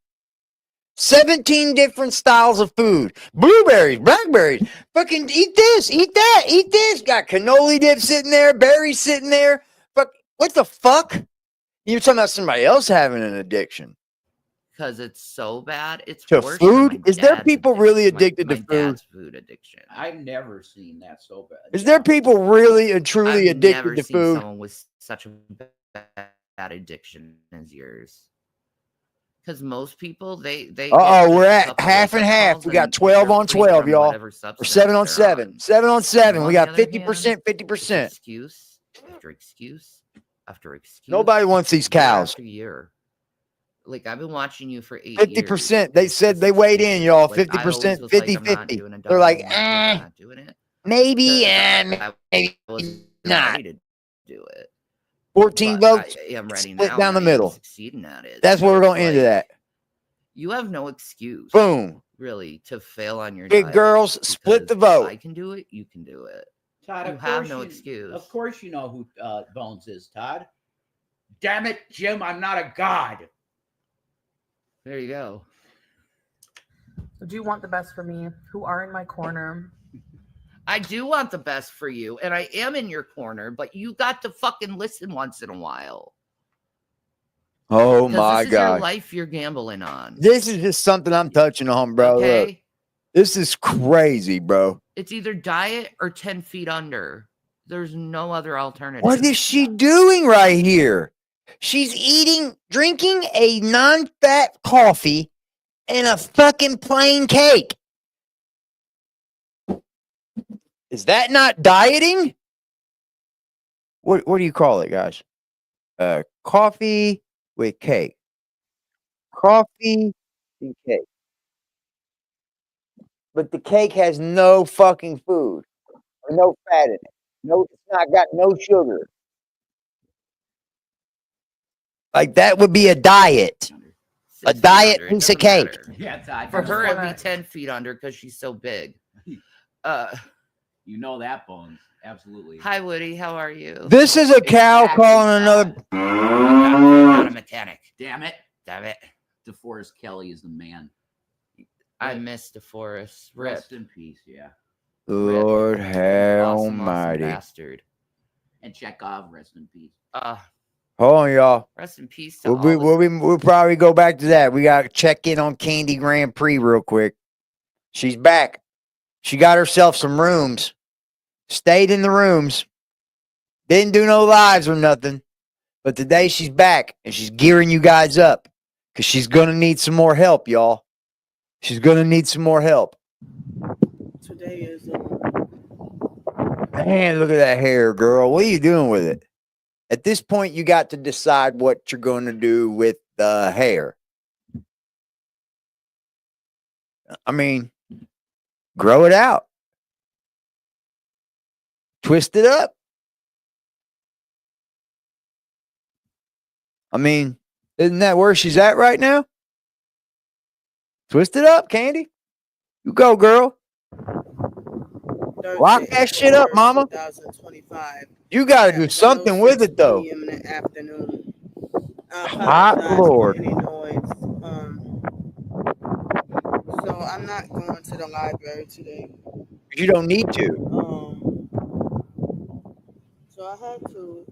17 different styles of food. Blueberries, blackberries. Fucking eat this, eat that, eat this. Got cannoli dip sitting there, berries sitting there. Fuck, what the fuck? You're talking about somebody else having an addiction. Because it's so bad. It's To worse than food? my Is there dad's people addiction. really addicted my to food? Dad's food addiction. I've never seen that so bad. Is there people really and truly I've addicted never to seen food? someone with such a bad addiction as yours. Because most people, they. We're at half and half. We got 12 on 12, y'all. Or 7 on 7. 7 on 7. We got 50%, 50%. Excuse after excuse after excuse. Nobody wants these year cows. after year. Like, I've been watching you for 8 years. 50%. They said they weighed in, y'all. Like, I always 50%, was 50, like, I'm not 50. doing it, They're like, I'm not doing it. maybe, I maybe was not. ready to do it. 14 But votes. I am ready split now, down the and I am middle. Succeeding at it. That's So what we're it's going into like, that. You have no excuse. Boom. Really, to fail on your Big diet, girls, split the because if vote. I can do it. You can do it. Todd, You of have course no excuse. Of course you know who Bones is, Todd. Damn it, Jim, I'm not a god. There you go. do want the best for me, who are in my corner. I do want the best for you, and I am in your corner, but you got to fucking listen once in a while. Oh 'Cause my this is your God. life you're gambling on. This is just something I'm touching on, bro. Look, Okay? this is crazy, bro. It's either diet or 10 feet under. There's no other alternative. What is she doing right here? She's drinking a non-fat coffee and a fucking plain cake. Is that not dieting? What do you call it, guys? Coffee with cake. Coffee and cake. But the cake has no fucking food or no fat in it. No, it's not got no sugar. Like that would be a diet. 6 A feet diet under, it piece of doesn't cake. matter. Yeah, Todd. For you her, know it'd be that. 10 feet under because she's so big. You know that, Bones. Absolutely. Hi, Woody. How are you? This is a cow Exactly, calling another. Todd. I'm not a mechanic. Damn it. Damn it. DeForest Kelly is the man. I miss DeForest. Rip. Rest in peace, yeah. Lord have Awesome almighty. bastard. And Chekhov, rest in peace. Hold on, y'all. Rest in peace to all the- We'll probably go back to that. We got to check in on Candy Grand Prix real quick. She's back. She got herself some rooms. Stayed in the rooms. Didn't do no lives or nothing. But today she's back and she's gearing you guys up because she's going to need some more help, y'all. She's going to need some more help. Today is Man, look at that hair, girl. What are you doing with it? At this point, you got to decide what you're going to do with the hair. I mean, grow it out. Twist it up. I mean, isn't that where she's at right now? Twist it up, Candy. You go, girl. Lock that shit up, mama. 2025. You got to do something with it, though. In the afternoon. Hot Lord. Any noise. So I'm not going to the library today. You don't need to. So I had to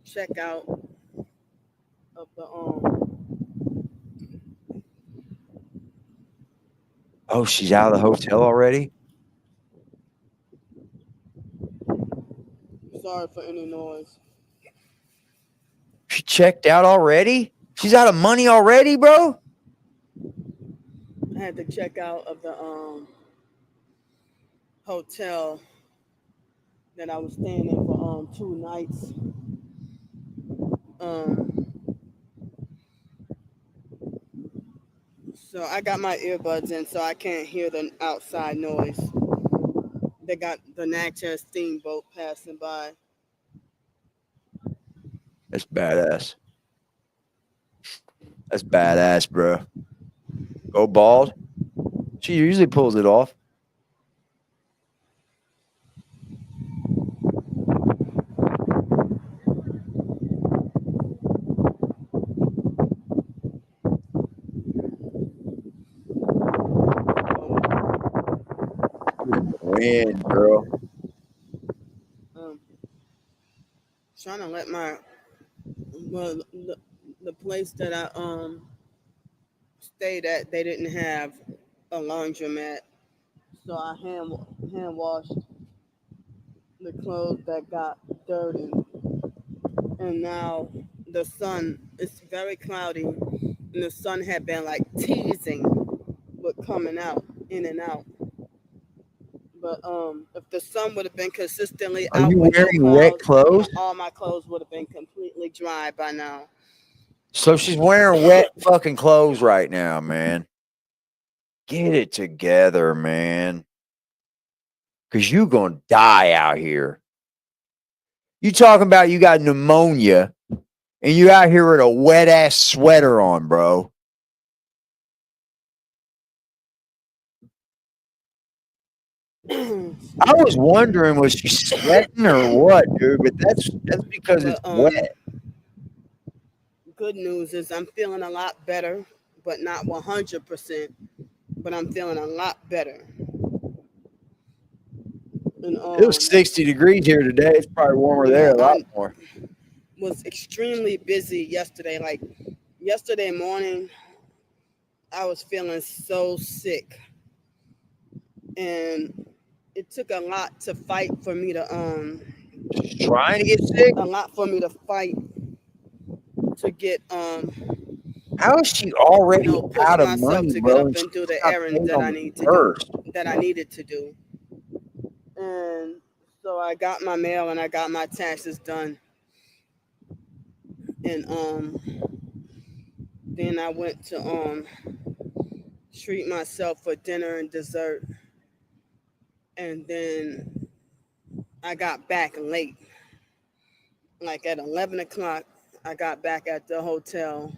check out of the Oh, she's out of the hotel already? Sorry for any noise. She checked out already? She's out of money already, bro? I had to check out of the hotel that I was staying in for 2 nights. So I got my earbuds in so I can't hear the outside noise. They got the Natchez steamboat passing by. That's badass. That's badass, bro. Go bald. She usually pulls it off. Wind, girl. Trying to let the place that I stayed at, they didn't have a laundromat, so I hand washed the clothes that got dirty. And now the sun, it's very cloudy, and the sun had been like teasing with coming out, in and out. But if the sun would have been consistently Are out you with no wearing wet clouds, clothes? all my clothes would have been completely dry by now. So she's wearing wet fucking clothes right now, man. Get it together, man. Because you going to die out here. You talking about you got pneumonia and you out here with a wet ass sweater on, bro. I was wondering, was she sweating or what, dude? But that's because it's wet. Good news is I'm feeling a lot better, but not 100%. But I'm feeling a lot better. And, It was 60 degrees here today. It's probably warmer there a lot more. was extremely busy yesterday. Like yesterday morning, I was feeling so sick, and it took a lot to fight for me to Trying to get sick? a lot for me to fight to get How is she already push out of myself money, to get bro? up And and she do just the got errands paid that on I the need to do, first. that I needed to do. And so I got my mail and I got my taxes done. And then I went to treat myself for dinner and dessert. And then I got back late. Like at 11 o'clock, I got back at the hotel.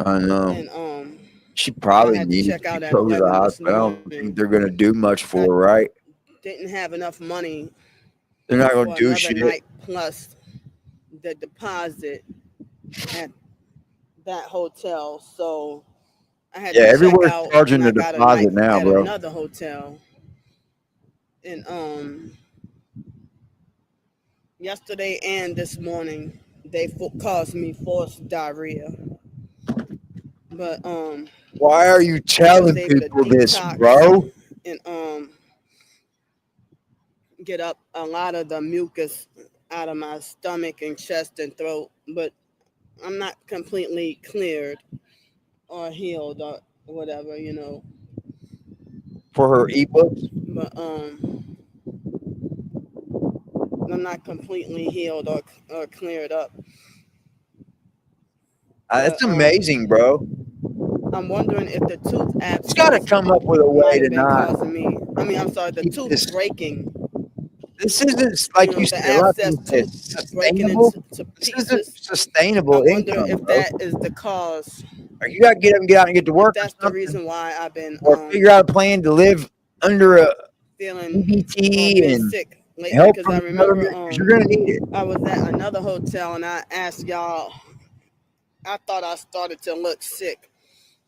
I know. And She I probably had to needs check to out at go to the 11 this hospital. I don't think morning. they're going to do much I for her, right? didn't have enough money They're not going for to do another shit. night plus the deposit at that hotel. So I had Yeah, to check everywhere's out charging and the I got a night deposit now, at bro. another hotel. And yesterday and this morning they caused me forced diarrhea. But Why are you I was telling able to people this, detox bro? and get up a lot of the mucus out of my stomach and chest and throat, but I'm not completely cleared or healed or whatever. For her ebooks? But I'm not completely healed or cleared up. That's But amazing, bro. I'm wondering if the tooth She's got to abscess come up with a way might to have been not causing me. I mean, I'm sorry, the keep tooth this. breaking. This isn't, like you The said, a lot of abscess people say tooth it's breaking sustainable. into This isn't pieces. sustainable I'm wondering income, if bro. that is the cause. Or you got to get up and get out and get to If work or that's the something, reason why I've been or figure out a plan to live under a feeling or EBT been and sick lately. help Because from I the remember government because you're going to need it. I was at another hotel and I asked y'all. I thought I started to look sick.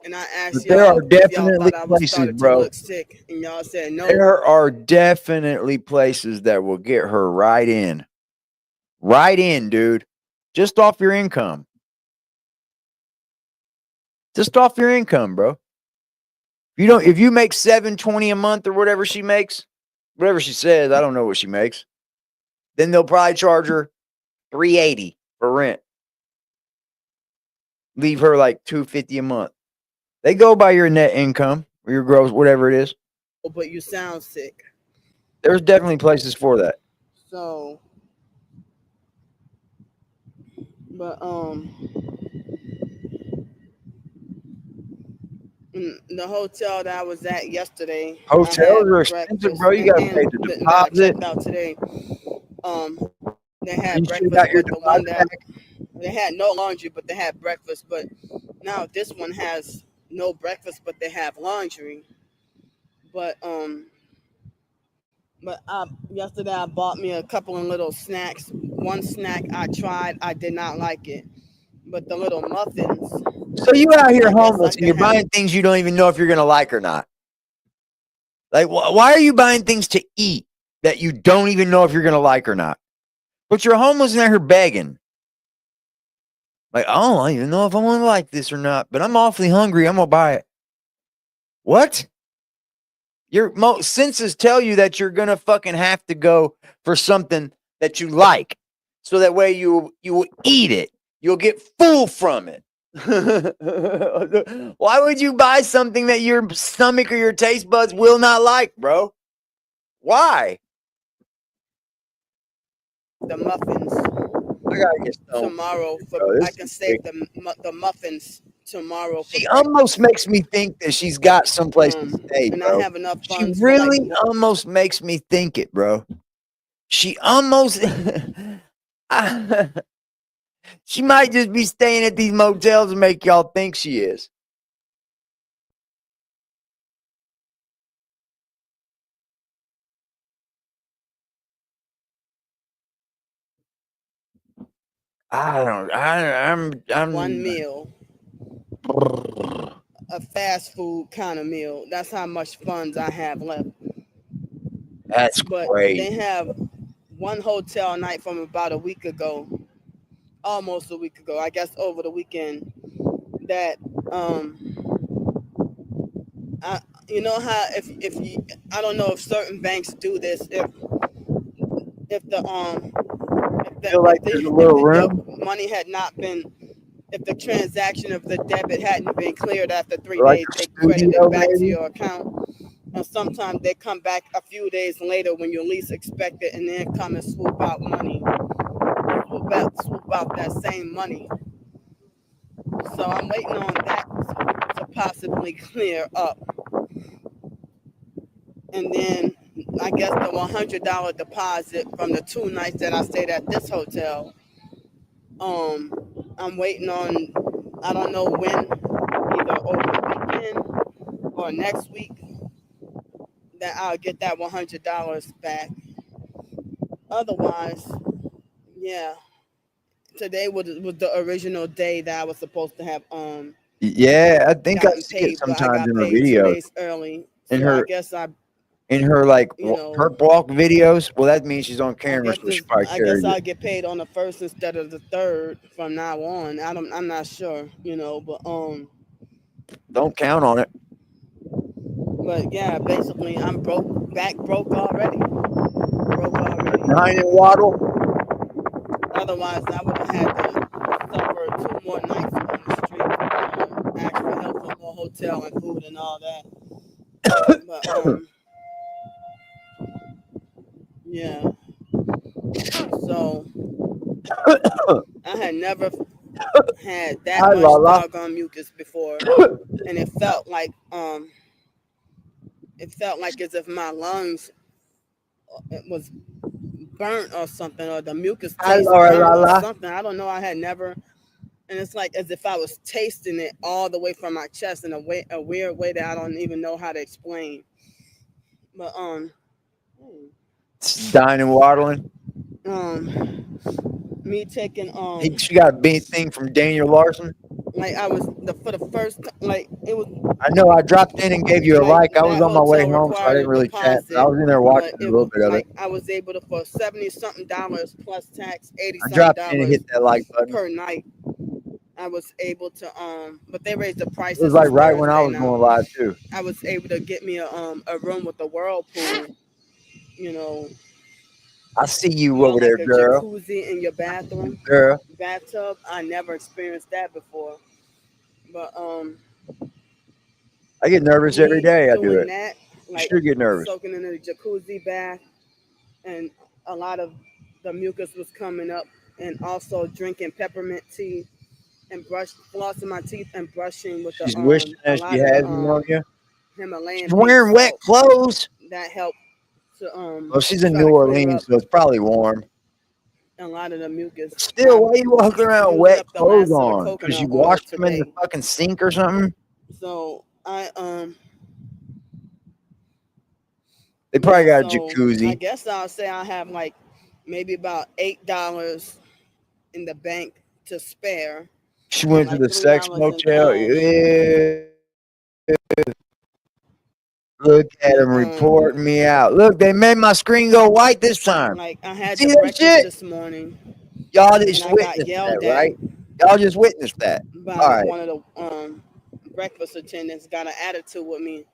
And I asked But there y'all are if y'all definitely thought I was places, started to bro. look sick, and y'all said no. There are definitely places that will get her right in. Right in, dude. Just off your income. Just off your income, bro. If you make $720 a month or whatever she makes, whatever she says, I don't know what she makes, then they'll probably charge her $380 for rent. Leave her like $250 a month. They go by your net income or your gross, whatever it is. But you sound sick. There's definitely places for that. So, but the hotel that I was at yesterday, I Hotels had are expensive, breakfast, bro. You got to pay and the that I deposit. checked out today. They had You should have breakfast, got your but the one deposit that back. they had no laundry, but they had breakfast. But now this one has no breakfast, but they have laundry. But yesterday I bought me a couple of little snacks. One snack I tried, I did not like it. But the little muffins, So you out here I guess I homeless and could you're have. buying things you don't even know if you're going to like or not. Like, why are you buying things to eat that you don't even know if you're going to like or not? But you're homeless and out here begging. Like, I don't even know if I want to like this or not, but I'm awfully hungry. I'm going to buy it. What? Your senses tell you that you're going to fucking have to go for something that you like. So that way you will eat it. You'll get full from it. Why would you buy something that your stomach or your taste buds will not like, bro? Why? The muffins I gotta get stoned. tomorrow for Bro, I can save the muffins tomorrow for She breakfast. almost makes me think that she's got someplace to stay, And I bro. have enough She funds for like really almost makes me think it, bro. She almost she might just be staying at these motels and make y'all think she is. I'm one meal, a fast food kind of meal. That's how much funds I have left. That's But they crazy. have one hotel night from about a week ago. almost a week ago, I guess over the weekend, that I, you know how if you, I don't know if certain banks do this, if the Feel like there's a little room, the money had not been, if the transaction of the debit hadn't been cleared after 3 like days, a they credit studio, it back to maybe. your account. And sometimes they come back a few days later when you least expect it, and then come and swoop out money, swoop out that same money. So I'm waiting on that to possibly clear up. And then I guess the $100 deposit from the 2 nights that I stayed at this hotel. I'm waiting on, I don't know when, either over the weekend or next week, that I'll get that $100 back. Otherwise, yeah, today was the original day that I was supposed to have Yeah, I think I gotten see it paid, but I sometimes got in her paid 2 videos. days early. In So I her guess like you know, her walk videos. Well, that means she's on camera, so she probably I guess carries it. I'll get paid on the 1st instead of the 3rd from now on. I'm not sure, but Don't count on it. but yeah, basically I'm broke already. Nine and waddle. Otherwise, I would have had to suffer 2 more nights on the street, ask for help for more hotel and food and all that. But yeah. So I had never had that Hi, much Lala. doggone mucus before, and it felt like as if my lungs it was burnt or something, or the mucus Hi, tastes Laura burnt or Lala. something. I don't know. I had never, and it's like as if I was tasting it all the way from my chest in a weird way that I don't even know how to explain. But Dying and waddling. me taking She got a big thing from Daniel Larson. like I was for the first like it was I know I dropped in and gave you a like. I was that on my way hotel home, so I required didn't a really chat. But I deposit, was in there but watching a it little was bit of it. like I was able to, for $70-something plus tax, I $80-something dropped in and hit that like button. per night. I was able to but they raised the It prices. was like right when I Thursday was now. going live too. I was able to get me a room with a whirlpool, I see you more over like there, a girl. jacuzzi in your bathroom, Girl, bathtub. I never experienced that before, but I get nervous every me day. I do doing it. that, You like should get nervous. soaking in a jacuzzi bath, and a lot of the mucus was coming up, and also drinking peppermint tea and flossing my teeth and brushing with She's the wishing a that she lot of has the pneumonia. Himalayan She's pink wearing wet salt clothes. that helped to Well, she's in try New to clear Orleans, up so it's probably warm. a lot of the mucus. Still, why are you walking around Using wet up the clothes last of the on? Because you coconut oil washed them in the today. fucking sink or something? So They probably got a so I jacuzzi. guess I'll say I have like maybe about $8 in the bank to spare. She went to Like the sex $3 in motel. cash. Yeah. Look at But them reporting me out. Look, they made my screen go white this time. like I had See the that breakfast shit? this morning, Y'all and just I got witnessed yelled that, at right? Y'all just witnessed that. by All right. one of the breakfast attendants. Got an attitude with me,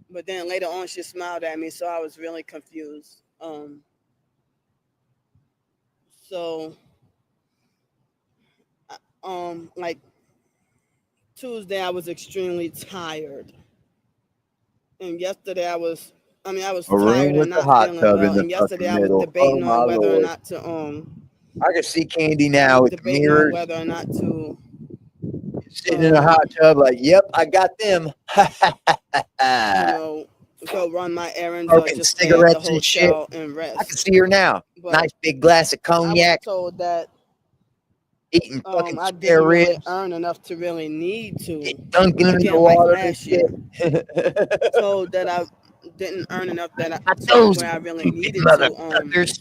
but then later on she smiled at me, so I was really confused. So like Tuesday I was extremely tired, and yesterday I was A room tired and with a not hot feeling tub in well, the and yesterday fucking I was middle. Oh debating my on whether or lord. not to I can see Candy I now was with the debating on mirrors. whether or not to Sitting in a hot tub, like, yep, I got them. go run my errands or Smoking just stay at the cigarettes and shit. hotel and I can rest. see her now. But Nice big glass of I was cognac, told that eating fucking I spare didn't really ribs, earn enough to really need to. dunking in the Again, like water and last shit. year, told that I didn't earn enough Got those where I really stupid needed to motherfuckers.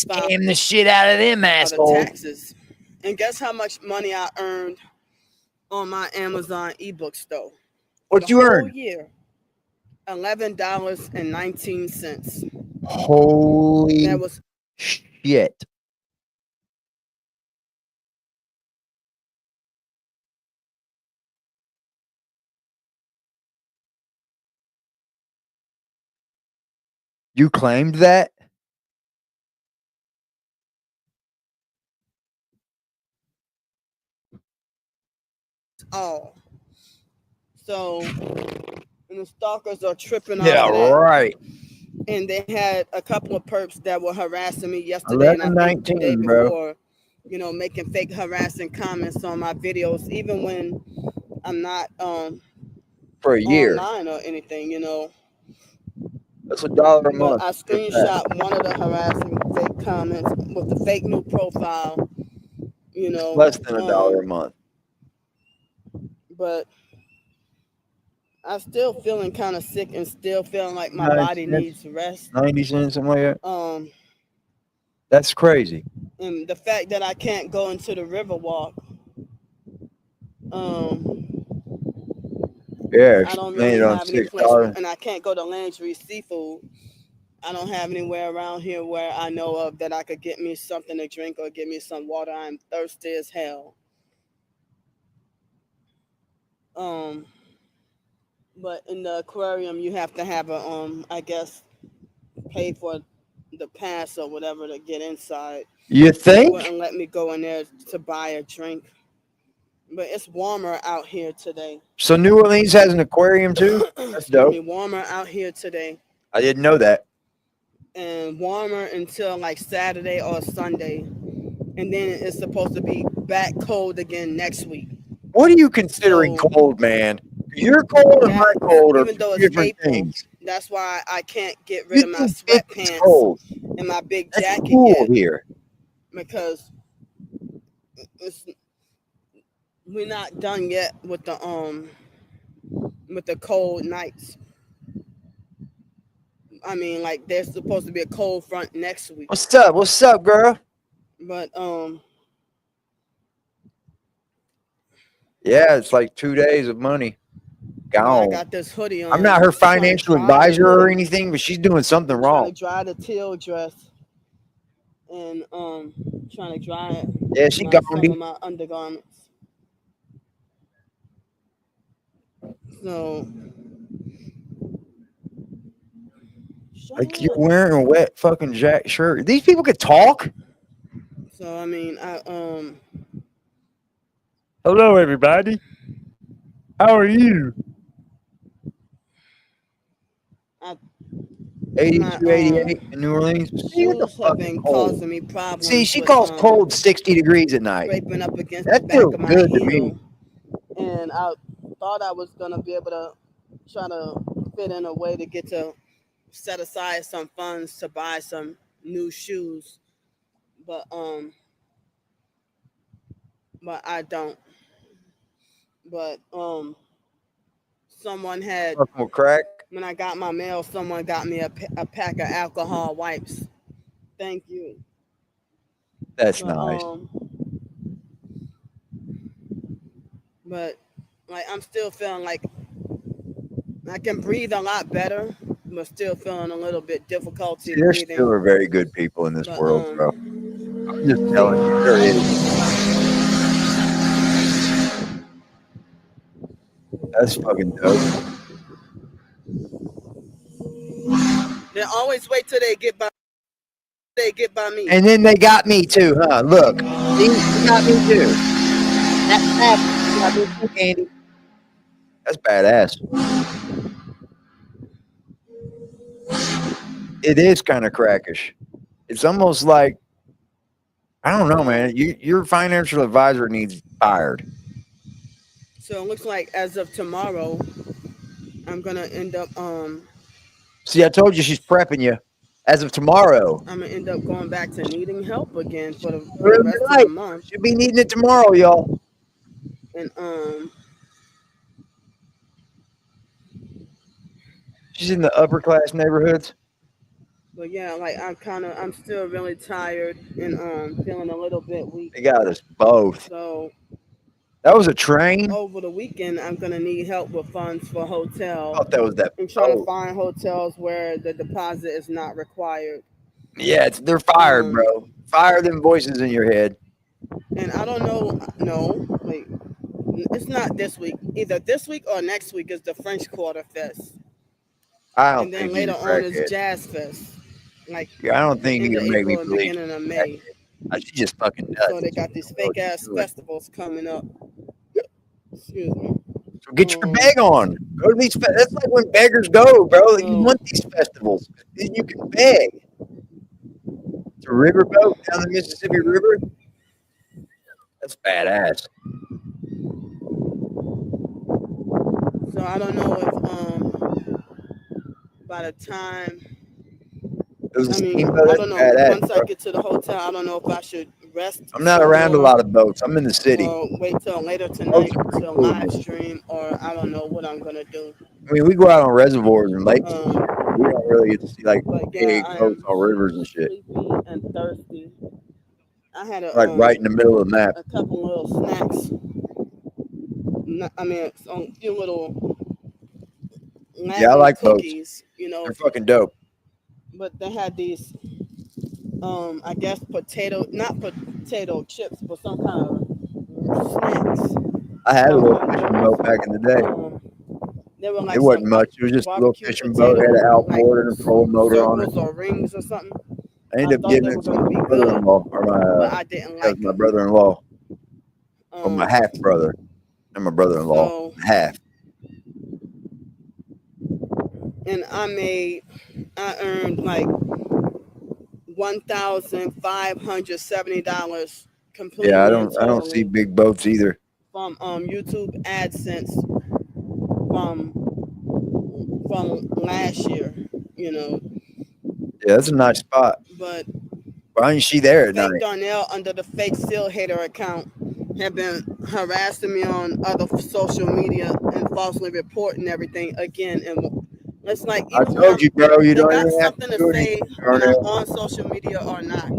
file Scam the shit out of them the assholes. taxes. And guess how much money I earned on my Amazon ebooks though? For What the you whole earn? year, $11.19. Holy That was shit. You claimed that? all. So, and the stalkers are tripping off Yeah, of that. right. And they had a couple of perps that were harassing me yesterday and I think the day 11-19, bro. before, you know, making fake harassing comments on my videos, even when I'm not For a year. online or anything, you know. That's $1 a But month. I screenshot one of the harassing fake comments with the fake new profile, you know. Less than $1 a month. But I'm still feeling kind of sick and still feeling like my 90 body cents. needs rest. 90 cents, something like that. That's crazy. And the fact that I can't go into the river walk. Yeah, I don't explain really it on have any place, $6. and I can't go to Landry Seafood. I don't have anywhere around here where I know of that I could get me something to drink or get me some water. I'm thirsty as hell. But in the aquarium, you have to have a I guess, pay for the pass or whatever to get inside. You They think? wouldn't let me go in there to buy a drink. But it's warmer out here today. So New Orleans has an aquarium too? That's dope. I mean, warmer out here today. I didn't know that. And warmer until like Saturday or Sunday. And then it's supposed to be back cold again next week. What are you considering cold, man? You're cold and I'm cold are even though it's different April, things. that's why I can't get rid of my It's sweatpants cold. and my big That's jacket cool yet. here. Because we're not done yet with the cold nights. I mean, like there's supposed to be a cold front next week. What's up? What's up, girl? But yeah, it's like 2 days of money gone. I got this hoodie on. I'm not her financial advisor or anything, but she's doing something wrong. Trying to dry the teal dress and trying to dry it. Yeah, she some gone. of my undergarments. So Like you're wearing a wet fucking jack shirt. These people could talk. So I mean, Hello, everybody. How are you? 82, 88 in New Orleans. Shoes have been causing me problems. See, she with, calls cold 60 degrees at night. Scraping up against That the back feels of my good to heel. me. And I thought I was gonna be able to try to fit in a way to get to set aside some funds to buy some new shoes, but I don't. But someone had crack. When I got my mail, someone got me a pack of alcohol wipes. Thank you. That's nice. But like I'm still feeling like I can breathe a lot better, but still feeling a little bit difficulty See, there breathing. still are very good people in this world, bro. I'm just telling you, there is. That's fucking dope. They always wait till they get by. They get by me. And then they got me too, huh? Look, see, you got me too. That got me too, Candy. That's badass. It is kind of crackish. It's almost like, I don't know, man. Your financial advisor needs fired. So it looks like as of tomorrow, I'm gonna end up See, I told you she's prepping you. As of tomorrow. I'm gonna end up going back to needing help again for the rest of the month. She'll be needing it tomorrow, y'all. And she's in the upper class neighborhoods. But yeah, like I'm still really tired and feeling a little bit weak. They got us both. So that was a train. Over the weekend, I'm gonna need help with funds for hotel. I thought that was that. And trying to find hotels where the deposit is not required. Yeah, they're fired, bro. Fire them voices in your head. And I don't know. No, wait, it's not this week. Either this week or next week is the French Quarter Fest. I don't And then think he's a later on is crackhead. Jazz Fest, like Yeah, I don't the think end you of can make me April and believe beginning of she's a May. crackhead. She's just fucking So nuts. they She got doesn't these know what fake ass she's doing. festivals coming up. Excuse me. So get your bag on. Go to these. That's like when beggars go, bro. You So want these festivals? Then you can beg. It's a riverboat down the Mississippi River. That's badass. so I don't know if by the time It was a I mean steamboat. I That's don't know badass, once I bro. get to the hotel I don't know if I should rest I'm not some around a more lot of boats. I'm in the city. or wait till later tonight Boats are pretty to cool to live me. stream or I don't know what I'm gonna do. I mean, we go out on reservoirs and lakes and shit. Um, We don't really get to see like but yeah, big I boats am on rivers and shit. sleepy and thirsty. I had Like right in the middle of the map. a couple little snacks. I mean, a few little Yeah, I Latin like boats. cookies, you know, They're fucking dope. but they had these, I guess not potato chips, but some kind of snacks. I had a little From fishing boat back in the day. They were like It wasn't some much. It was just a little barbecue fishing boat. potato, It had an like outboard and a trolling motor on it. circles or rings or something. I ended up thought giving they it were to gonna my be good, brother-in-law or but my I didn't that was like my them. brother-in-law or my half brother and my brother-in-law So, half. and I earned like $1,570 completely Yeah, and I don't see totally big boats either. from YouTube AdSense from last year, you know. Yeah, that's a nice spot. But Why ain't she there at fake night? Darnell under the fake Still Hater account have been harassing me on other social media and falsely reporting everything again. And it's like I even told you, bro. You they don't got even have to something to do say anything, when I'm Darnell. on social media or not.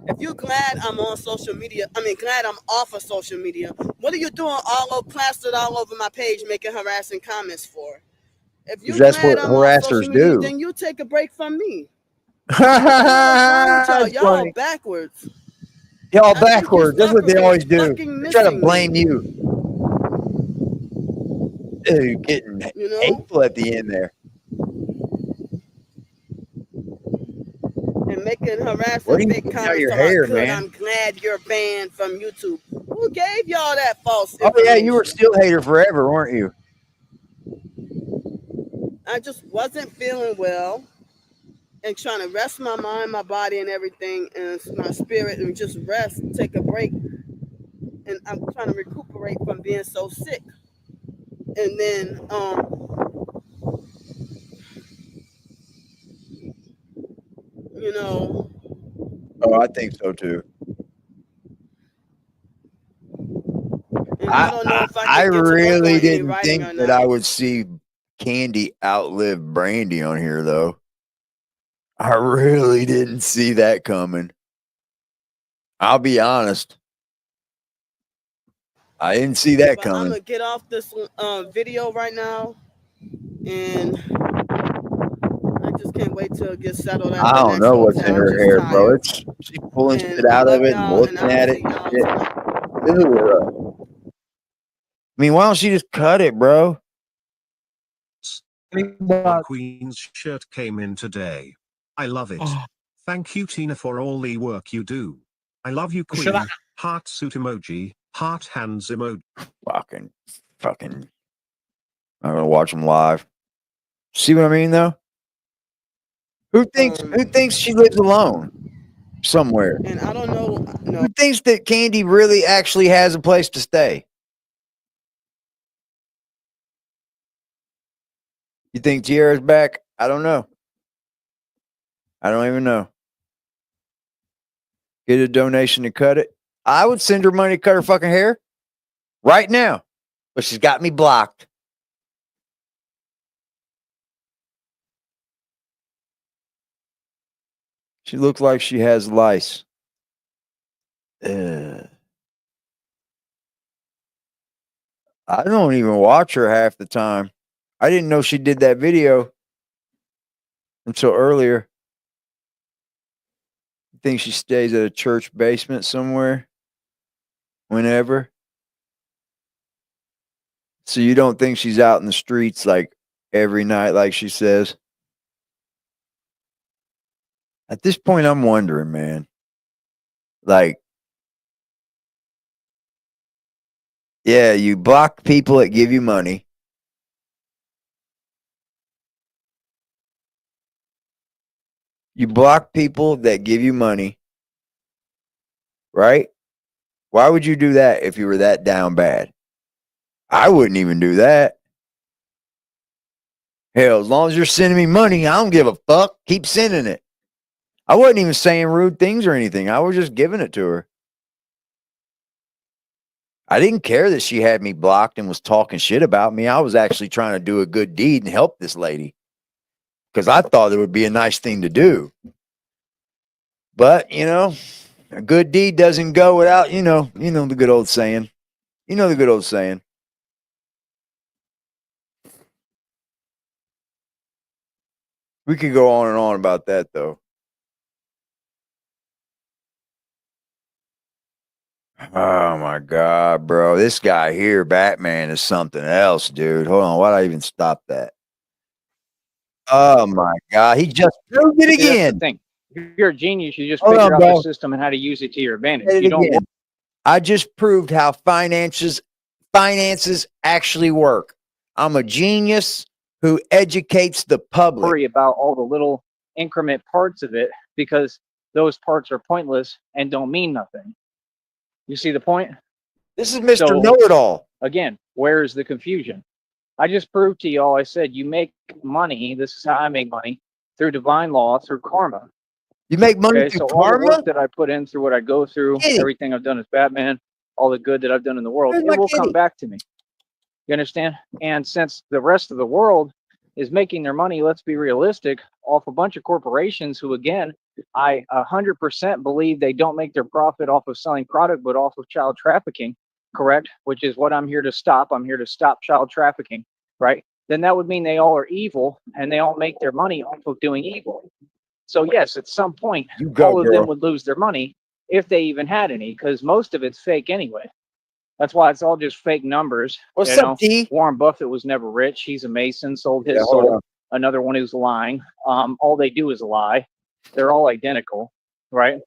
If you're glad I'm on social media, glad I'm off of social media, what are you doing plastered all over my page making harassing comments for? If you're Because that's glad what I'm on social harassers media, do. then you take a break from me. What the hell is wrong with y'all? That's Y'all funny. backwards. Y'all I think you backwards. That's what they suckers are always do. fucking They try to missing blame me. you. Dude, getting You know? hateful at the end there. And making What are harassing you fake putting out comments your about hair, good. man? I'm glad you're banned from YouTube. Who gave y'all that false Oh yeah, you were information? still hater forever, weren't you? I just wasn't feeling well and trying to rest my mind, my body, and everything, and my spirit, and just rest, take a break. And I'm trying to recuperate from being so sick. And then, you know. Oh, I think so too. And I don't know if I I can get to work on really any didn't writing think or that not. I would see Candy outlive Brandy on here, though. I really didn't see that coming. I'll be honest. I didn't see that But I'm coming. gonna get off this video right now, and I just can't wait till it gets settled at I the don't next know what's hotel. in I'm her just hair, bro. tired. She's pulling And shit I out of love it and y'all, and looking I'll at see it. y'all Shit. tonight. Ugh. I mean, why don't she just cut it, bro? The Queen's shirt came in today. I love it. Thank you, Tina, for all the work you do. I love you, Queen. Heart suit emoji. Heart hands emoji. Fucking. I'm gonna watch them live. See what I mean, though? Who thinks she lives alone somewhere? And I don't know. No. Who thinks that Candy really actually has a place to stay? You think Tierra's back? I don't know. I don't even know. Get a donation to cut it. I would send her money to cut her fucking hair right now, but she's got me blocked. She looks like she has lice. I don't even watch her half the time. I didn't know she did that video until earlier. You think she stays at a church basement somewhere? Whenever? So you don't think she's out in the streets like every night, like she says? At this point, I'm wondering, man. Like, yeah, you block people that give you money. You block people that give you money, right? Why would you do that if you were that down bad? I wouldn't even do that. Hell, as long as you're sending me money, I don't give a fuck. Keep sending it. I wasn't even saying rude things or anything. I was just giving it to her. I didn't care that she had me blocked and was talking shit about me. I was actually trying to do a good deed and help this lady because I thought it would be a nice thing to do. But, you know, a good deed doesn't go without, you know the good old saying. You know the good old saying. We could go on and on about that, though. Oh, my God, bro. This guy here, Batman, is something else, dude. Hold on. Why'd I even stop that? Oh, my God. He just proved it See, that's the again. thing. If you're a genius, you just Hold figure on, out the bro. system and how to use it to your advantage. Say it You don't again. I just proved how finances actually work. I'm a genius who educates the public. worry about all the little increment parts of it because those parts are pointless and don't mean nothing. You see the point? This is Mr. So, Know-It-All. Again, where is the confusion? I just proved to y'all, I said, you make money. This is how I make money through divine law, through karma. You make money Okay, through so all the karma? work that I put in through what I go through, Kitty. everything I've done as Batman, all the good that I've done in the world, Where's it my will come kitty? back to me. You understand? And since the rest of the world is making their money, let's be realistic, off a bunch of corporations who, again, I 100% believe they don't make their profit off of selling product, but off of child trafficking, correct? Which is what I'm here to stop. I'm here to stop child trafficking, right? Then that would mean they all are evil and they all make their money off of doing evil. So yes, at some point, You go, all of them girl. would lose their money if they even had any, because most of it's fake anyway. That's why it's all just fake numbers. What's you up, know? T? Warren Buffett was never rich. He's a Mason, sold his Yeah, hold soul. on. Another one who's lying. All they do is lie. They're all identical, right?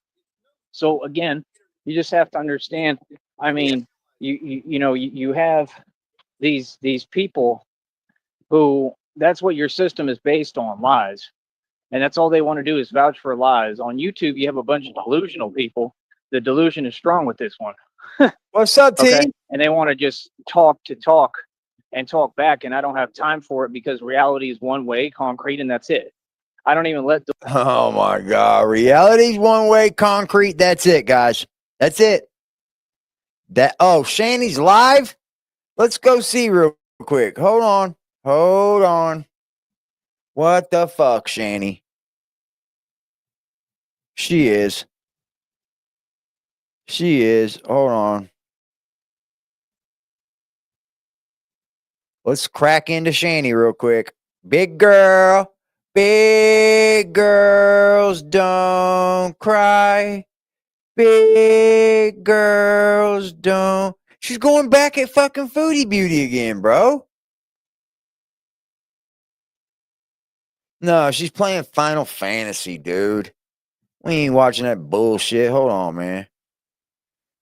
So again, you just have to understand. I mean, you have these people who, that's what your system is based on, lies. And that's all they want to do is vouch for lies. On YouTube, you have a bunch of delusional people. The delusion is strong with this one. What's up, T? Okay. And they want to just talk and talk back. And I don't have time for it because reality is one way, concrete, and that's it. I don't even let Oh my God. Reality's one way, concrete. That's it, guys. That's it. Shanny's live? Let's go see real quick. Hold on. Hold on. What the fuck, Shanny? She is. She is. Hold on. Let's crack into Shanny real quick. Big girls don't cry. Big girls don't. She's going back at fucking Foodie Beauty again, bro. No, she's playing Final Fantasy, dude. We ain't watching that bullshit. Hold on, man.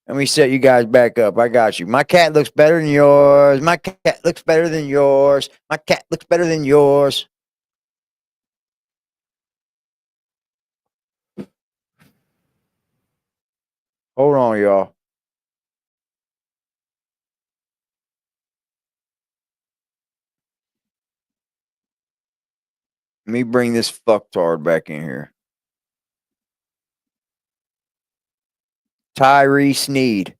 Let me set you guys back up. I got you. My cat looks better than yours. My cat looks better than yours. My cat looks better than yours. Hold on, y'all. Let me bring this fucktard back in here. Tyree Sneed.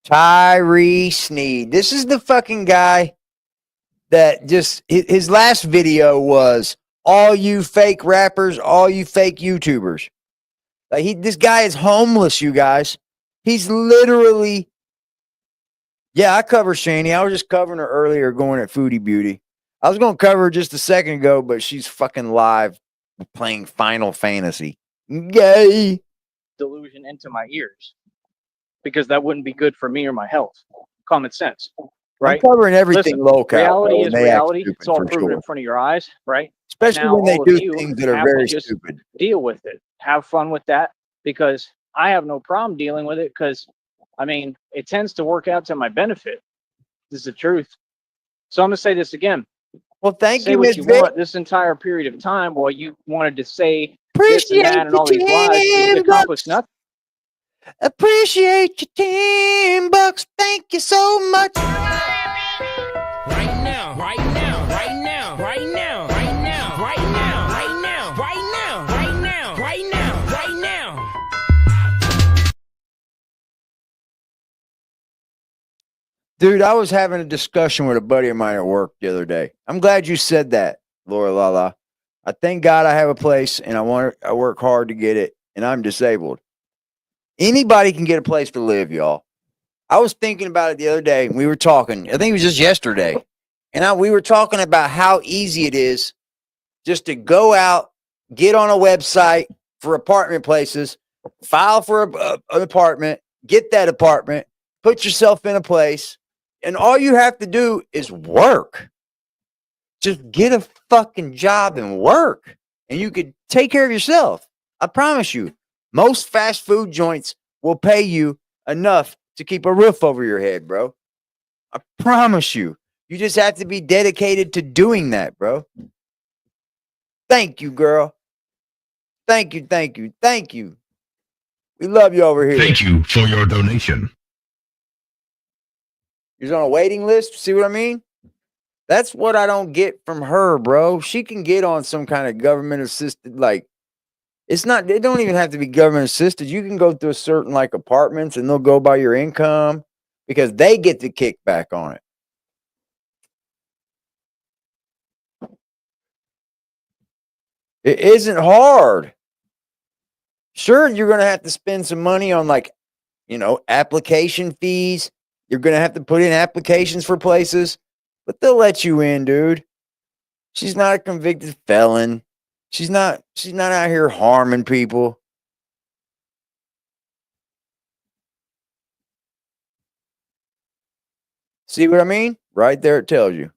Tyree Sneed. This is the fucking guy that just, his last video was all you fake rappers, all you fake YouTubers. Like this guy is homeless, you guys. He's literally, yeah, I cover Shanny. I was just covering her earlier going at Foodie Beauty. I was going to cover her just a second ago, but she's fucking live playing Final Fantasy. Yay. delusion into my ears because that wouldn't be good for me or my health. Common sense, right? I'm covering everything Listen, Lolcow. reality is They act reality. stupid, It's all for proven sure. in front of your eyes, right? Especially Now, when they all do of you things that are have to very just stupid. deal with it. Have fun with that, because I have no problem dealing with it, because, I mean, it tends to work out to my benefit. This is the truth. So I'm going to say this again. Well, thank Say you, what Miss you Vic. want this entire period of time while you wanted to say this and Appreciate that and all your these lies. It 10 accomplished bucks. nothing. Appreciate your $10. Thank you so much. Right now, right now, right now, right now, right now, right now, right now, right now, right now, right now, right now. Dude, I was having a discussion with a buddy of mine at work the other day. I'm glad you said that, Laura Lala. I thank God I have a place and I work hard to get it, and I'm disabled. Anybody can get a place to live, y'all. I was thinking about it the other day. We were talking, I think it was just yesterday. And we were talking about how easy it is just to go out, get on a website for apartment places, file for an apartment, get that apartment, put yourself in a place, and all you have to do is work. Just get a fucking job and work, and you could take care of yourself. I promise you, most fast food joints will pay you enough to keep a roof over your head, bro. I promise you. You just have to be dedicated to doing that, bro. Thank you, girl. Thank you, thank you, thank you. We love you over here. Thank you for your donation. You're on a waiting list. See what I mean? That's what I don't get from her, bro. She can get on some kind of government assisted, like, it's not, they don't even have to be government assisted. You can go through certain like apartments and they'll go by your income because they get the kickback on it. It isn't hard. Sure, you're going to have to spend some money on, like, you know, application fees. You're going to have to put in applications for places, but they'll let you in, dude. She's not a convicted felon. She's not out here harming people. See what I mean? Right there it tells you.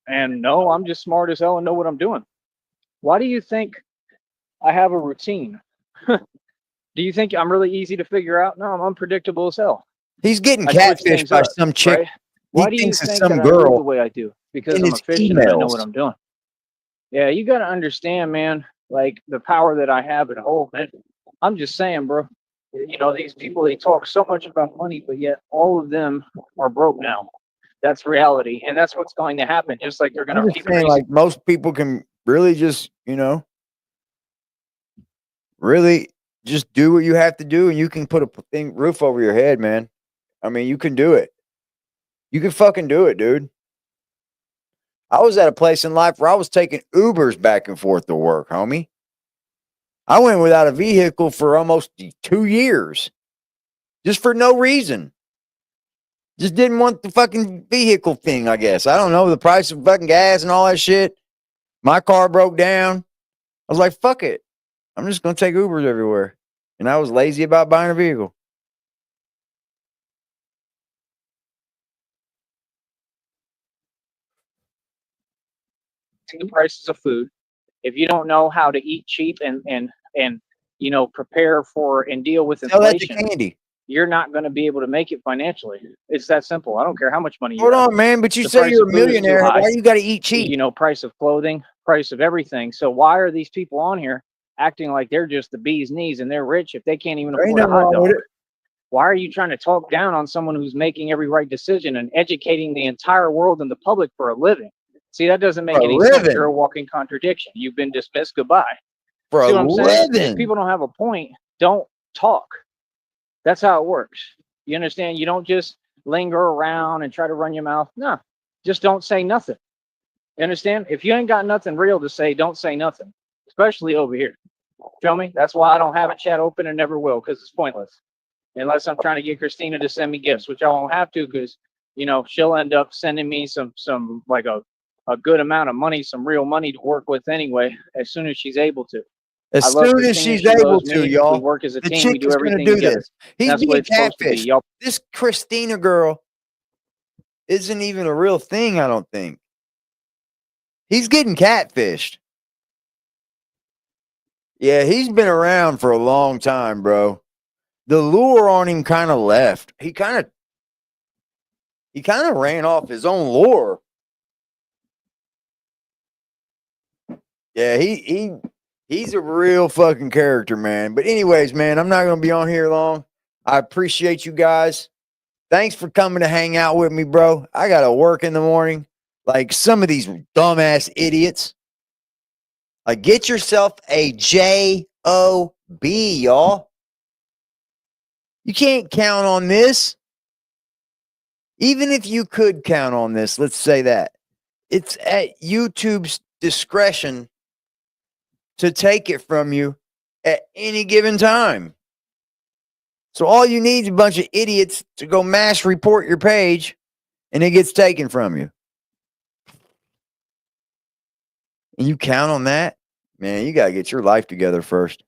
And no, I'm just smart as hell and know what I'm doing. Why do you think I have a routine? Do you think I'm really easy to figure out? No, I'm unpredictable as hell. He's getting I switch catfished things by up, some chick. right? Why do you thinks think it's that some I move the girl way I do? Because in I'm his efficient and I know emails. what I'm doing. Yeah, you got to understand, man, like the power that I have at home. Man. I'm just saying, bro. You know, these people, they talk so much about money, but yet all of them are broke now. That's reality. And that's what's going to happen. Just like they're going I'm to just saying, increase. like, most people can really just, you know, really just do what you have to do, and you can put a roof over your head, man. I mean, you can do it. You can fucking do it, dude. I was at a place in life where I was taking Ubers back and forth to work, homie. I went without a vehicle for almost 2 years. Just for no reason. Just didn't want the fucking vehicle thing, I guess. I don't know, the price of fucking gas and all that shit. My car broke down. I was like, fuck it. I'm just going to take Ubers everywhere. And I was lazy about buying a vehicle. The prices of food. If you don't know how to eat cheap and you know, prepare for and deal with Sell that to inflation, Candy. you're not going to be able to make it financially. It's that simple. I don't care how much money you Hold have. on, man, but you The say price you're of a food is too millionaire. high. Why you got to eat cheap? You know, price of clothing, price of everything. So why are these people on here acting like they're just the bee's knees and they're rich if they can't even There ain't afford a nothing hot wrong with dog? it. Why are you trying to talk down on someone who's making every right decision and educating the entire world and the public for a living? See, that doesn't make For a any sense. living. You're a walking contradiction. You've been dismissed. Goodbye. For See a what I'm saying? If living. people don't have a point, don't talk. That's how it works. You understand? You don't just linger around and try to run your mouth. No, just don't say nothing. You understand? If you ain't got nothing real to say, don't say nothing, especially over here. Feel me? That's why I don't have a chat open and never will, because it's pointless. Unless I'm trying to get Christina to send me gifts, which I won't have to, because, you know, she'll end up sending me some like a good amount of money, some real money to work with anyway, as soon as she's able to. As I love soon as Christina. she's She able loves to, me. y'all. We work as a The team. We chick do is going to everything do together. this. He's That's the way being it's supposed to be. catfished. Y'all, This Christina girl isn't even a real thing, I don't think. He's getting catfished. Yeah, he's been around for a long time, bro. The lure on him kind of left. He kind of ran off his own lure. Yeah, he's a real fucking character, man. But anyways, man, I'm not going to be on here long. I appreciate you guys. Thanks for coming to hang out with me, bro. I got to work in the morning. Like some of these dumbass idiots. Like, get yourself a job, y'all. You can't count on this. Even if you could count on this, let's say that. It's at YouTube's discretion to take it from you at any given time. So all you need is a bunch of idiots to go mass report your page, and it gets taken from you. And you count on that? Man, you gotta get your life together first.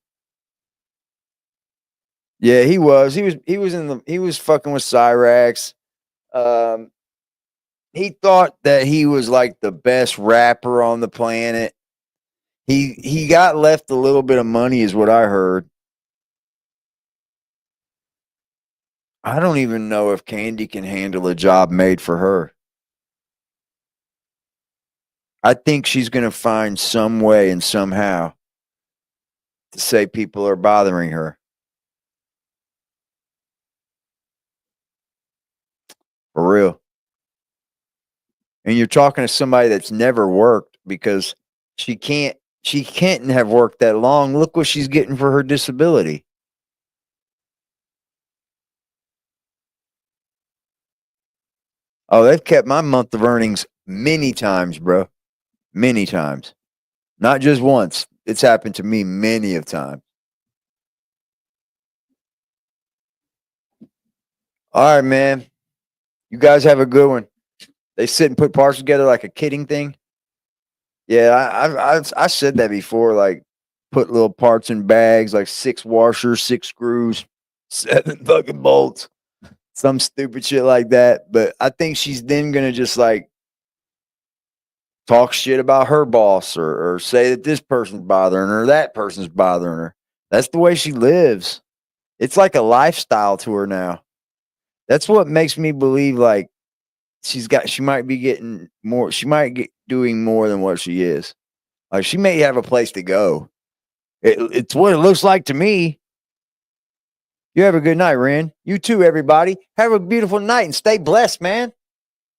Yeah, he was fucking with Cyrax. He thought that he was like the best rapper on the planet. He got left a little bit of money, is what I heard. I don't even know if Candy can handle a job made for her. I think she's going to find some way and somehow to say people are bothering her. For real. And you're talking to somebody that's never worked, because she can't have worked that long. Look what she's getting for her disability. Oh, they've kept my month of earnings many times, bro. Many times. Not just once. It's happened to me many of times. All right, man. You guys have a good one. They sit and put parts together like a kidding thing. Yeah, I said that before. Like, put little parts in bags, like 6 washers, 6 screws, 7 fucking bolts. Some stupid shit like that. But I think she's then going to just like talk shit about her boss, or say that this person's bothering her, that person's bothering her. That's the way she lives. It's like a lifestyle to her now. That's what makes me believe like she might be getting more. She might get doing more than what she is. Like, she may have a place to go. It's what it looks like to me. You have a good night, Ren. You too, everybody. Have a beautiful night and stay blessed, man.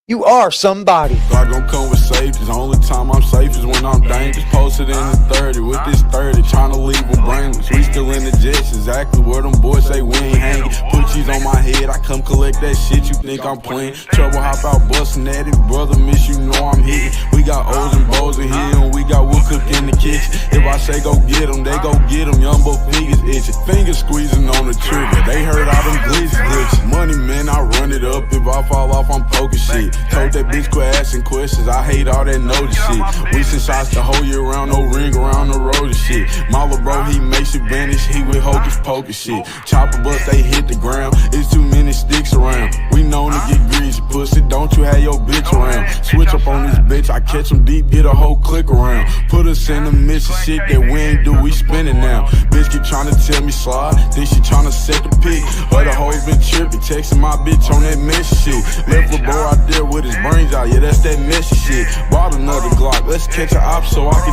You are somebody. God gon' come with safety. The only time I'm safe is when I'm dangerous. Posted in the 30 with this 30, trying to leave them brainless. We still in the jets, exactly where them boys say we ain't hanging. Put cheese on my head, I come collect that shit. You think I'm playing? Trouble hop out busting at it, brother. Miss you know I'm hitting. We got O's and Bo's in here, and we got wood cook in the kitchen. If I say go get them, they go get them. Young boy fingers itching, fingers squeezing on the trigger. They heard all them glitches. Money, man, I run it up. If I fall off, I'm poking shit. Told that bitch quit asking questions. I hate all that notice shit. We send shots the whole year round, no ring around the road and shit. My little bro, he makes it vanish. He with hocus pocus shit. Chopper bust, they hit the ground. It's too many sticks around. We known to get greasy, pussy. Don't you have your bitch around? Switch up on this bitch. I catch him deep, get a whole click around. Put us in the midst of shit that we ain't do. We spinning now. Bitch keep trying to tell me slide. Think she trying to set the pick. Other hoes been tripping, texting my bitch on that messy shit. Left a boy out there with his brains out, yeah, that's that messy shit. Bought another Glock, let's catch a op so I can